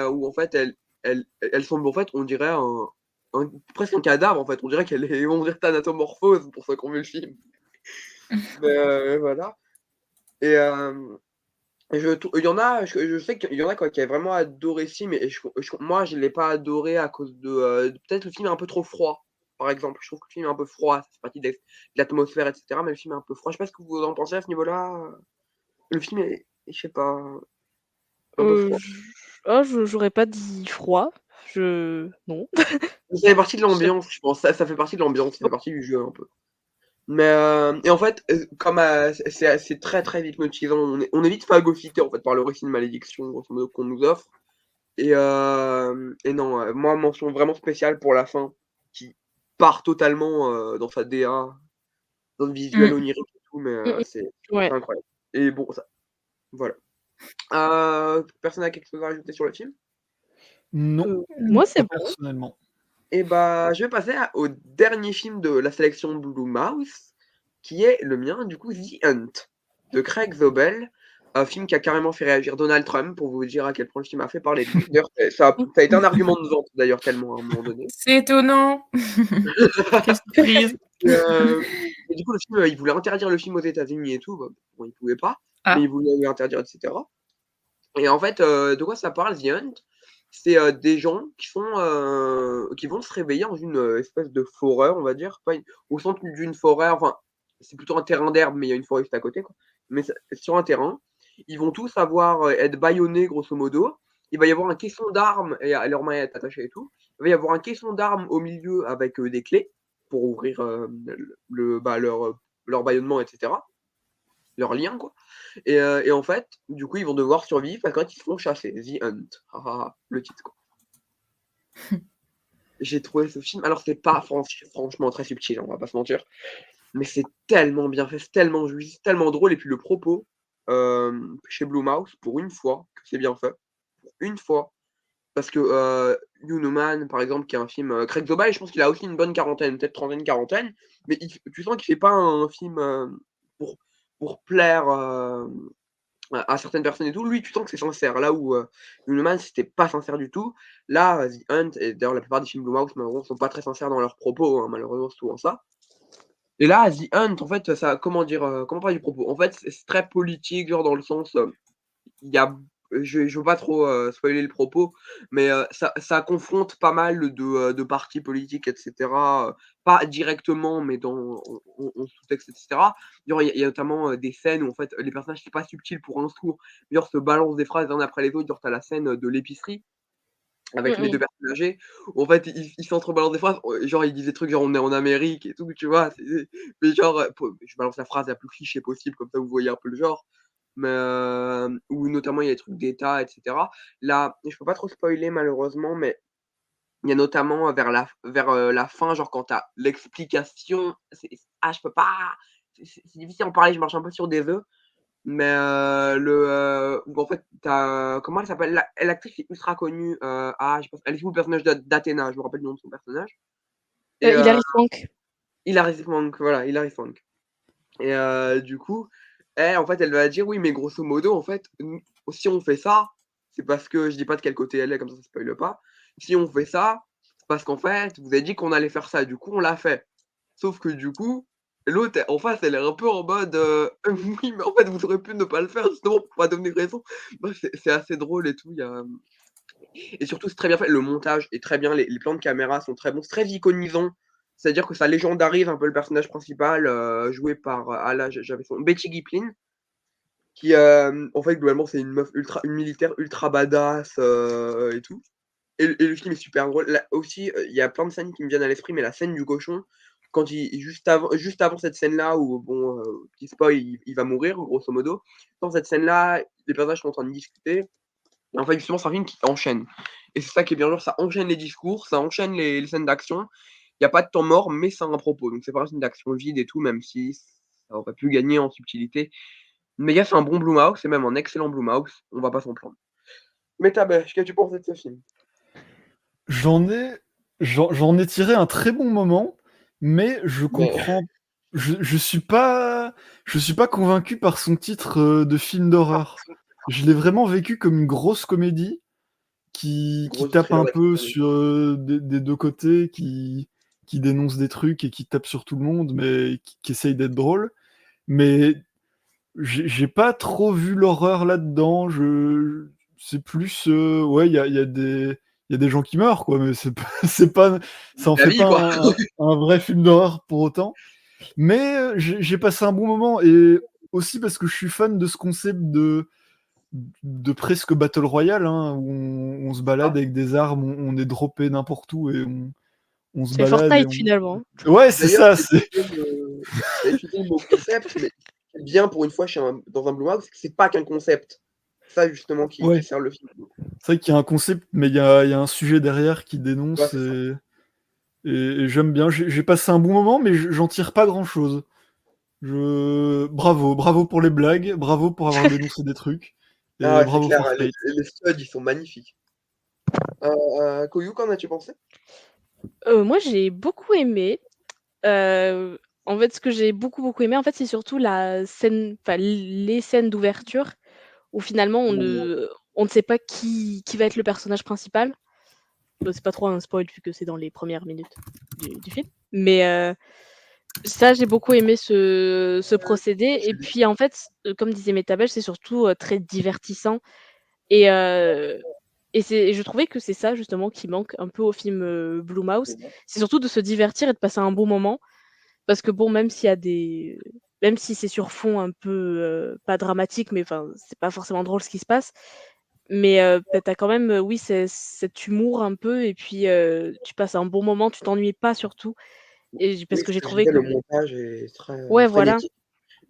où en fait, elle semble, en fait, on dirait presque un cadavre, en fait. On dirait Thanatomorphose pour ceux qui ont vu le film. Mais voilà et il y en a, je sais qu'il y en a quoi qui avaient vraiment adoré ce film et moi je l'ai pas adoré à cause peut-être le film est un peu trop froid, par exemple. Je trouve que le film est un peu froid, c'est partie de l'atmosphère et cetera, mais le film est un peu froid. Je sais pas ce que vous en pensez à ce niveau-là? Le film est, je sais pas, un peu froid. J j'aurais pas dit froid, non. Ça fait partie de Je sais l'ambiance, je pense. Ça fait partie de l'ambiance, ça fait partie du jeu un peu. Mais et en fait, comme c'est très, très hypnotisant, on est vite phagocyté en fait par le récit de malédiction grosso modo qu'on nous offre. Et non, moi, mention vraiment spéciale pour la fin, qui part totalement, dans sa DA, dans le visuel Mmh. onirique et tout, mais Mmh mh. c'est Ouais. incroyable. Et bon, ça voilà. Personne a quelque chose à rajouter sur le film? Non, Moi c'est pas bon. personnellement. Et bah, je vais passer au dernier film de la sélection Blue Mouse, qui est le mien, du coup, The Hunt, de Craig Zobel, un film qui a carrément fait réagir Donald Trump, pour vous dire à quel point le film a fait parler de lui. D'ailleurs, ça a été un argument de vente, d'ailleurs, tellement à un moment donné. C'est étonnant. Quelle surprise. Et du coup, le film, il voulait interdire le film aux États-Unis et tout, bah, bon, il pouvait pas, mais Ah, il voulait l'interdire, et cetera. Et en fait, de quoi ça parle, The Hunt? C'est des gens qui vont se réveiller dans une espèce de forêt, on va dire, pas au centre d'une forêt, enfin, c'est plutôt un terrain d'herbe, mais il y a une forêt juste à côté, quoi. Mais sur un terrain, ils vont tous être bâillonnés, grosso modo. Il va y avoir un caisson d'armes, et leur main est attachée et tout. Il va y avoir un caisson d'armes au milieu avec des clés pour ouvrir leur bâillonnement, etc. leur lien, quoi. Et en fait, du coup, ils vont devoir survivre parce qu'en fait, ils se font chasser. The Hunt. Ah, ah, ah, le titre, quoi. J'ai trouvé ce film, alors c'est pas franchement très subtil, on va pas se mentir, mais c'est tellement bien fait, c'est tellement jouissif, c'est tellement drôle et puis le propos, chez Blumhouse, pour une fois que c'est bien fait, pour une fois, parce que, You No Man, par exemple, qui est un film, Craig Zobel, je pense qu'il a aussi une bonne quarantaine, peut-être trentaine, quarantaine, mais tu sens qu'il fait pas un film, pour pour plaire, à certaines personnes et tout. Lui, tu sens que c'est sincère, là où, You No Man, c'était pas sincère du tout. Là, The Hunt et d'ailleurs la plupart des films Blumhouse, malheureusement, sont pas très sincères dans leurs propos, hein, malheureusement, c'est souvent ça. Et là, The Hunt, en fait, ça comment dire, comment parler du propos? En fait, c'est très politique, genre dans le sens, il y a je veux pas trop, spoiler le propos, mais ça confronte pas mal de partis politiques et cetera, pas directement, mais en sous-texte et cetera. Genre, il y a notamment, des scènes où en fait, les personnages, c'est pas subtil pour un sourd, genre se balancent des phrases l'un après les autres. Genre, tu as la scène, de l'épicerie avec Mmh les 2 mh. personnes âgées, où en fait, ils s'entrebalancent des phrases, genre ils disent des trucs genre: «On est en Amérique» et tout, tu vois? Mais genre, je balance la phrase la plus cliché possible, comme ça vous voyez un peu le genre. Mais, où notamment il y a des trucs d'État et cetera. Là, je peux pas trop spoiler malheureusement, mais il y a notamment vers la fin, genre quand tu as l'explication, je peux pas, c'est difficile d'en parler, je marche un peu sur des œufs, mais, où en fait tu as comment elle s'appelle? L'actrice est ultra connue, je pense elle joue le personnage d'Athéna, je me rappelle le nom de son personnage et Hilary Swank. Hilary Swank, voilà, Hilary Swank. Et du coup, elle, en fait, elle va dire: «Oui, mais grosso modo, en fait, nous, si on fait ça, c'est parce que» je dis pas de quel côté elle est, comme ça spoile pas. «Si on fait ça, c'est parce qu'en fait, vous avez dit qu'on allait faire ça, du coup, on l'a fait». Sauf que du coup, l'autre en face, elle est un peu en mode, «Oui, mais en fait, vous auriez pu ne pas le faire justement pour pas donner raison». Bref, c'est assez drôle et tout, il y a, et surtout, c'est très bien fait. Le montage est très bien, les plans de caméra sont très bons, c'est très iconisant. C'est-à-dire que ça légendarise un peu le personnage principal, joué par, là, j'avais son Betty Giplin, qui, en fait, globalement, c'est une militaire ultra badass, et tout. Et le film est super drôle. Là aussi, il y a plein de scènes qui me viennent à l'esprit, mais la scène du cochon, quand juste avant cette scène-là où bon, petit spoil, il va mourir grosso modo. Dans cette scène-là, les personnages sont en train de discuter. En fait, justement, c'est un film qui enchaîne et c'est ça qui est bien, genre ça enchaîne les discours, ça enchaîne les scènes d'action. Il y a pas de temps mort, mais ça a un propos. Donc c'est pas un film d'action vide et tout, même si ça aurait pu gagner en subtilité. Mais gars, c'est un bon Blumhouse, c'est même un excellent Blumhouse, on va pas s'en plaindre. Mais Tabech, qu'est-ce que tu penses de ce film? J'en ai j'en ai tiré un très bon moment, mais je Mais comprends je suis pas convaincu par son titre, de film d'horreur. Je l'ai vraiment vécu comme une grosse comédie qui grosse tape thriller un peu d'explosion. sur, des 2 côtés, qui dénonce des trucs et qui tape sur tout le monde, mais qui essaye d'être drôle. Mais j'ai pas trop vu l'horreur là-dedans. C'est plus, ouais, il y a des gens qui meurent, quoi, mais c'est pas ça en La fait vie, pas quoi. un vrai film d'horreur pour autant. Mais, j'ai passé un bon moment et aussi parce que je suis fan de ce concept de presque battle royale, hein, où on se balade Ah, avec des armes, on est droppé n'importe où et on se C'est balade et Fortnite on finalement. ouais, c'est d'ailleurs, ça, c'est tu as utilisé le mot concept, mais ce qui est bien pour une fois dans un Blumhouse, c'est que c'est pas qu'un concept. C'est ça justement qui ouais, sert le film. c'est vrai qu'il y a un concept, mais il y a un sujet derrière qui Ouais, dénonce c'est ça. et j'aime bien. J'ai passé un bon moment, mais j'en tire pas grand-chose. Bravo pour les blagues, bravo pour avoir dénoncé des trucs Ah et ouais, c'est bravo clair, Fortnite. les studs, ils sont magnifiques. Koyou, qu'en as-tu pensé? Moi j'ai beaucoup aimé. En fait, ce que j'ai beaucoup, beaucoup aimé, en fait, c'est surtout la scène enfin les scènes d'ouverture où finalement on ne sait pas qui va être le personnage principal. C'est pas trop un spoil vu que c'est dans les premières minutes du film. Mais, ça j'ai beaucoup aimé ce procédé et puis en fait, comme disait Metabel, c'est surtout, très divertissant et je trouvais que c'est ça justement qui manque un peu au film, Blumhouse. C'est surtout de se divertir et de passer un bon moment. Parce que bon, même si c'est sur fond un peu, pas dramatique, mais enfin, c'est pas forcément drôle ce qui se passe, mais tu as quand même, oui, cet humour un peu et puis, tu passes un bon moment, tu t'ennuies pas surtout parce Oui, que ce j'ai que je trouvé disais, que le montage est très, ouais, voilà, frénétique.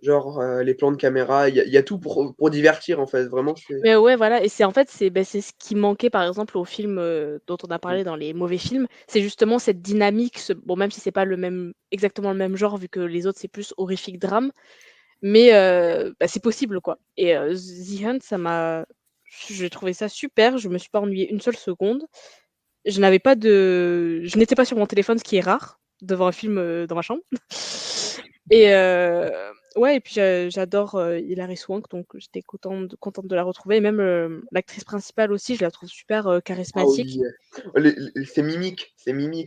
Genre, les plans de caméra, il y a tout pour divertir, en fait, vraiment, c'est Mais ouais, voilà, et c'est en fait, c'est ce qui manquait, par exemple, aux films, dont on a mmh. parlé dans les mauvais films. C'est justement cette dynamique, bon, même si c'est pas exactement le même genre, vu que les autres, c'est plus horrifique drame, mais c'est possible, quoi. Et The Hunt, j'ai trouvé ça super, je me suis pas ennuyée une seule seconde. Je n'étais pas sur mon téléphone, ce qui est rare, devant un film, dans ma chambre. Et ouais, et puis j'adore, Hilary Swank, donc j'étais contente de la retrouver, et même, l'actrice principale aussi, je la trouve super, Ah charismatique. oui, ces mimiques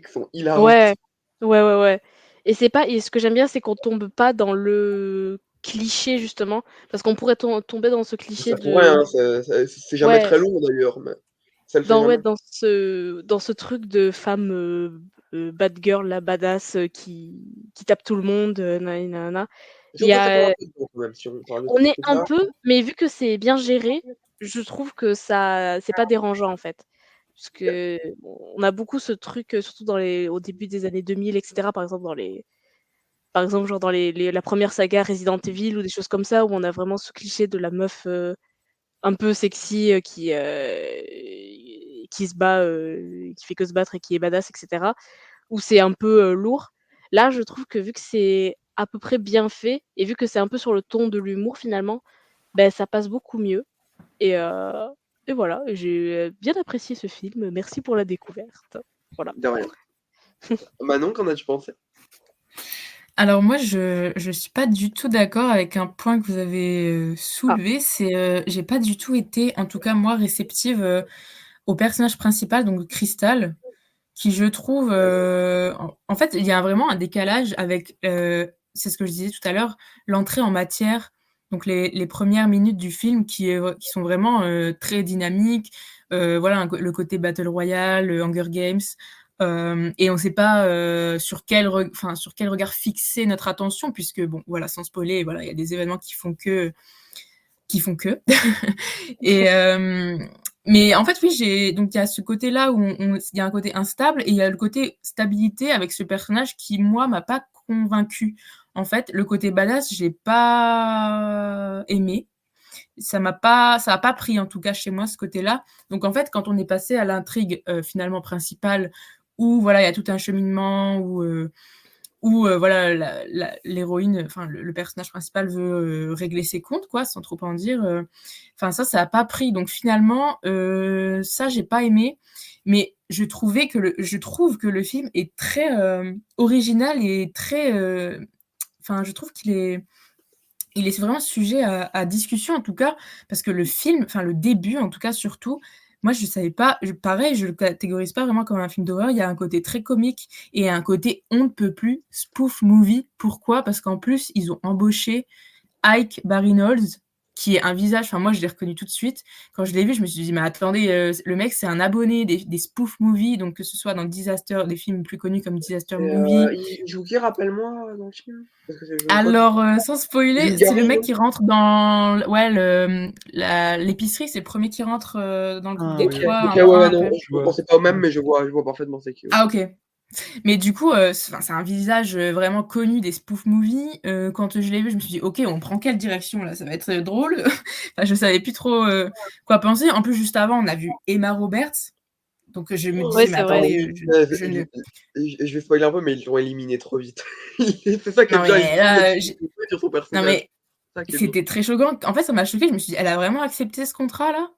sont hilarantes. Ouais, ouais, et c'est pas et ce que j'aime bien, c'est qu'on tombe pas dans le cliché, justement, parce qu'on pourrait tomber dans ce cliché Ça pourrait, de hein, c'est jamais ouais. très long d'ailleurs, mais ça le fait jamais. Dans ce truc de femme, bad girl là, badass, qui tape tout le monde, nani nanana. Si Il on y peut s'attendre un a peu dedans quand même, si on parle de ce On est un truc-là. peu, mais vu que c'est bien géré, je trouve que ça c'est pas dérangeant, en fait. Parce que on a beaucoup ce truc, surtout au début des années 2000, et cetera, par exemple, genre dans la première saga Resident Evil ou des choses comme ça, où on a vraiment ce cliché de la meuf, un peu sexy, qui se bat, qui fait que se battre et qui est badass, et cetera, où c'est un peu, lourd. Là, je trouve que vu que c'est à peu près bien fait et vu que c'est un peu sur le ton de l'humour finalement, ça passe beaucoup mieux, et heu et voilà, j'ai, bien apprécié ce film. Merci pour la découverte. Voilà. De rien. Manon, qu'en as-tu pensé? Alors moi, je suis pas du tout d'accord avec un point que vous avez, Ah, soulevé. C'est, j'ai pas du tout été, en tout cas moi, réceptive, au personnage principal, donc Crystal, qui je trouve, en fait, il y a vraiment un décalage avec, c'est ce que je disais tout à l'heure, l'entrée en matière, donc les 1res minutes du film qui sont vraiment, très dynamiques, voilà, le côté battle royale, Hunger Games, et on sait pas, sur quel regard fixer notre attention puisque bon, voilà, sans spoiler, voilà, il y a des événements qui font que. Et mais en fait, oui, donc il y a ce côté-là où il y a un côté instable et il y a le côté stabilité avec ce personnage qui, moi, m'a pas convaincue. En fait, le côté badass, j'ai pas aimé. Ça a pas pris, en tout cas chez moi, ce côté-là. Donc en fait, quand on est passé à l'intrigue, finalement principale, où voilà, il y a tout un cheminement, où voilà, l'héroïne, enfin le personnage principal veut régler ses comptes, quoi, sans trop en dire. Enfin, ça a pas pris. Donc finalement, ça, j'ai pas aimé. Mais je trouve que le film est très original et très. Enfin, je trouve il est vraiment sujet à discussion, en tout cas, parce que le film, enfin le début, en tout cas, surtout, moi, je savais pas, pareil, je le catégorise pas vraiment comme un film d'horreur. Il y a un côté très comique et un côté on ne peut plus spoof movie. Pourquoi? Parce qu'en plus, ils ont embauché Ike Barinholtz, qui est un visage, enfin moi je l'ai reconnu tout de suite. Quand je l'ai vu, je me suis dit, mais attendez, le mec c'est un abonné des spoof movies, donc que ce soit dans Disaster, des films plus connus comme Disaster Et Movie. il joue qui, rappelle-moi, dans le film? Parce que je crois qu'il Alors, sans il joue spoiler, c'est le Gary, mec non? qui rentre dans ouais, l'épicerie, c'est le premier qui rentre, dans le groupe Ah des OK, oui, trois, OK, un ouais, brun ouais, un peu. non, je je vois. pensais pas au même, Ouais. mais je vois parfaitement c'est qui, ouais. Ah OK. Mais du coup, c'est un visage, vraiment connu des spoof movies. Quand je l'ai vu, je me suis dit: «OK, on prend quelle direction là? Ça va être, drôle». Enfin, je savais plus trop, quoi penser. En plus, juste avant, on a vu Emma Roberts, donc je me ouais, disais: «Mais c'est vrai. attendez, Oui, je ne je vais spoiler un peu, mais ils l'ont éliminé trop vite. C'est ça qui est non bien, ils mais ont là, mis sur son non personnage. mais C'est ça qui est bien. c'était très choquant». En fait, ça m'a choquée. Je me suis dit: «Elle a vraiment accepté ce contrat-là?»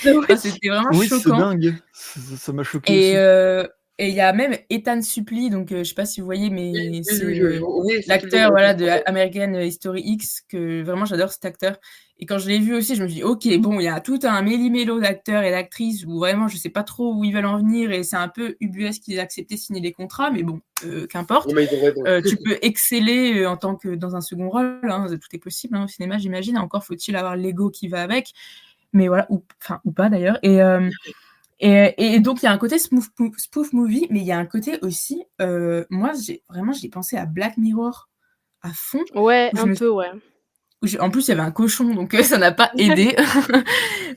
Oui. Enfin, c'était vraiment Oui, c'est choquant. dingue. Ça m'a choqué Et aussi. il y a même Ethan Suplee, donc je sais pas si vous voyez, Oui, mais oui, c'est, oui, oui, c'est qui le l'acteur, double, voilà, de American History X, que vraiment j'adore cet acteur. Et quand je l'ai vu aussi, je me suis dit: «OK, bon, il y a tout un méli-mélo d'acteurs et d'actrices où vraiment je sais pas trop où ils veulent en venir et c'est un peu ubuesque qu'ils aient accepté de signer des contrats, mais bon, qu'importe». non, mais ils ont raison. Tu peux exceller, en tant que dans un second rôle, hein, tout est possible, hein, au cinéma, j'imagine. Encore faut-il avoir l'ego qui va avec, mais voilà, ou pas d'ailleurs. Et donc il y a un côté spoof movie, mais il y a un côté aussi, moi j'ai pensé à Black Mirror à fond, Ouais, où je un me peu, ouais. en plus il y avait un cochon, donc ça n'a pas aidé.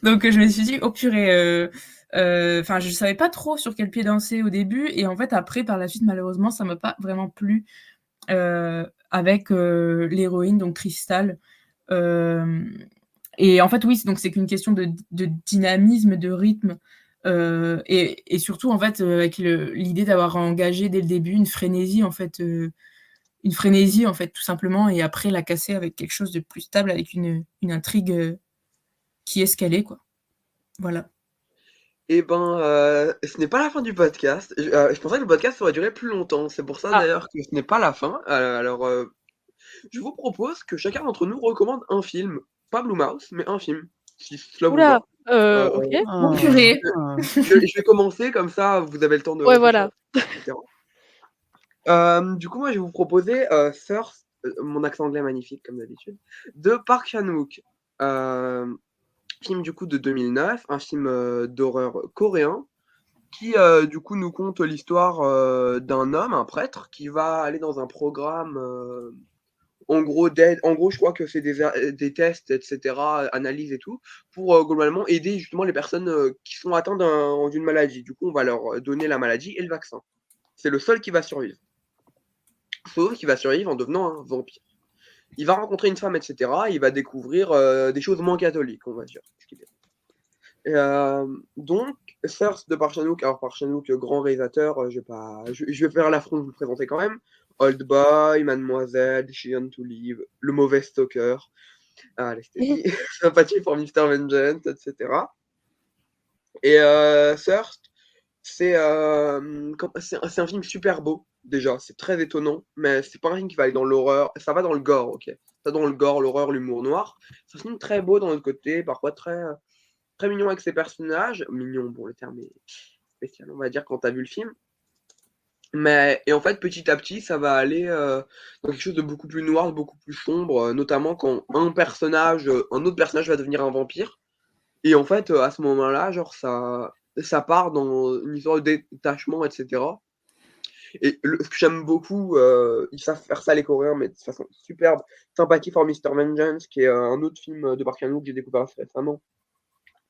Donc je me suis dit: «Oh purée», enfin je savais pas trop sur quel pied danser au début et en fait après par la suite malheureusement ça m'a pas vraiment plu. avec l'héroïne, donc Crystal. Et en fait, oui, donc c'est qu'une question de dynamisme, de rythme, et surtout, en fait, avec l'idée d'avoir engagé dès le début une frénésie, en fait, tout simplement, et après la casser avec quelque chose de plus stable, avec une intrigue qui est escalée, quoi. Voilà. Eh ben, ce n'est pas la fin du podcast. Je pensais que le podcast aurait duré plus longtemps. C'est pour ça Ah. d'ailleurs que ce n'est pas la fin. Alors, je vous propose que chacun d'entre nous recommande un film. Pas Blue Mouse, mais un film, si cela vous va. Oula, OK. Oh purée! Je vais commencer comme ça, vous avez le temps de Ouais, réfléchir, voilà. etc. Du coup, moi, je vais vous proposer Thirst, mon accent anglais magnifique comme d'habitude, de Park Chan-wook. Film du coup de 2009, un film d'horreur coréen qui du coup nous conte l'histoire d'un homme, un prêtre, qui va aller dans un programme en gros d'aide. En gros, je crois que c'est des tests, etc., analyses et tout, pour globalement aider justement les personnes qui sont atteintes d'une maladie. Du coup, on va leur donner la maladie et le vaccin. C'est le seul qui va survivre. Sauf qu'il va survivre en devenant un vampire. Il va rencontrer une femme, etc. Il va découvrir des choses moins catholiques, on va dire. Donc, Thirst de Park Chan-wook. Alors, Park Chan-wook, grand réalisateur, je vais faire l'affront de vous le présenter quand même. Old Boy, Mademoiselle, She Want to Live, Le Mauvais Stalker, l'esthétique, Sympathie pour Mr. Vengeance, etc. Et Thirst, c'est un film super beau, déjà, c'est très étonnant, mais c'est pas un film qui va aller dans l'horreur, ça va dans le gore, ok. Ça va dans le gore, l'horreur, l'humour noir. C'est un film très beau d'un autre côté, parfois très mignon avec ses personnages. Mignon, bon, le terme est spécial, on va dire, quand t'as vu le film. Et en fait, petit à petit, ça va aller dans quelque chose de beaucoup plus noir, de beaucoup plus sombre, notamment quand un autre personnage va devenir un vampire. Et en fait, à ce moment-là, genre, ça part dans une histoire de détachement, etc. Et ce que j'aime beaucoup, ils savent faire ça les Coréens, mais de façon superbe. Sympathie for Mr. Vengeance, qui est un autre film de Park Chan-wook que j'ai découvert assez récemment.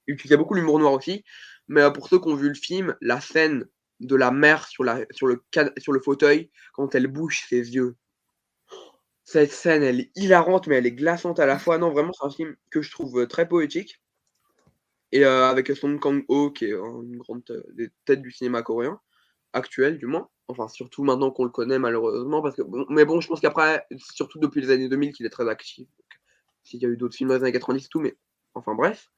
Et puis il y a beaucoup l'humour noir aussi. Mais pour ceux qui ont vu le film, la scène de la mère sur le fauteuil, quand elle bouge ses yeux. Cette scène, elle est hilarante, mais elle est glaçante à la fois. Non, vraiment, c'est un film que je trouve très poétique. Et avec Song Kang-ho, qui est une grande des têtes du cinéma coréen, actuel du moins. Enfin, surtout maintenant qu'on le connaît, malheureusement. Mais bon, je pense qu'après, surtout depuis les années 2000, qu'il est très actif. S'il y a eu d'autres films dans les années 90 et tout, mais enfin bref.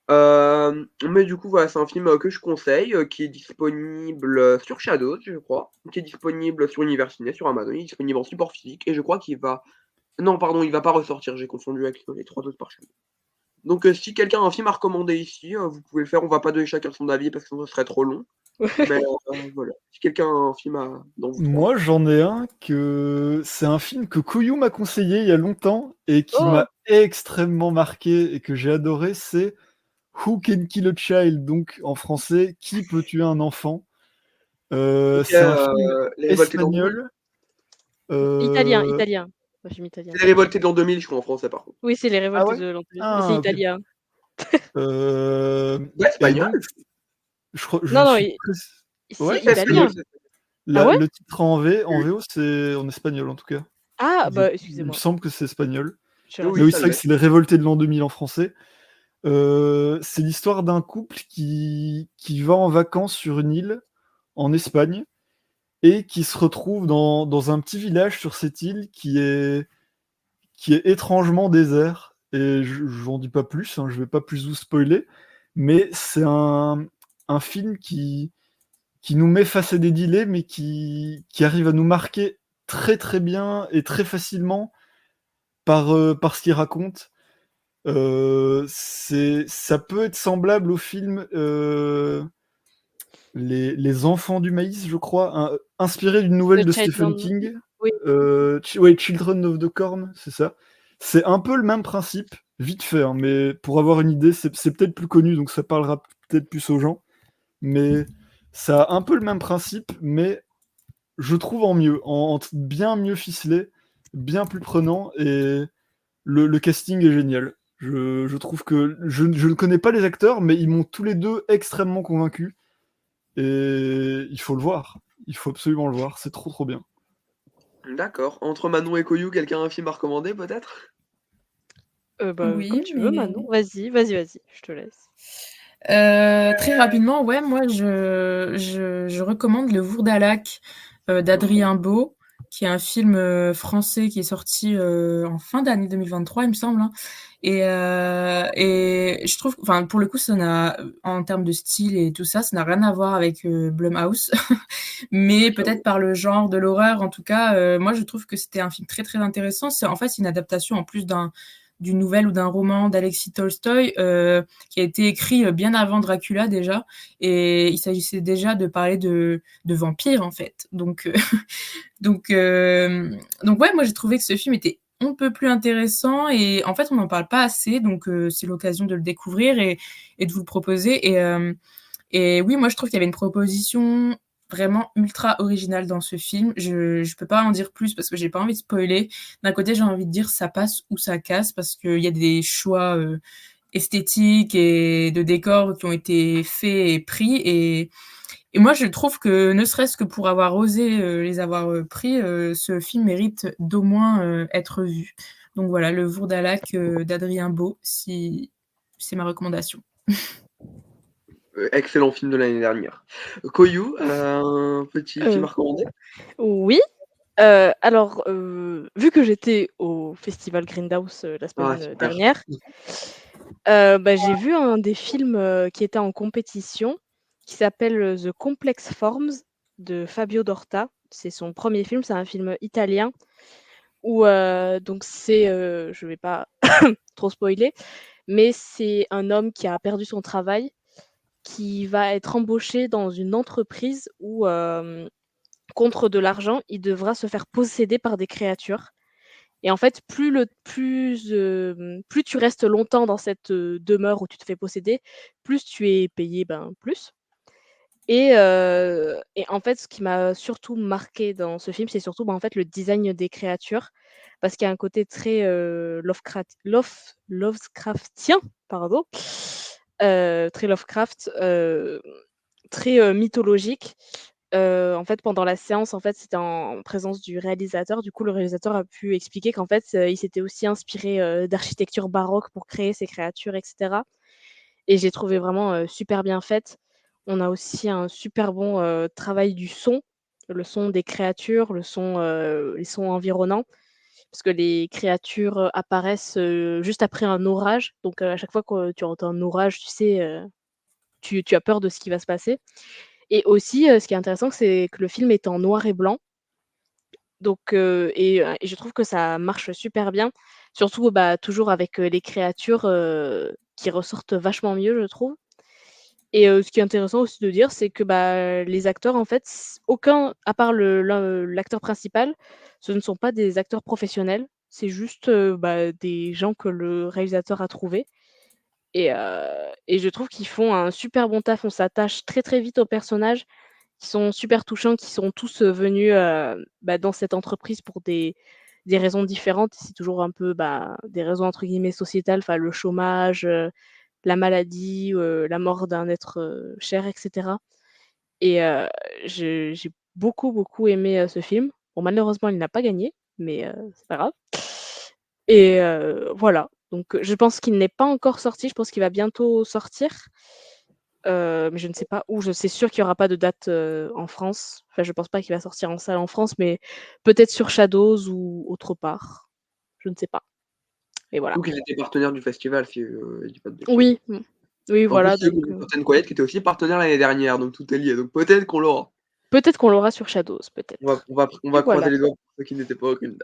Mais du coup, voilà, c'est un film que je conseille, qui est disponible sur Shadows, je crois, qui est disponible sur Univers Ciné, sur Amazon, il est disponible en support physique, et je crois qu'il va... Non, pardon, il va pas ressortir, j'ai confondu avec les 3 autres par Shadows. Donc si quelqu'un a un film à recommander ici, vous pouvez le faire, on va pas donner chacun son avis, parce que sinon ce serait trop long. Mais voilà, si quelqu'un a un film dans vous trois. Moi, j'en ai un que c'est un film que Koyu m'a conseillé il y a longtemps et qui m'a extrêmement marqué et que j'ai adoré, c'est Who Can Kill a Child, donc en français, Qui peut tuer un enfant. C'est un film Les Révoltés dans espagnol. Italien. Moi, j'ai mis italien. C'est Les Révoltés de l'an 2000, je crois, en français, par contre. Oui, c'est Les Ah Révoltés ouais de l'an 2000, mais Ah, c'est ok. italien. Espagnol. donc, je crois, je Non, suis presque- c'est Ouais, italien. La- Ah ouais le titre en VO, c'est en espagnol en tout cas. Ah, bah, Il me excusez-moi. semble que c'est espagnol. Je Oui, Mais oui, ça c'est vrai l'est. que c'est les révoltés de l'an 2000 en français. C'est l'histoire d'un couple qui va en vacances sur une île en Espagne et qui se retrouve dans un petit village sur cette île qui est étrangement désert. Et je n'en dis pas plus, hein, je vais pas plus vous spoiler, mais c'est un film qui nous met face à des dilemmes, mais qui arrive à nous marquer très très bien et très facilement par ce qu'il raconte. Ça peut être semblable au film les Enfants du maïs, je crois, inspiré d'une nouvelle The de Children. Stephen King. Oui. Ouais, Children of the Corn, c'est ça. C'est un peu le même principe, vite fait, hein, mais pour avoir une idée, c'est peut-être plus connu, donc ça parlera peut-être plus aux gens. Mais ça a un peu le même principe, mais je trouve en mieux, en bien mieux ficelé, bien plus prenant, et le casting est génial. Je trouve que je ne connais pas les acteurs, mais ils m'ont tous les deux extrêmement convaincu. Et il faut le voir. Il faut absolument le voir. C'est trop trop bien. D'accord. Entre Manon et Koyou, quelqu'un a un film à recommander peut-être? Comme Oui, tu veux, Manon. mais Vas-y, vas-y, vas-y, je te laisse. très rapidement, ouais, moi je recommande Le Vourdalac d'Adrien Beau, qui est un film français qui est sorti en fin d'année 2023, il me semble, hein. Et je trouve, enfin, pour le coup, ça n'a, en termes de style et tout ça, ça n'a rien à voir avec Blumhouse. Mais peut-être par le genre de l'horreur, en tout cas, moi je trouve que c'était un film très très intéressant. C'est en fait c'est une adaptation en plus d'une nouvelle ou d'un roman d'Alexis Tolstoï qui a été écrit bien avant Dracula déjà, et il s'agissait déjà de parler de vampires en fait. Donc, donc ouais, moi j'ai trouvé que ce film était un peu plus intéressant, et en fait on n'en parle pas assez, donc c'est l'occasion de le découvrir et de vous le proposer. Et oui, moi je trouve qu'il y avait une proposition vraiment ultra originale dans ce film. Je peux pas en dire plus parce que j'ai pas envie de spoiler. D'un côté, j'ai envie de dire ça passe ou ça casse parce qu'il y a des choix esthétiques et de décors qui ont été faits et pris. Et moi, je trouve que ne serait-ce que pour avoir osé les avoir pris, ce film mérite d'au moins être vu. Donc voilà, Le Vourdalac d'Adrien Beau, si c'est ma recommandation. Excellent film de l'année dernière. Koyou, un petit film Euh, à recommander? oui. Alors, vu que j'étais au festival Grindhouse la Ah semaine super. dernière, j'ai vu un des films qui était en compétition, qui s'appelle The Complex Forms de Fabio Dorta. C'est son premier film, c'est un film italien où donc je vais pas trop spoiler, mais c'est un homme qui a perdu son travail, qui va être embauché dans une entreprise où contre de l'argent, il devra se faire posséder par des créatures. Et en fait, plus tu restes longtemps dans cette demeure où tu te fais posséder, plus tu es payé plus. Et en fait, ce qui m'a surtout marqué dans ce film, c'est surtout en fait, le design des créatures, parce qu'il y a un côté très Lovecraftien, pardon, très Lovecraft, très mythologique. En fait, pendant la séance, en fait, c'était en présence du réalisateur. Du coup, le réalisateur a pu expliquer qu'en fait, il s'était aussi inspiré d'architecture baroque pour créer ces créatures, etc. Et j'ai trouvé vraiment super bien faite. On a aussi un super bon travail du son, le son des créatures, les sons environnants, parce que les créatures apparaissent juste après un orage. Donc, à chaque fois que tu entends un orage, tu sais, tu as peur de ce qui va se passer. Et aussi, ce qui est intéressant, c'est que le film est en noir et blanc. Donc, et je trouve que ça marche super bien. Surtout, toujours avec les créatures qui ressortent vachement mieux, je trouve. Et ce qui est intéressant aussi de dire, c'est que les acteurs, en fait, aucun, à part l'acteur principal, ce ne sont pas des acteurs professionnels. C'est juste des gens que le réalisateur a trouvés. Et je trouve qu'ils font un super bon taf. On s'attache très très vite aux personnages qui sont super touchants, qui sont tous venus dans cette entreprise pour des raisons différentes. C'est toujours un peu des raisons entre guillemets sociétales, enfin le chômage, la maladie, la mort d'un être cher, etc. Et j'ai beaucoup, beaucoup aimé ce film. Bon, malheureusement, il n'a pas gagné, mais c'est pas grave. Et voilà. Donc, je pense qu'il n'est pas encore sorti. Je pense qu'il va bientôt sortir. Mais je ne sais pas où. Je sais sûr qu'il n'y aura pas de date en France. Enfin, je pense pas qu'il va sortir en salle en France, mais peut-être sur Shadows ou autre part. Je ne sais pas. Mais voilà. Ou qu'il était partenaire du festival, si je dis pas de bêtises. Oui, oui, En plus, voilà. il y a Donc, Curtain Quiet qui était aussi partenaire l'année dernière, donc tout est lié. Donc peut-être qu'on l'aura. peut-être qu'on l'aura sur Shadows, peut-être. On Et va croiser voilà. les doigts pour ceux qui n'étaient pas au Grindhouse.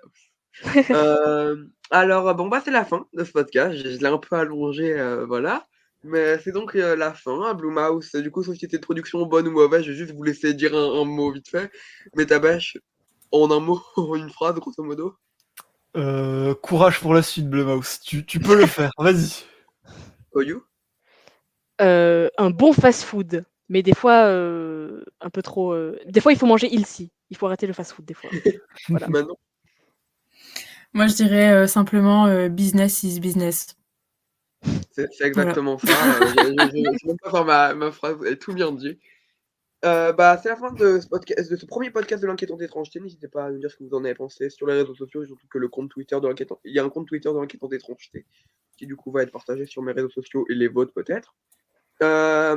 Alors, bon, c'est la fin de ce podcast. Je l'ai un peu allongé, voilà. Mais c'est donc la fin. Hein, Blumhouse, du coup, société de production bonne ou mauvaise, je vais juste vous laisser dire un mot vite fait. Mais ta bêche, en un mot, une phrase, grosso modo. Courage pour la suite, Blumhouse. Tu peux le faire, vas-y. Koyu. Un bon fast-food, mais des fois, un peu trop, des fois, il faut manger healthy. Il faut arrêter le fast-food des fois. Voilà. Maintenant. Moi, je dirais simplement business is business. C'est Voilà. exactement ça. Je vais même pas faire ma phrase, elle est tout bien dit. C'est la fin de ce premier podcast de l'Inquiétante Étrangeté. N'hésitez pas à nous dire ce que vous en avez pensé sur les réseaux sociaux, et surtout que le compte Twitter de l'Inquiétante... Il y a un compte Twitter de l'Inquiétante Étrangeté qui du coup va être partagé sur mes réseaux sociaux et les vôtres peut-être. A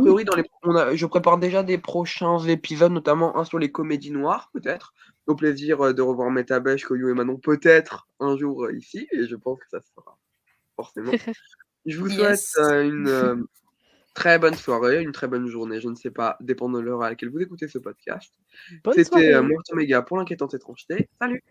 priori, je prépare déjà des prochains épisodes, notamment un sur les comédies noires, peut-être. Au plaisir de revoir Métabèche, Koyo et Manon, peut-être un jour ici, et je pense que ça se fera forcément. Je vous souhaite Yes. une très bonne soirée, une très bonne journée, je ne sais pas, dépend de l'heure à laquelle vous écoutez ce podcast. Bonne C'était soirée. Morte Méga pour l'Inquiétante Étrangeté. Salut!